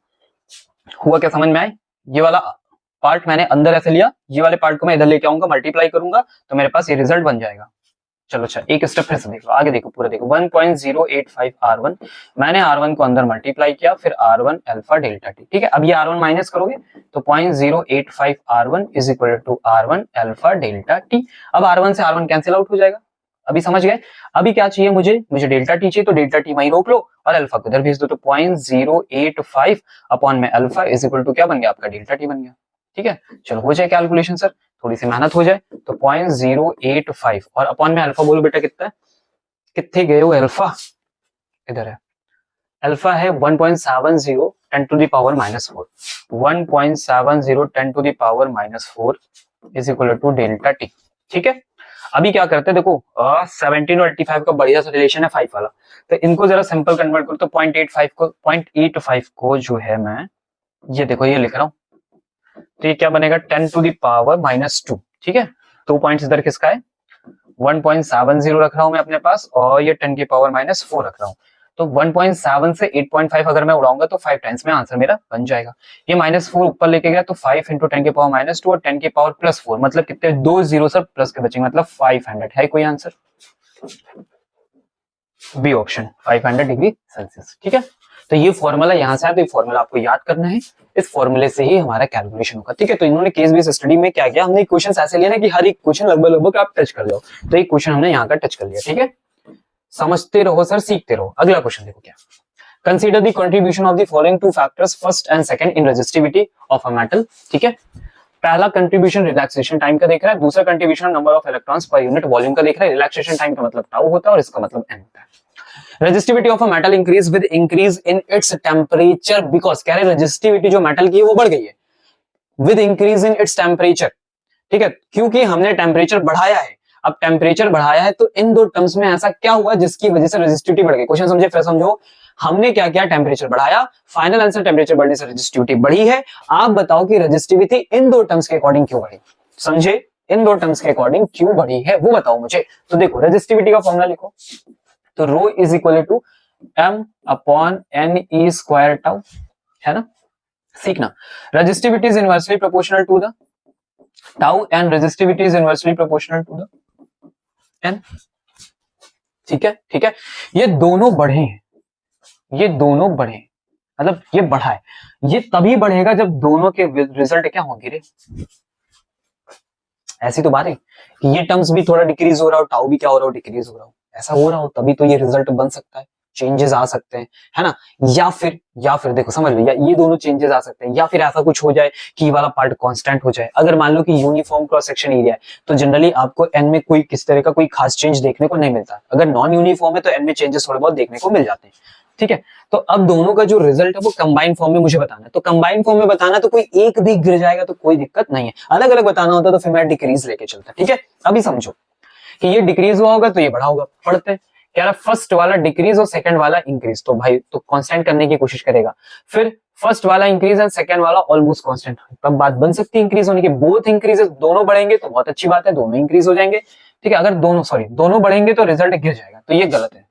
हुआ क्या समझ में आए, ये वाला पार्ट मैंने अंदर ऐसे लिया, ये वाले पार्ट को मैं इधर लेके आऊंगा, मल्टीप्लाई करूंगा तो मेरे पास ये रिजल्ट बन जाएगा। चलो अच्छा, एक स्टेप फिर से देखो, आगे देखो पूरा देखो, 1.085 R1, मैंने R1 को अंदर मल्टीप्लाई किया, फिर R1 अल्फा डेल्टा टी। ठीक है, अब ये R1 माइनस करोगे तो 0.085 R1 is equal to R1 alpha delta T. अब R1 से R1 कैंसिल आउट हो जाएगा। अभी समझ गए, अभी क्या चाहिए मुझे डेल्टा टी चाहिए, तो डेल्टा टी वहीं रोक लो और अल्फा को इधर भेज दो, तो 0.085 अपॉन में अल्फा इज इक्वल टू क्या बन गया, आपका डेल्टा टी बन गया। ठीक है, चलो हो जाए कैलकुलेशन सर, थोड़ी सी मेहनत हो जाए, तो 0.085 और अपॉन में अल्फा बोलो बेटा कितना है, कितने गए हो अल्फा, इधर है, अल्फा है 1.70 10 to the power -4, 1.70 10 to the power -4 is equal to delta T. ठीक है, अभी क्या करते हैं, देखो 17 और 85 का बढ़िया सा रिलेशन है 5 वाला, तो इनको जरा सिंपल कन्वर्ट करो, तो 0.85 को जो है मैं ये देखो ये लिख रहा हूं, तो ये क्या बनेगा 10 टू द पावर -2। ठीक है, 2 पॉइंट्स इधर किसका है, 1.70 रख रहा हूं मैं अपने पास, और ये 10 की पावर -4 रख रहा हूं, तो 1.7 से 8.5 अगर मैं उड़ाऊंगा तो 5 टाइम्स में आंसर मेरा बन जाएगा। ये -4 ऊपर लेके गया तो 5 इंटू 10 की पावर -2 और 10 की पावर +4, मतलब कितने, 2 जीरो सर प्लस के बचेंगे, मतलब 500 है कोई answer, B option 500 degree Celsius. ठीक है, तो ये फॉर्मूला यहां से आया, तो ये फॉर्मूला आपको याद करना है, इस फॉर्मूले से ही हमारा कैलकुलेशन होगा। ठीक है, तो इन्होंने केस बेस्ड स्टडी में क्या किया, हमने क्वेश्चन ऐसे लिए ना कि हर एक क्वेश्चन लगभग आप टच कर लो, तो एक क्वेश्चन हमने यहाँ का टच कर लिया। ठीक है, समझते रहो सर, सीखते रहो। अगला क्वेश्चन देखो क्या, consider the contribution of the following two factors first and second in resistivity of a metal. ठीक है, पहला कंट्रीब्यूशन रिलैक्सेशन टाइम का देख रहा है, दूसरा contribution number of electrons per unit volume का देख रहा है। रिलैक्सेशन टाइम का मतलब टाउ होता है और इसका मतलब एन होता है। Resistivity of a metal increase with increase in its temperature, because कह रहे रेजिस्टिविटी जो मेटल की है वो बढ़ गई है with increase in its temperature, ठीक है, क्योंकि हमने टेम्परेचर बढ़ाया है। अब टेम्परेचर बढ़ाया है तो इन दो टर्म्स में ऐसा क्या हुआ जिसकी वजह से रेजिस्टिविटी बढ़ गई। क्वेश्चन समझे, फिर समझो। हमने क्या किया, टेम्परेचर बढ़ाया, फाइनल आंसर टेम्परेचर बढ़ने से रेजिस्टिविटी बढ़ी है। आप बताओ कि रेजिस्टिविटी इन दो टर्म्स के अकॉर्डिंग क्यों बढ़ी, समझे, इन दो टर्म्स के अकॉर्डिंग क्यों बढ़ी है वो बताओ मुझे। तो देखो रेजिस्टिविटी का फॉर्मूला लिखो, तो rho is equal to M upon N E square tau, है ना। सीखना, resistivity is inversely proportional to the tau and resistivity is inversely proportional to the N. ठीक है, ठीक है, ये दोनों बढ़े हैं, ये दोनों बढ़े, मतलब ये बढ़ा है, ये तभी बढ़ेगा जब दोनों के रिजल्ट क्या होंगे रे। ऐसी तो बात है कि ये टर्म्स भी थोड़ा डिक्रीज हो रहा हो, टाउ भी क्या हो रहा हो, डिक्रीज हो रहा हो, ऐसा हो रहा हो, तभी तो ये रिजल्ट बन सकता है, चेंजेस आ सकते हैं, है ना। या फिर देखो समझ लो, या ये दोनों चेंजेस आ सकते हैं, या फिर ऐसा कुछ हो जाए कि वाला पार्ट कांस्टेंट हो जाए। अगर मान लो कि यूनिफॉर्म क्रॉस सेक्शन एरिया है तो जनरली आपको एन में कोई किस तरह का कोई खास चेंज देखने को नहीं मिलता। अगर नॉन यूनिफॉर्म है तो एन में चेंजेस थोड़े बहुत देखने को मिल जाते हैं, ठीक है। तो अब दोनों का जो रिजल्ट है वो कंबाइन फॉर्म में मुझे बताना है, तो कंबाइन फॉर्म में बताना तो कोई एक भी गिर जाएगा तो कोई दिक्कत नहीं है, अलग अलग बताना होता तो फिर मैं डिक्रीज लेके चलता, ठीक है। अभी समझो कि ये डिक्रीज हुआ होगा तो ये बढ़ा होगा, पढ़ते हैं। कह रहा फर्स्ट वाला डिक्रीज और सेकंड वाला इंक्रीज, तो भाई तो कांस्टेंट करने की कोशिश करेगा। फिर फर्स्ट वाला इंक्रीज एंड सेकंड वाला ऑलमोस्ट कांस्टेंट, तब बात बन सकती है इंक्रीज होने की। बोथ इंक्रीजेस, दोनों बढ़ेंगे तो बहुत अच्छी बात है, दोनों इंक्रीज हो जाएंगे, ठीक है। अगर दोनों बढ़ेंगे तो रिजल्ट गिर जाएगा, तो ये गलत है।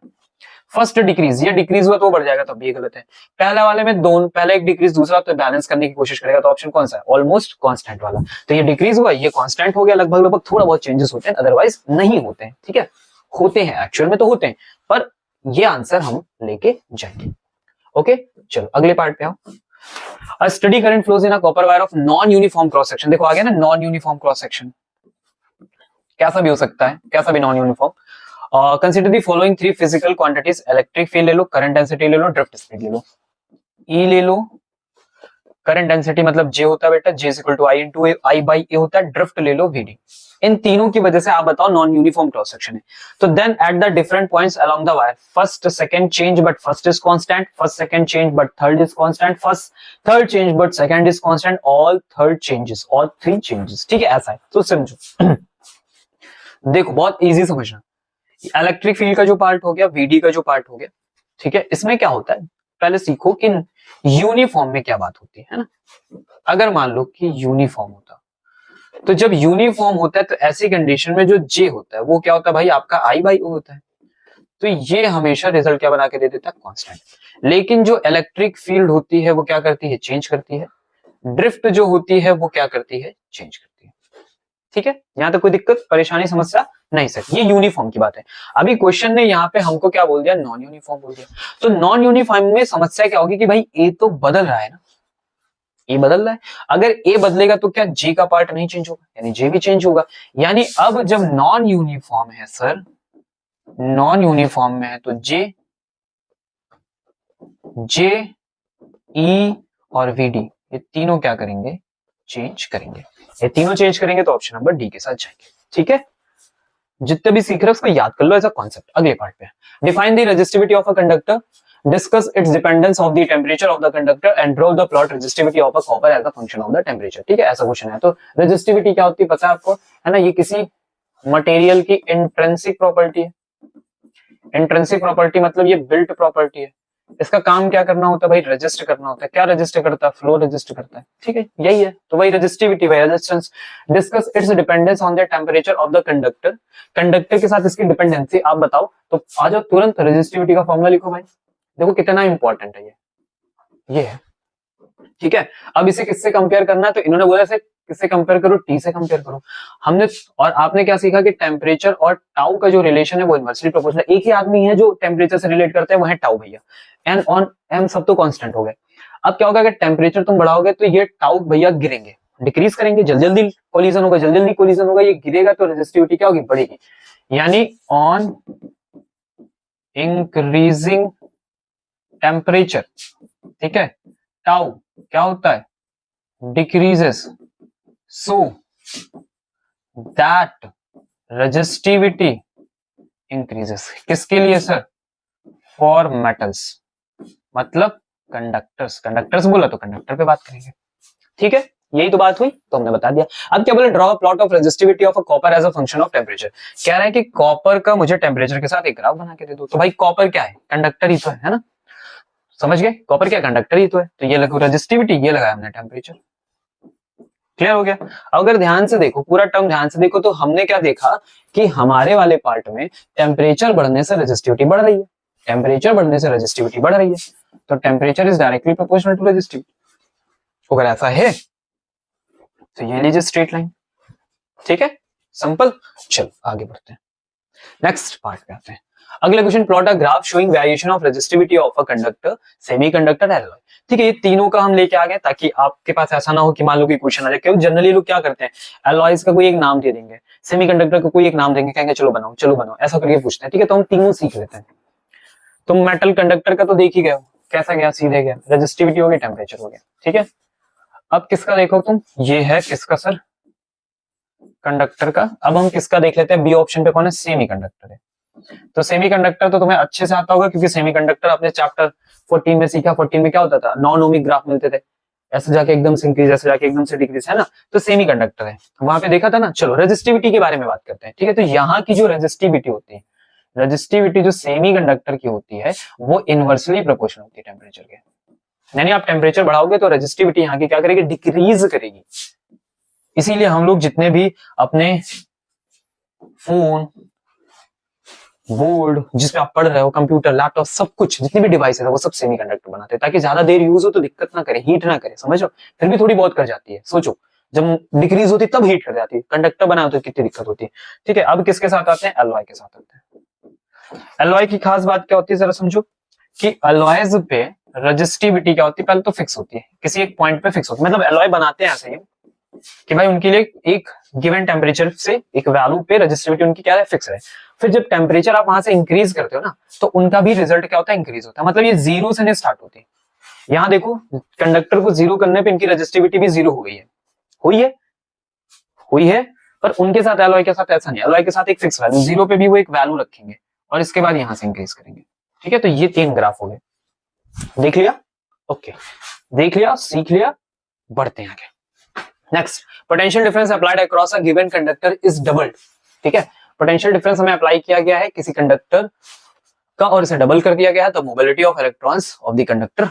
फर्स्ट डिक्रीज, ये डिक्रीज हुआ तो बढ़ जाएगा, तब ये गलत है। पहला वाले में दोनों, पहला एक डिक्रीज दूसरा, तो बैलेंस करने की कोशिश करेगा, तो ऑप्शन कौन सा है, ऑलमोस्ट कांस्टेंट वाला। तो ये डिक्रीज हुआ, ये कांस्टेंट हो गया, लगभग लगभग थोड़ा बहुत चेंजेस होते हैं, अदरवाइज नहीं होते हैं, ठीक है। होते हैं, एक्चुअल में तो होते हैं, पर ये आंसर हम लेके जाएंगे। ओके, चलो अगले पार्ट पे आओ। A steady current flows in a copper wire of non-uniform cross section। देखो आ गया ना नॉन यूनिफॉर्म क्रॉस सेक्शन, कैसा भी हो सकता है, कैसा भी non uniform. Consider the following three physical quantities, electric field ले लो, करंट डेंसिटी ले लो, ड्रिफ्ट स्पीड ले लो। ई ले लो, करंट डेंसिटी मतलब जे होता है बेटा, J equal to I into I by A होता है, ड्रिफ्ट ले लो वीडी। इन तीनों की वजह से आप बताओ नॉन यूनिफॉर्म क्रॉस सेक्शन है। तो then at the different points along the wire, first second change but first is constant, first second change but third is constant, first third change but second is constant, all third changes, all three changes, ठीक है। ऐसा है, तो समझो देखो बहुत easy समझना। Electric field का जो पार्ट हो गया, वीडी का जो पार्ट हो गया, ठीक है, इसमें क्या होता है पहले सीखो कि यूनिफॉर्म में क्या बात होती है ना। अगर मान लो कि यूनिफॉर्म होता, तो जब यूनिफॉर्म होता है तो ऐसी कंडीशन में जो जे होता है वो क्या होता है भाई, आपका आई बाई ओ होता है, तो ये हमेशा रिजल्ट क्या बना के दे देता है, कांस्टेंट। लेकिन जो इलेक्ट्रिक फील्ड होती है वो क्या करती है, चेंज करती है। ड्रिफ्ट जो होती है वो क्या करती है, चेंज करती है, ठीक है। यहां तक कोई दिक्कत परेशानी समस्या नहीं सर, ये यूनिफॉर्म की बात है। अभी क्वेश्चन ने यहाँ पे हमको क्या बोल दिया, नॉन यूनिफॉर्म बोल दिया। तो नॉन यूनिफॉर्म में समस्या क्या होगी कि भाई ए तो बदल रहा है ना, ए बदल रहा है। अगर ए बदलेगा तो क्या जे का पार्ट नहीं चेंज होगा, यानी जे भी चेंज होगा। यानी अब जब नॉन यूनिफॉर्म है सर, नॉन यूनिफॉर्म में है तो जे ई और वीडी ये तीनों क्या करेंगे, चेंज करेंगे। ये तीनों चेंज करेंगे तो ऑप्शन नंबर डी के साथ जाएंगे, ठीक है। जितने भी सीख रहे हो उसको याद कर लो एज अ कॉन्सेप्ट। अगले पार्ट पे, define the resistivity of a conductor, discuss its dependence of the temperature of the conductor and draw the plot resistivity of a copper as a function of the temperature, ठीक है। ऐसा question है। तो resistivity क्या होती है पता है आपको, है ना, ये किसी मटेरियल की इंट्रिंसिक प्रॉपर्टी है। इंट्रिंसिक प्रॉपर्टी मतलब ये बिल्ट प्रॉपर्टी है। इसका काम क्या करना होता है भाई, रजिस्ट करना होता है। क्या रजिस्ट करता है, फ्लो रजिस्ट करता है, ठीक है, यही है। तो भाई रेजिस्टिविटी भाई resistance. Discuss its dependence on the temperature of the conductor, conductor के साथ इसकी डिपेंडेंसी आप बताओ। तो आ जाओ तुरंत रेजिस्टिविटी का फॉर्मूला लिखो भाई, देखो कितना इंपॉर्टेंट है ये है, ठीक है। अब इसे किससे कंपेयर करना है, तो इन्होंने बोला इसे किससे कंपेयर करो, टी से कंपेयर करो। हमने और आपने क्या सीखा कि टेम्परेचर और टाउ का जो रिलेशन है वो इनवर्सली प्रोपोर्शनल। एक ही आदमी है जो टेम्परेचर से रिलेट करता है, वो है टाउ भैया। एन ऑन एम सब तो कांस्टेंट हो गए। अब क्या होगा, अगर टेम्परेचर तुम बढ़ाओगे तो ये टाउ भैया गिरेंगे, डिक्रीज करेंगे, जल्दी जल्दी कोलिजन होगा, जल्दी जल्दी कोलिजन होगा, ये गिरेगा तो रेजिस्टिविटी क्या होगी, बढ़ेगी। यानी ऑन इंक्रीजिंग टेम्परेचर, ठीक है, टाउ क्या होता है, decreases, so that resistivity increases। किसके लिए सर, फॉर मेटल्स, मतलब कंडक्टर्स, कंडक्टर्स बोला तो कंडक्टर पे बात करेंगे, ठीक है, यही तो बात हुई, तो हमने बता दिया। अब क्या बोले, draw a plot of resistivity of a copper as a function of temperature. कह रहा है कि कॉपर का मुझे टेम्परेचर के साथ एक ग्राफ बना के दे दो। तो भाई कॉपर क्या है, कंडक्टर ही तो है ना, समझ गए, कॉपर क्या कंडक्टर ही तो है। तो ये लगो रेजिस्टिविटी, ये लगाया हमने टेम्परेचर, क्लियर हो गया। अगर ध्यान से देखो, पूरा टर्म ध्यान से देखो, तो हमने क्या देखा कि हमारे वाले पार्ट में टेम्परेचर बढ़ने से रेजिस्टिविटी बढ़ रही है, टेम्परेचर बढ़ने से रेजिस्टिविटी बढ़ रही है, तो temperature is directly proportional to resistivity. अगर ऐसा है तो ये लीजिए स्ट्रेट लाइन, ठीक है, सिंपल। चलो आगे बढ़ते हैं, नेक्स्ट पार्ट पे आते हैं। अगले question, plot a graph showing variation of resistivity of a conductor, semiconductor, alloy. ठीक है, ये तीनों का हम लेके आ गए ताकि आपके पास ऐसा ना हो कि मान लो कि क्वेश्चन आ जाए, क्योंकि जनरली लोग क्या करते हैं, एलॉयज का कोई एक नाम दे देंगे, सेमीकंडक्टर का कोई एक नाम देंगे, कहेंगे चलो बनाओ चलो बनाओ, ऐसा करके पूछते हैं। ठीक है, तो हम तीनों सीख लेते हैं। तो मेटल कंडक्टर का तो देख ही गए, कैसा गया, सीधे गया, रेजिस्टिविटी हो गई, टेम्परेचर हो गया, ठीक है। अब किसका देखो तुम, ये है किसका सर, कंडक्टर का। अब हम किसका देख लेते हैं, बी ऑप्शन पे कौन है, सेमीकंडक्टर है। तो सेमीकंडक्टर तो तुम्हें अच्छे से आता होगा, क्योंकि सेमीकंडक्टर आपने चैप्टर 14 में सीखा। 14 में क्या होता था, नॉन ओमिक ग्राफ मिलते थे, ऐसे जाके एकदम से इंक्रीज, ऐसे जाके एकदम से डिक्रीज, है ना। तो सेमीकंडक्टर है, वहां पे देखा था ना। चलो रेजिस्टिविटी के बारे में बात करते हैं, ठीक है। तो यहाँ की जो रेजिस्टिविटी होती है, रेजिस्टिविटी जो सेमीकंडक्टर की होती है, वो इनवर्सली प्रोपोर्शनल होती है टेम्परेचर के। यानी आप टेम्परेचर बढ़ाओगे तो रेजिस्टिविटी यहाँ की क्या करेगी, डिक्रीज करेगी। इसीलिए हम लोग जितने भी अपने फोन, बोर्ड जिसपे आप पढ़ रहे हो, कंप्यूटर, लैपटॉप, सब कुछ जितने भी डिवाइस है वो सब सेमीकंडक्टर बनाते हैं, ताकि ज्यादा देर यूज हो तो दिक्कत ना करे, हीट ना करे, समझ लो। फिर भी थोड़ी बहुत कर जाती है, सोचो जब डिक्रीज होती तब हीट कर जाती है, कंडक्टर बनाए तो कितनी दिक्कत होती है। ठीक है, अब किसके साथ आते हैं, एलॉय के साथ आते हैं। एलॉय की खास बात क्या होती है, जरा समझो कि एलॉयज पे रेजिस्टिविटी क्या होती है, पहले तो फिक्स होती है, किसी एक पॉइंट पे फिक्स होती है। मतलब एलॉय बनाते हैं ऐसे ही कि भाई उनके लिए एक गिवन टेम्परेचर से एक वैल्यू पे रेजिस्टिविटी उनकी क्या है, फिक्स है। फिर जब टेम्परेचर आप वहां से इंक्रीज करते हो ना, तो उनका भी रिजल्ट क्या होता है, इंक्रीज होता है। मतलब ये जीरो से नहीं स्टार्ट होती। यहाँ देखो, कंडक्टर को जीरो करने पे इनकी रेजिस्टिविटी भी जीरो हो गई है, हुई है, हुई है। पर उनके साथ, एलॉय के साथ ऐसा नहीं, एलॉय के साथ एक फिक्स वैल्यू, जीरो पे भी वो एक वैल्यू रखेंगे और इसके बाद यहां से इंक्रीज करेंगे। ठीक है, तो ये 3 ग्राफ हो गए, देख लिया, ओके, देख लिया, सीख लिया, बढ़ते हैं आगे। Next, potential difference applied across a given conductor is doubled. ठीक है, पोटेंशियल डिफरेंस हमें अप्लाई किया गया है किसी कंडक्टर का और इसे डबल कर दिया गया है, तो mobility of electrons of the conductor,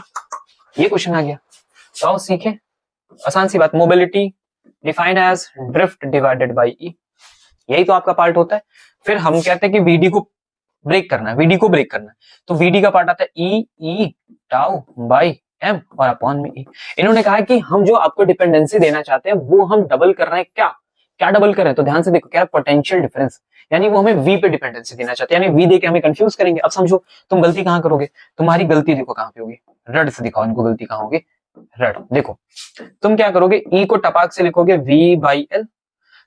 ये क्वेश्चन आ गया। तो सीखे, आसान सी बात, mobility defined as drift divided by E, यही तो आपका पार्ट होता है। फिर हम कहते हैं कि वीडी को ब्रेक करना है, वीडी को ब्रेक करना है, तो वीडी का पार्ट आता है ई ई टाउ बाई एम और अपॉन में ई। इन्होंने कहा कि हम जो आपको डिपेंडेंसी देना चाहते हैं वो हम डबल कर रहे हैं, क्या क्या डबल कर रहे हैं, तो ध्यान से देखो, क्या पोटेंशियल डिफरेंस, यानी वो हमें वी पे डिपेंडेंसी देना चाहते हैं, यानी वी देके हमें कंफ्यूज करेंगे। अब समझो तुम गलती कहां करोगे, तुम्हारी गलती देखो कहां पे होगी, रड से दिखाओ इनको, गलती कहां होगी, रड देखो, तुम क्या करोगे, ई को टपाक से लिखोगे वी बाई एल।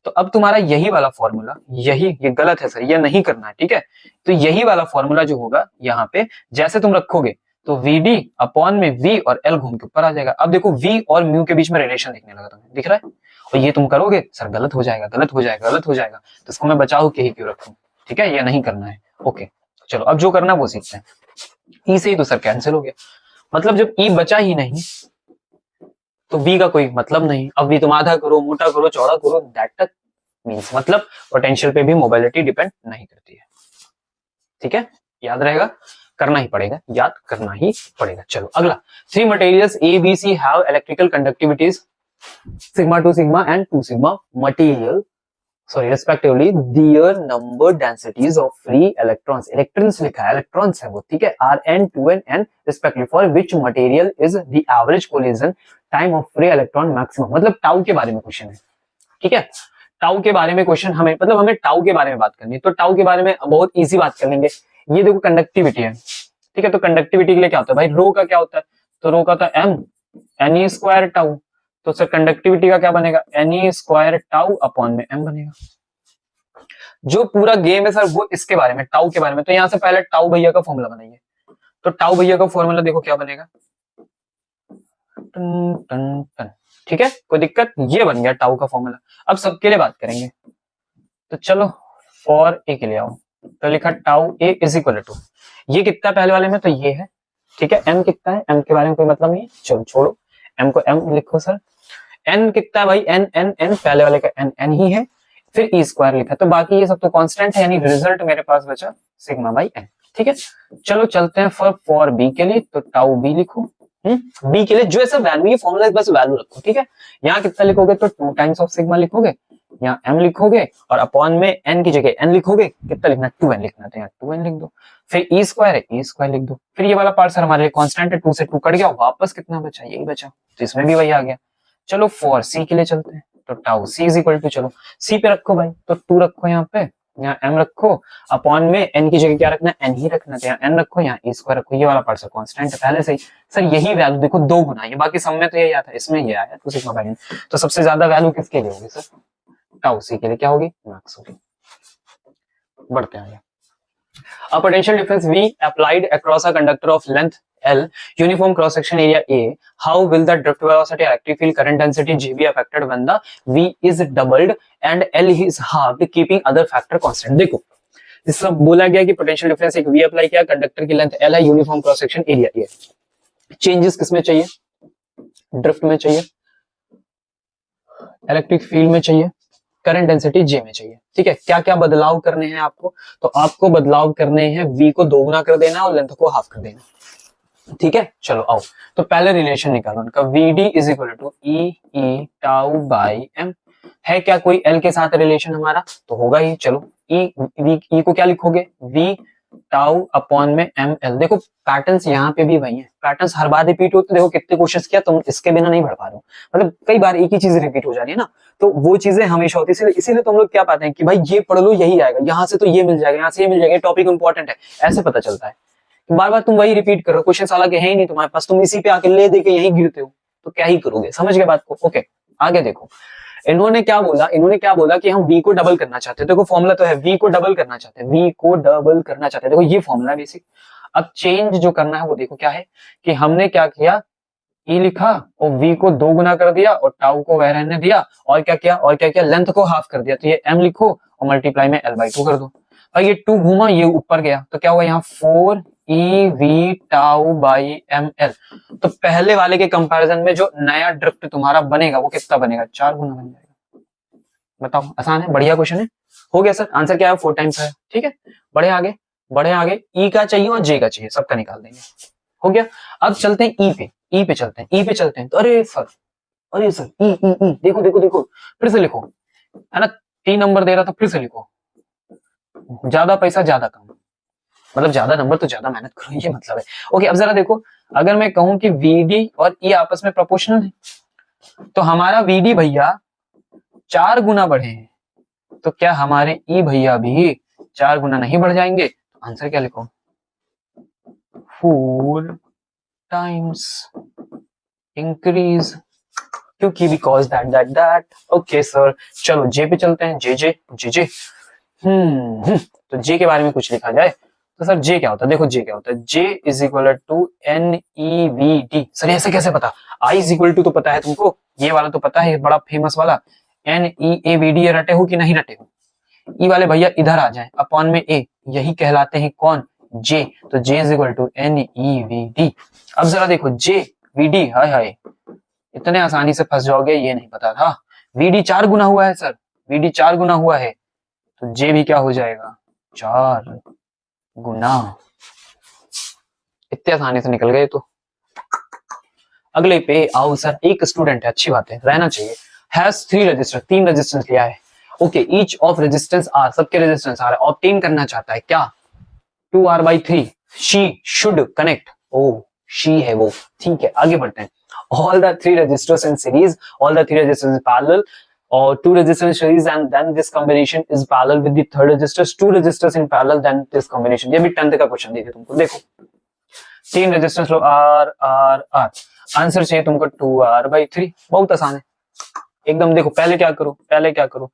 तो अब तुम्हारा यही वाला फॉर्मूला, यही, ये गलत है सर, ये नहीं करना है, ठीक है। तो यही वाला फॉर्मूला जो होगा यहाँ पे जैसे तुम रखोगे, तो वीडी अपॉन में वी और एल घूम के ऊपर आ जाएगा। अब देखो वी और म्यू के बीच में रिलेशन दिखने लगा, तुम्हें दिख रहा है, और ये तुम करोगे सर गलत हो जाएगा, गलत हो जाएगा, गलत हो जाएगा, तो इसको मैं बचाओ के ही क्यों रखूं, ठीक है, ये नहीं करना है। ओके, चलो अब जो करना वो सीखते हैं। ई से ही तो सर कैंसिल हो गया, मतलब जब ई बचा ही नहीं तो वी का कोई मतलब नहीं। अब वी तुम आधा करो, मोटा करो, चौड़ा करो, दैट मींस मतलब पोटेंशियल पे भी मोबिलिटी डिपेंड नहीं करती है, ठीक है, याद रहेगा, करना ही पड़ेगा, याद करना ही पड़ेगा। चलो अगला, 3 materials A B C have electrical conductivities sigma 2 sigma and 2 sigma material, sorry respectively their number densities of free electrons, electrons लिखा है, इलेक्ट्रॉन्स है वो, ठीक है, are N 2 N N respectively, for which material is the average collision time of free electron maximum. मतलब tau के बारे में क्वेश्चन है, ठीक है, टाउ के बारे में क्वेश्चन, हमें मतलब हमें टाउ के बारे में बात करनी है, तो टाउ के बारे में बहुत इजी बात कर लेंगे। ये देखो कंडक्टिविटी है, ठीक है, तो कंडक्टिविटी के लिए क्या होता है भाई, रो का क्या होता है, तो रो का होता है एम एन ई स्क्वायर टाउ, तो सर कंडक्टिविटी का क्या बनेगा, एन ई स्क्वायर टाउ अपॉन में एम बनेगा। जो पूरा गेम है सर वो इसके बारे में, टाउ के बारे में। तो यहां से पहले टाउ भैया का फॉर्मूला बनाइए, तो टाउ भैया का फॉर्मूला देखो क्या बनेगा, टन टन टन, ठीक है, कोई दिक्कत, ये बन गया टाउ का फॉर्मूला। अब सबके लिए बात करेंगे, तो चलो फॉर ए के लिए आओ, तो लिखा tau A is equal to, ये कितना पहले वाले में, तो ये है, ठीक है। m कितना है, m के बारे में कोई मतलब नहीं है, चलो छोड़ो, m को m लिखो सर। n कितना है भाई, n n n पहले वाले का n n ही है, फिर e स्क्वायर लिखा, तो बाकी ये सब तो कांस्टेंट है, यानी रिजल्ट मेरे पास बचा सिग्मा बाई n, ठीक है। चलो चलते हैं फॉर b के लिए, तो टाउ b लिखो। b के लिए जो ऐसा वैल्यू, ये फॉर्मूला बस वैल्यू रखो, ठीक है। यहाँ कितना लिखोगे, तो 2 टाइम्स ऑफ सिग्मा लिखोगे, यहाँ m लिखोगे, और अपॉन में n की जगह n लिखोगे, कितना लिखना है, 2n लिखना है, तो यहाँ 2n लिख दो। फिर e स्क्वायर है, e स्क्वायर लिख दो। फिर ये वाला पार्ट सर हमारे लिए कांस्टेंट है, 2 से 2 कट गया, वापस कितना बचा, यही बचा, तो इसमें भी वही आ गया। चलो फॉर c के लिए चलते हैं, तो tau c is equal to, चलो c पे रखो भाई, तो 2 रखो यहाँ पे, यहाँ m रखो, अपॉन में n की जगह क्या रखना है, n ही रखना है, यहाँ n रखो, यहाँ e स्क्वायर रखो। ये वाला पार्ट सर कांस्टेंट है पहले से ही सर, यही वैल्यू देखो 2 गुना, ये बाकी सब में तो यही आता है, इसमें ये आया 2 सिग्मा बाई n, तो सबसे ज्यादा वैल्यू किसके लिए होगी सर, टाउ c के लिए क्या होगी, मैक्स होगी। बढ़ते हैं A potential difference V applied across a conductor of length L, uniform cross section area A. How will the drift velocity, electric field, current density J be affected when the V is doubled and L is halved, keeping other factor constant? देखो इस सब बोला गया कि potential difference एक V apply किया, conductor की length L है, uniform cross section area A। Changes किसमें चाहिए, ड्रिफ्ट में चाहिए, इलेक्ट्रिक फील्ड में चाहिए, करंट डेंसिटी J में चाहिए, ठीक है। क्या क्या बदलाव करने हैं आपको, तो आपको बदलाव करने हैं, V को 2 गुना कर देना और लेंथ को हाफ कर देना, ठीक है। चलो आओ, तो पहले रिलेशन निकालो उनका, VD is equal to E tau by M। है क्या कोई L के साथ रिलेशन हमारा, तो होगा ही, चलो E को क्या लिखोगे, V टाउ अपॉन में ML। देखो पैटर्न्स यहाँ पे भी वही है, पैटर्न्स हर बार रिपीट होते, देखो कितने क्वेश्चंस किया, तुम इसके बिना नहीं पढ़ पा रहे हो, मतलब कई बार एक ही चीज रिपीट हो जा रही है ना, तो वो चीजें हमेशा होती है, इसीलिए तुम लोग क्या पाते हैं कि भाई ये पढ़ लो यही आएगा, यहाँ से तो ये मिल जाएगा, यहाँ से ये मिल जाएगा, टॉपिक इंपॉर्टेंट है, ऐसे पता चलता है। बार बार तुम वही रिपीट करो, क्वेश्चन हालांकि है ही नहीं तुम्हारे पास, तुम इसी पे आके ले दे के यही गिरते हो, तो क्या ही करोगे, समझ गए बात को। ओके आगे देखो, इन्होंने क्या बोला कि हम v को डबल करना चाहते हैं, देखो फॉर्मूला तो है, v को डबल करना चाहते हैं, v को डबल करना चाहते हैं, देखो ये फॉर्मूला बेसिक। अब चेंज जो करना है वो देखो क्या है, कि हमने क्या किया, e लिखा और v को 2 गुना कर दिया और टाउ को वह रहने दिया, और क्या किया, लेंथ को हाफ कर दिया, तो ये m लिखो और मल्टीप्लाई में l/2 कर दो। और ये 2 घूमा, ये ऊपर गया, तो क्या हुआ यहाँ 4ev टाउ बाई ml। तो पहले वाले के कंपैरिजन में जो नया ड्रिफ्ट तुम्हारा बनेगा वो कितना बनेगा, 4 गुना बन जाएगा। बताओ, आसान है, बढ़िया क्वेश्चन है, हो गया सर, आंसर क्या है, 4 टाइम्स है, ठीक है। बढ़े आगे, ई का चाहिए और जे का चाहिए, सबका निकाल देंगे, हो गया। अब चलते हैं ई पे चलते हैं, तो अरे सर ई देखो फिर से लिखो, है ना, 3 नंबर दे रहा था, फिर से लिखो, ज्यादा पैसा ज्यादा काम, मतलब ज्यादा नंबर तो ज्यादा मेहनत करो, ये मतलब है। ओके अब जरा देखो, अगर मैं कहूं कि VD और E आपस में प्रोपोर्शनल है, तो हमारा VD भैया 4 गुना बढ़े हैं, तो क्या हमारे E भैया भी 4 गुना नहीं बढ़ जाएंगे, तो आंसर क्या लिखो, 4 टाइम्स इंक्रीज, क्योंकि बिकॉज दैट। ओके सर, चलो जे पे चलते हैं, जे तो जे के बारे में कुछ लिखा जाए, तो सर जे क्या होता है, देखो जे क्या होता है, J is equal to NEVD। Sir ऐसे कैसे पता, आई इज इक्वल टू तो पता है तुमको, ये वाला तो पता है, बड़ा फेमस वाला NEAVD, ये रटे हो कि नहीं रटे हो, ई वाले भैया इधर आ जाए, अपॉन में ए, यही कहलाते हैं कौन, जे, तो जे इज इक्वल टू NEVD। अब जरा देखो जे VD, हाय इतने आसानी से फंस जाओगे, ये नहीं पता था, VD 4 गुना हुआ है सर, VD 4 गुना हुआ है, तो जे भी क्या हो जाएगा, 4 गुना, इतने आसानी से निकल गए। तो अगले पे आओ सर, एक स्टूडेंट है, अच्छी बात है, रहना चाहिए, हैज 3 रजिस्टर, 3 रेजिस्टेंस लिया है, okay, each of resistance R, सबके रेजिस्टेंस आर ऑब्टेन करना चाहता है, क्या 2R/3, she should connect, oh she है वो, ठीक है। आगे बढ़ते हैं, all the 3 resistors in series, all the 3 resistors in parallel, or 2 resistors in series, and then this combination is parallel with the third resistors, 2 resistors in parallel, then this combination। ये भी 10th का question देखे तुमको, देखो 3 resistance लो, R answer चाहिए तुमको 2R/3, बहुत आसान है एकदम। देखो पहले क्या करो,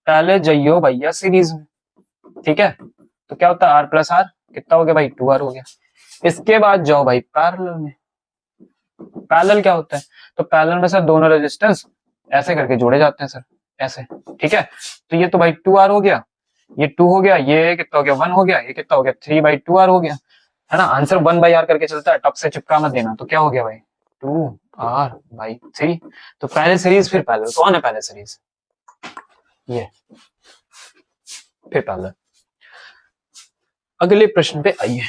पहले जाइयो भैया सीरीज में, ठीक है, तो क्या होता है R+R, कितना हो गया भाई, 2R हो गया। इसके बाद जाओ भाई पैरेलल में, पैरेलल क्या होता है, तो पैरेलल में सर दोनों रेजिस्टेंस ऐसे करके जोड़े जाते हैं सर, ऐसे, ठीक है। तो ये तो भाई 2R हो गया, ये 2 हो गया, ये कितना हो गया, 1 हो गया, ये कितना हो गया, 3/2R हो गया। है ना, आंसर 1/r करके चलता है, टॉप से चिपका मत देना। तो क्या हो गया भाई 2r/3। तो पहले सीरीज फिर पैरेलल, कौन है पहले सीरीज, ये फिर पैरेलल। अगले प्रश्न पे आइए।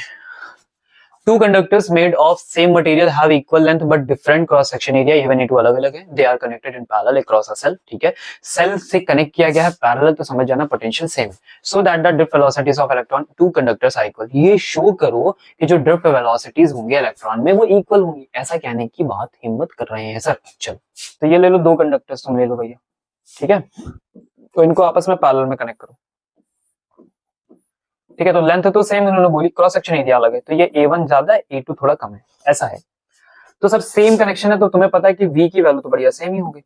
Two conductors made of same material have equal length but different cross section area, A1 A2 अलग अलग है, they are connected in parallel across a cell. ठीक है, सेल से कनेक्ट किया गया है पैरेलल, तो समझ जाना पोटेंशियल सेम है। So that the drift velocities of electron two conductors are equal, ये शो करो कि जो ड्रिफ्ट वेलोसिटीज होंगे इलेक्ट्रॉन में वो इक्वल होंगी, ऐसा कहने की बात हिम्मत कर रहे हैं सर। चलो तो ये ले लो, दो कंडक्टर्स तुम ले लो भैया, ठीक है, तो इनको आपस में पैरेलल में कनेक्ट करो। ठीक है, तो लेंथ तो सेम इन्होंने बोली, क्रॉस सेक्शन एरिया अलग है, तो ये A1 ज्यादा है, A2 थोड़ा कम है, ऐसा है। तो सर सेम कनेक्शन है, तो तुम्हें पता है कि V की वैल्यू तो बढ़िया सेम ही होगी।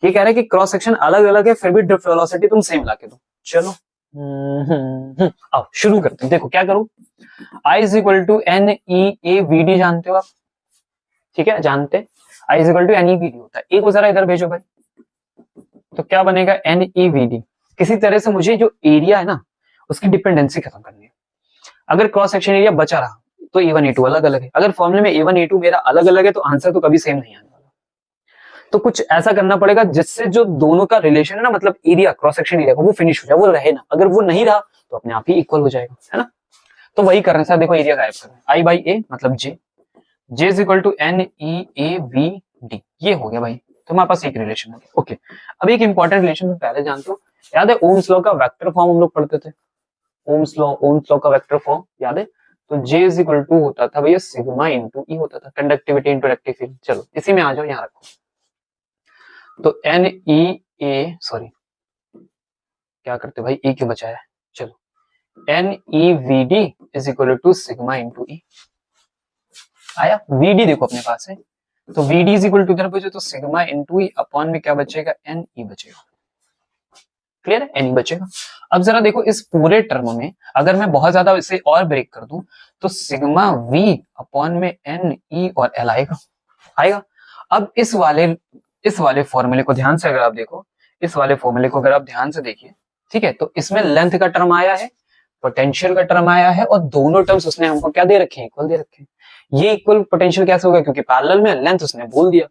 ये कह रहे हैं कि क्रॉस सेक्शन अलग अलग है, फिर भी ड्रिफ्ट वेलोसिटी तुम सेम लाके दो। चलो अब शुरू करते हैं। देखो क्या करूं, I is equal to NEAVD जानते हो आप, ठीक है, जानते, I is equal to NEVD होता है। एक को जरा इधर भेजो भाई, तो क्या बनेगा NEVD। किसी तरह से मुझे जो एरिया है ना उसकी डिपेंडेंसी खत्म करनी है। अगर क्रॉस सेक्शन एरिया बचा रहा तो A1 A2 अलग अलग है, अगर फॉर्मूले में A1 A2 मेरा अलग अलग है तो आंसर तो कभी सेम नहीं आने वाला। तो कुछ ऐसा करना पड़ेगा जिससे जो दोनों का रिलेशन है ना, मतलब एरिया, क्रॉस सेक्शन एरिया वो फिनिश हो जाए, वो रहे ना। अगर वो नहीं रहा तो अपने आप ही इक्वल हो जाएगा, है ना। तो वही कर रहे हैं सर, देखो एरिया गायब कर रहे हैं, I/A मतलब J is equal to NEAVD, ये हो गया भाई, तो हमारे पास एक रिलेशन हो गया। ओके, अब एक इंपॉर्टेंट रिलेशन में पहले जानते हो, याद है ओम्स लॉ का वेक्टर फॉर्म हम लोग पढ़ते थे, ओम्स लॉ का वेक्टर फॉर्म याद है। तो J इज इक्वल टू होता था भैया सिग्मा इंटू ई होता था, कंडक्टिविटी इंटू इलेक्ट्रिक फील्ड। चलो इसी में आ जाओ, यहाँ रखो, तो सॉरी क्या करते भाई, E क्यों बचाया, चलो NEVD is equal to sigma into E आया। VD देखो अपने पास है, तो VD इज इक्वल टू इधर बचे तो सिग्मा इंटू ई अपॉन में क्या बचेगा, NE बचेगा। क्लियर है, NE बचेगा। अब जरा देखो इस पूरे टर्म में अगर मैं बहुत ज्यादा इसे और ब्रेक कर दूं तो सिग्मा V अपॉन में NE और L आएगा। अब इस वाले फॉर्मूले को ध्यान से अगर आप देखो, इस वाले फॉर्मूले को अगर आप ध्यान से देखिए, ठीक है, तो इसमें लेंथ का टर्म आया है, पोटेंशियल का टर्म आया है, और दोनों टर्म्स उसने हमको क्या दे रखे हैं, इक्वल दे रखे हैं। ये इक्वल पोटेंशियल कैसे होगा, क्योंकि पैरेलल में, लेंथ उसने बोल दिया,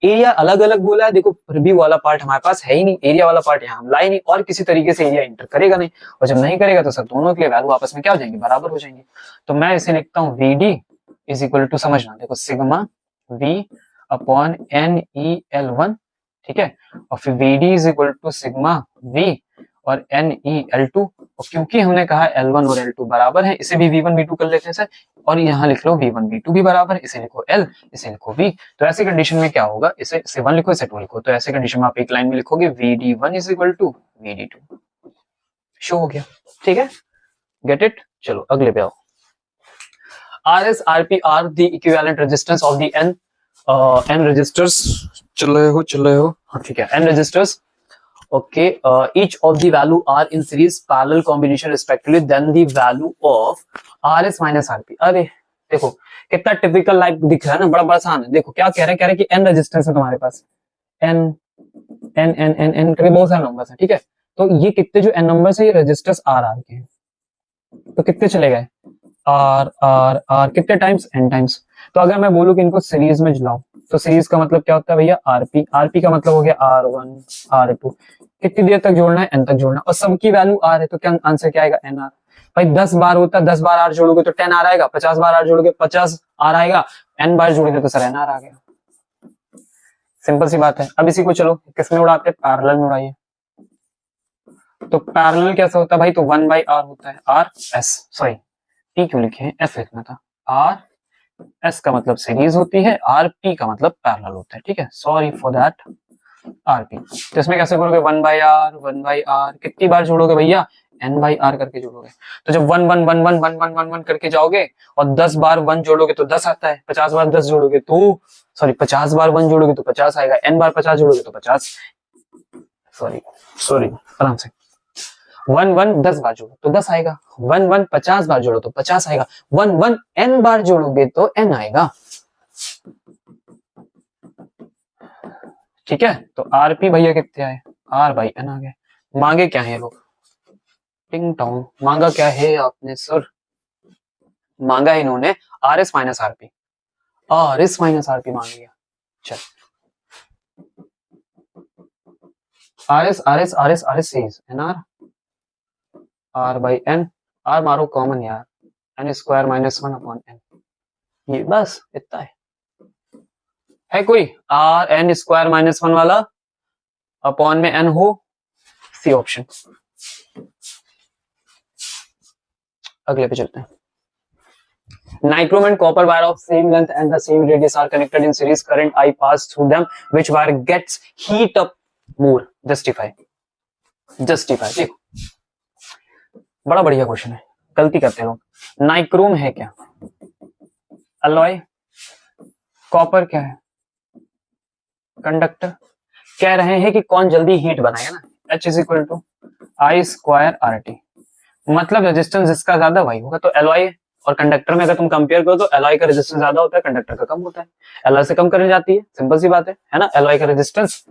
एरिया अलग अलग बोला है। देखो फिर भी वाला पार्ट हमारे पास है ही नहीं, एरिया वाला पार्ट यहाँ हम लाए नहीं, और किसी तरीके से एरिया इंटर करेगा नहीं, और जब नहीं करेगा तो सर दोनों के लिए वैल्यू आपस में क्या हो जाएंगे, बराबर हो जाएंगे। तो मैं इसे लिखता हूँ VD इज इक्वल टू, समझना देखो, सिग्मा V अपॉन NEL1, ठीक है, और फिर VD is equal to sigma V और NEL2, और क्योंकि हमने कहा L1 और L2 बराबर है, इसे भी V1 V2 कर लेते हैं सर, और यहाँ लिख लो V1 V2 भी बराबर है, इसे लिखो L, इसे लिखो V। तो ऐसी कंडीशन में क्या होगा, इसे 1 लिखो, इसे 2 लिखो, तो ऐसे कंडीशन में आप एक लाइन में लिखोगे VD1 is equal to VD2, show हो गया, ठीक है, गेट इट। चलो अगले पे आओ, RS RP are the equivalent resistance of the N resistors, चल रहे हो, हाँ ठीक है, N resistors, okay, each of the value are in series parallel combination respectively, then the value of RS minus RP। अरे देखो कितना टिपिकल लाइक दिख रहा है ना, बड़ा आसान है। देखो क्या कह रहे हैं कि N रेजिस्टेंस है तुम्हारे पास, N करके बहुत सारे नंबर्स हैं, ठीक है, तो ये कितने जो N नंबर्स है ये रेजिस्टर्स R के हैं, तो कितने चले गए, R कितने टाइम्स, N टाइम्स। तो अगर मैं बोलूं कि इनको सीरीज में जलाओ, तो सीरीज का मतलब क्या होता है भैया, RP का मतलब हो गया R1 R2, कितनी देर तक जोड़ना है, N तक जोड़ना, और सबकी वैल्यू R है, तो क्या आंसर क्या आएगा, NR। भाई 10 बार होता है, 10 बार R जोड़ोगे तो 10 R आएगा, 50 बार R जोड़ोगे 50 R आएगा, N बार जोड़ोगे तो सर NR आ गया। सिंपल सी बात है। अब इसी को चलो किसमें उड़ाते हैं, पैरेलल में उड़ाइए। तो पैरेलल कैसा होता है भाई, तो 1/R होता है, RS, सॉरी P क्यों लिखे हैं, F लिखना था, RS का मतलब सीरीज होती है, RP का मतलब पैरेलल होता है, ठीक है, सॉरी फॉर दैट, RP। तो इसमें कैसे करोगे, 1/R कितनी बार जोड़ोगे भैया, N/R करके जोड़ोगे। तो जब 1 1 1 1 1 1 1 1 करके जाओगे और 10 बार 1 जोड़ोगे तो 10 आता है, 50 बार 10 जोड़ोगे तो, सॉरी 50 बार 1 जोड़ोगे तो 50 आएगा, N बार 50 जोड़ोगे तो 50, सॉरी आराम से, 1 1 10 बार जोड़ो तो 10 आएगा, 1 1 50 बार जोड़ो तो 50 आएगा, 1 1 N बार जोड़ोगे तो N आएगा, ठीक है। तो RP भैया कितने आए, R/N आ गए। मांगे क्या है लोग, टिंग टोंग, मांगा क्या है आपने सर, मांगा है इन्होंने RS minus RP, RS minus RP मांग लिया। चल RS says NR R by N, R मारो कॉमन यार, N square minus 1 upon N, ये बस इतना है कोई R N स्क्वायर माइनस 1 वाला अपॉन में N हो, सी ऑप्शन। अगले पे चलते हैं। Nichrome and copper wire of same length and the same radius are connected in series. Current I pass through them. Which wire gets heat up more? Justify. देखो बड़ा बढ़िया question है, गलती करते हैं लोग। नाइक्रोम है क्या? अलॉय। कॉपर क्या है? कंडक्टर। कह रहे हैं कि कौन जल्दी हीट बनाएगा ना, H is equal to I square RT, मतलब रेजिस्टेंस जिसका ज्यादा वही होगा। तो अलॉय और कंडक्टर में अगर तुम कंपेयर करो तो अलॉय का रेजिस्टेंस ज्यादा होता है, कंडक्टर का कम होता है। अलॉय से कम करनी जाती है, सिंपल सी बात है ना। अलॉय का रेजिस्टेंस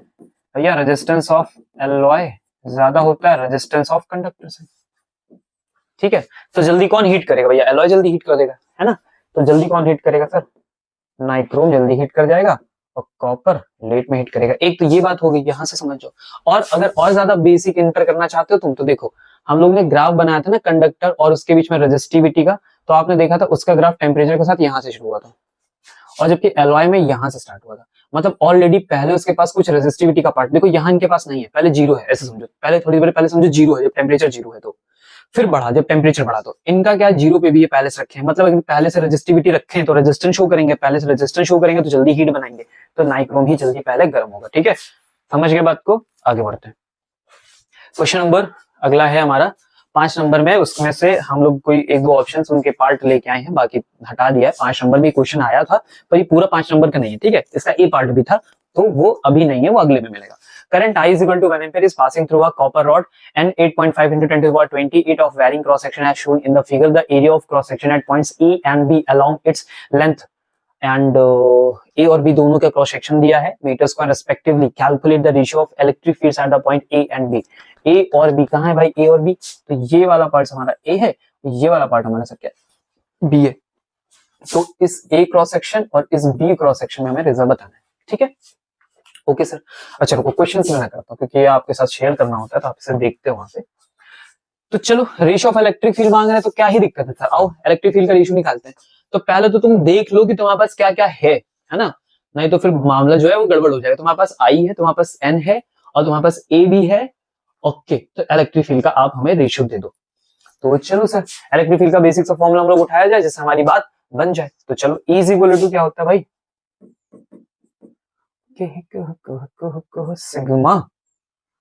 भैया, रेजिस्टेंस ऑफ अलॉय ज्यादा होता है रेजिस्टेंस ऑफ कंडक्टर से, ठीक है। तो जल्दी कौन हीट करेगा भैया? अलॉय जल्दी हीट कर देगा, है ना। तो जल्दी कौन हीट करेगा सर? नाइक्रोम जल्दी हीट कर जाएगा और कॉपर लेट में हीट करेगा। एक तो ये बात हो गई, यहां से समझो। और अगर और ज्यादा बेसिक इंटर करना चाहते हो तुम, तो देखो हम लोग ने ग्राफ बनाया था ना कंडक्टर और उसके बीच में रेजिस्टिविटी का, तो आपने देखा था उसका ग्राफ टेम्परेचर के साथ यहां से शुरू हुआ था, और जबकि एलॉय में यहां से स्टार्ट हुआ था। मतलब ऑलरेडी पहले उसके पास कुछ रेजिस्टिविटी का पार्ट, देखो यहाँ इनके पास नहीं है, पहले जीरो है, ऐसे समझो। पहले थोड़ी देर पहले समझो जीरो है, जब टेम्परेचर जीरो है तो फिर बढ़ा, जब टेम्परेचर बढ़ा तो इनका क्या जीरो पे भी ये पहले से रखे हैं। मतलब अगर पहले से रेजिस्टिविटी रखे हैं तो रेजिस्टेंस शो करेंगे, पहले से रेजिस्टेंस शो करेंगे तो जल्दी हीट बनाएंगे, तो नाइक्रोम ही जल्दी पहले गर्म होगा, ठीक है। समझ गए बात को? आगे बढ़ते हैं। क्वेश्चन नंबर अगला है हमारा 5 नंबर में, उसमें से हम लोग कोई एक दो ऑप्शन उनके पार्ट लेके आए हैं, बाकी हटा दिया है। 5 नंबर में क्वेश्चन आया था, पर ये पूरा 5 नंबर का नहीं है, ठीक है। इसका ए पार्ट भी था, तो वो अभी नहीं है, वो अगले में मिलेगा। Current I is equal to 1 ampere is passing through a copper rod and 8.5 into 10 to the power 28 of varying cross section as shown in the figure. The area of cross section at points E and B along its length and A और B दोनों का cross section दिया है metre square respectively. Calculate the ratio of electric fields at the point A and B। A और B कहाँ है भाई? A और B, तो ये वाला पार्ट हमारा A है, ये वाला पार्ट हमारा सर क्या है? B है। तो इस A क्रॉस सेक्शन और इस B क्रॉस सेक्शन में हमें रिजल्ट बताना है, ठीक है। Okay sir. अच्छा रुको, क्वेश्चन मैं करता हूँ क्योंकि ये आपके साथ शेयर करना होता है, तो आप इसे देखते हो वहां से। तो चलो, रेशियो ऑफ इलेक्ट्रिक फील्ड मांग रहे हैं तो क्या ही दिक्कत है सर, आओ इलेक्ट्रिक फील्ड का रेशियो निकालते हैं। तो पहले तो तुम देख लो कि तुम्हारे पास क्या क्या है ना, नहीं तो फिर मामला जो है वो गड़बड़ हो जाएगा। तुम्हारे पास I है, तुम्हारे पास N है और तुम्हारे पास A भी है। ओके, तो इलेक्ट्रिक फील्ड का आप हमें रेशियो दे दो। तो चलो सर, इलेक्ट्रिक फील्ड का बेसिक सा फॉर्मूला हम लोग उठाया जाए जिससे हमारी बात बन जाए। तो चलो, E इज इक्वल टू क्या होता है भाई? सिग्मा,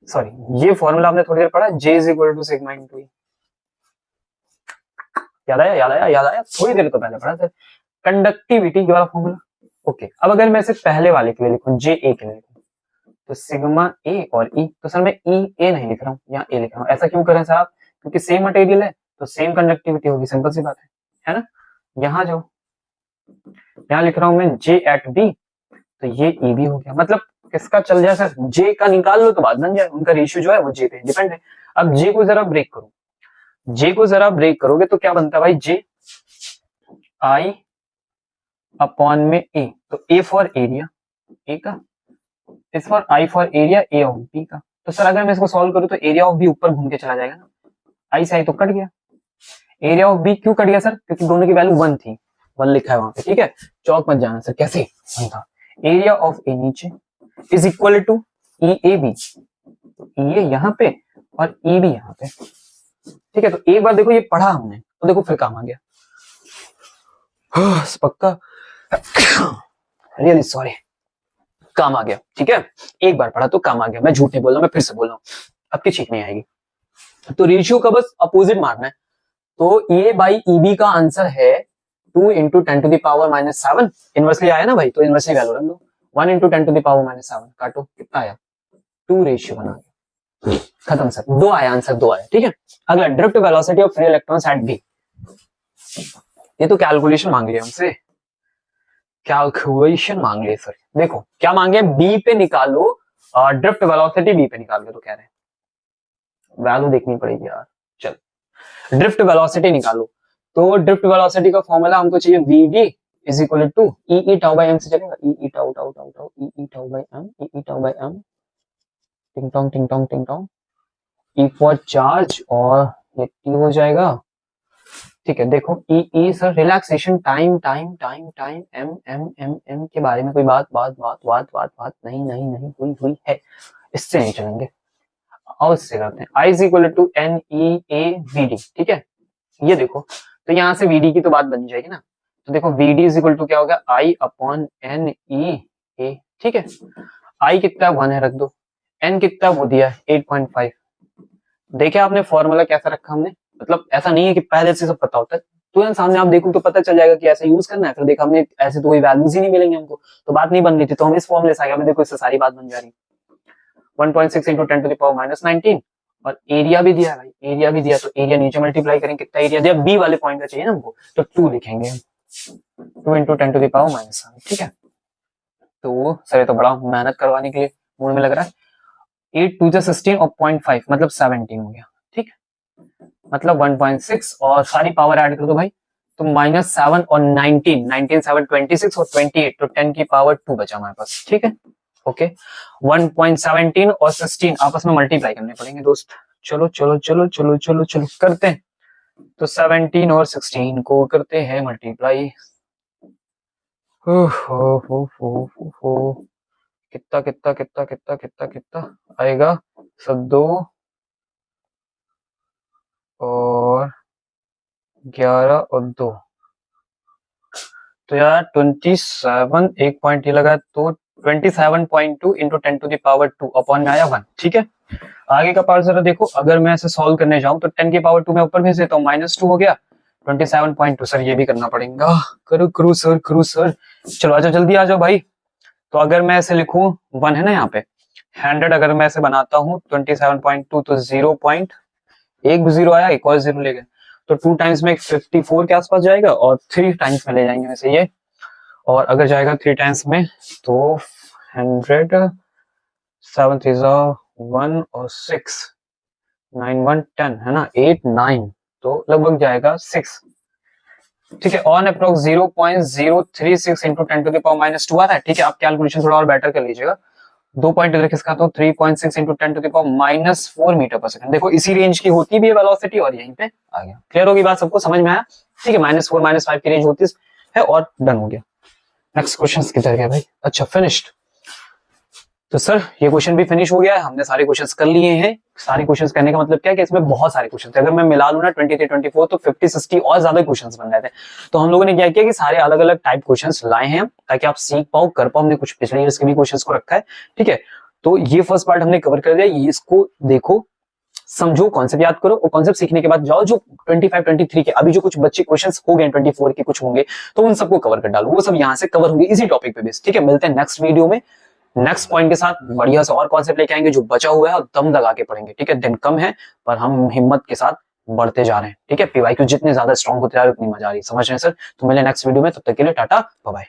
सॉरी ये फॉर्मूला आपने थोड़ी देर पढ़ा, J is equal to sigma into E। याद आया, थोड़ी देर तो पहले पढ़ा था, कंडक्टिविटी वाला फॉर्मूला। ओके, अब अगर मैं इसे पहले वाले के लिए लिखूं, J A के लिए लिखूं, तो सिग्मा A और E, तो सर मैं E A नहीं लिख रहा हूँ, यहाँ A लिख रहा हूँ। ऐसा क्यों करें सर आप? क्योंकि सेम मटेरियल है तो सेम कंडक्टिविटी होगी, सिंपल सी बात है ना। यहाँ जो यहाँ लिख रहा हूं मैं J at B, तो ये E भी हो गया। मतलब किसका चल जाए सर? J का निकाल लो तो बात बन जाए, उनका रेशियो जो है वो J पे डिपेंड है। अब J को जरा ब्रेक करो, J को जरा ब्रेक करोगे तो क्या बनता है भाई? J I अपॉन में A, तो A फॉर एरिया A का, इस for I for area A of B का। तो सर अगर मैं इसको सॉल्व करूं तो एरिया ऑफ B ऊपर घूम के चला जाएगा ना, I से I तो कट गया। एरिया ऑफ B क्यों कट गया सर? क्योंकि दोनों की वैल्यू 1 थी, 1 लिखा है वहां पे, ठीक है। चौक मत जाना सर, कैसे 1 था। एरिया ऑफ A नीचे इज इक्वल टू EAB, ये यहाँ पे और EB यहाँ पे, ठीक है। तो एक बार देखो ये पढ़ा हमने, तो देखो फिर काम आ गया। पक्का रियली सॉरी, काम आ गया, ठीक है। एक बार पढ़ा तो काम आ गया, मैं झूठ नहीं बोल रहा, मैं फिर से बोल रहा हूँ, अब की ठीक नहीं आएगी। तो रेशियो का बस अपोजिट मारना है। तो A बाई EB का आंसर है 2 into 10 to the power minus 7, inversely आया ना भाई, तो इनवर्सली वैल्यू रख लो। 1 into 10 to the power minus 7 काटो, कितना आया? 2 रेशियो बना गया, खत्म सर। 2 आया आंसर, 2 आया, ठीक है। अगला, drift velocity of free electrons at B। ये तो कैलकुलेशन मांग लिया हमसे, कैलकुलेशन मांग लिया सर। देखो क्या मांगे, B पे निकालो, ड्रिफ्ट वेलोसिटी B पे निकाल के, तो कह रहे हैं वैल्यू देखनी पड़ेगी यार। चल, ड्रिफ्ट वेलोसिटी निकालो, तो ड्रिफ्ट वेलोसिटी का फॉर्मूला हमको चाहिए vd is equal to E tau by M से चलेगा, E tau tau tau tau E tau by M, E tau by M, टिंग टोंग टिंग टोंग टिंग टोंग, ई फॉर चार्ज और ये टी हो जाएगा। ठीक है, देखो E sir relaxation time time time time M M M M के बारे में कोई बात नहीं नहीं नहीं हुई है, इससे नहीं चलेंगे। और इससे करते हैं I is equal to N E A V D. ठीक है, ये देखो तो यहाँ से वीडी की तो बात बन जाएगी ना, तो देखो वीडी इज इक्वल टू क्या होगा, आई अपॉन एन ई ए। ठीक है, आई कितना 1 है, रख दो, एन कितना वो दिया है 8.5। देखे आपने फॉर्मूला कैसा रखा हमने, मतलब ऐसा नहीं है कि पहले से सब पता होता है, तो सामने आप देखो तो पता चल जाएगा कि ऐसे यूज करना है। फिर देखा हमने ऐसे तो कोई वैल्यूज ही नहीं मिलेंगे हमको, तो बात नहीं बन रही थी, तो हम इस फॉर्मूले से आ गया। देखो इससे सारी बात बन जा रही है। 1.6 into 10 to the power minus 19 और एरिया भी दिया भाई, एरिया भी दिया, तो एरिया नीचे मल्टीप्लाई करेंगे, कितना एरिया दिया, बी वाले पॉइंट का चाहिए ना हमको, तो 2 लिखेंगे, 2 into 10 to the power minus 7। ठीक है, तो सर ये तो बड़ा मेहनत करवाने के लिए मूड में लग रहा है। 8 टू 16 और 0.5 मतलब 17 हो गया। ठीक, मतलब 1.6 और सारी पावर ऐड कर दो भाई, तो -7 और 19 7 26 और 28, तो 10 की पावर 2 बचा हमारे पास। ठीक है, ओके 1.17 और 16 आपस में मल्टीप्लाई करने पड़ेंगे दोस्त। चलो चलो चलो चलो चलो चलो करते हैं, तो 17 और 16 को करते हैं मल्टीप्लाई। कितना कितना कितना कितना कितना कितना आएगा, सब 2 और 11 और 2, तो यार 27, एक पॉइंट ये लगा, तो 27.2 into 10 to the power 2 upon में आया 1। ठीक है, आगे का पार्ट जरा देखो, अगर मैं ऐसे सॉल्व करने जाऊं तो 10 की पावर 2 में ऊपर भेज देता हूँ, -2 हो गया, 27.2। सर ये भी करना पड़ेगा, करो करो सर करो सर, चलो आजाओ जल्दी आ जाओ भाई। तो अगर मैं ऐसे लिखूं 1 है ना यहाँ पे 100, अगर मैं ऐसे बनाता हूँ 27.2, तो 0.1 0 आया, एक और 0 ले गए, तो 2 टाइम्स में 54 के आसपास जाएगा, और 3 टाइम्स में ले जाएंगे वैसे ये, और अगर जाएगा 3 टाइम्स में तो 100, 7 3 1 और 6 9 1 10 है ना, 8 9, तो लगभग जाएगा 6। ठीक है, on approx 0.036 into 10 to the power -2 आ रहा है। ठीक है, आप कैलकुलेशन थोड़ा और बेटर कर लीजिएगा। 2 पॉइंट इधर किसका, तो 3.6 into 10 to the power -4 metre पर सेकंड। देखो इसी रेंज की होती भी है वेलोसिटी, और यहीं पे आ गया। क्लियर होगी बात, सबको समझ में आया? ठीक है, -4 -5 की रेंज होती है, और डन हो गया। नेक्स्ट क्वेश्चन किधर गया भाई, अच्छा फिनिश्ड। तो सर ये क्वेश्चन भी फिनिश हो गया है, हमने सारे क्वेश्चंस कर लिए हैं। सारे क्वेश्चंस करने का मतलब क्या है कि इसमें बहुत सारे क्वेश्चन थे, अगर मैं मिला लूं ना 23 24 तो 50 60 और ज्यादा क्वेश्चंस बन रहे थे। तो हम लोगों ने क्या किया कि सारे अलग अलग टाइप क्वेश्चंस लाए हैं ताकि आप सीख पाओ, कर पाओ। हमने कुछ पिछले ईयर्स के भी क्वेश्चंस को रखा है। ठीक है, तो ये फर्स्ट पार्ट हमने कवर कर दिया, इसको देखो, समझो, कॉन्सेप्ट याद करो, और कॉन्सेप्ट सीखने के बाद जाओ जो 25 23 के अभी जो कुछ बच्चे क्वेश्चंस हो गए 24 के कुछ होंगे, तो उन सबको कवर कर डालो, वो सब यहाँ से कवर होंगे इसी टॉपिक पे बेस। ठीक है, मिलते हैं नेक्स्ट वीडियो में नेक्स्ट पॉइंट के साथ, बढ़िया से और कॉन्सेप्ट लेके आएंगे जो बचा हुआ है, और दम लगा के पढ़ेंगे। ठीक है, दिन कम है पर हम हिम्मत के साथ बढ़ते जा रहे हैं। ठीक है, पीवाईक्यू जितने ज्यादा स्ट्रॉन्ग होते जा रहे हैं उतनी मजा आ रही है, समझ रहे हैं सर? तो मिले नेक्स्ट वीडियो में, तब तक के लिए टाटा बाय बाय।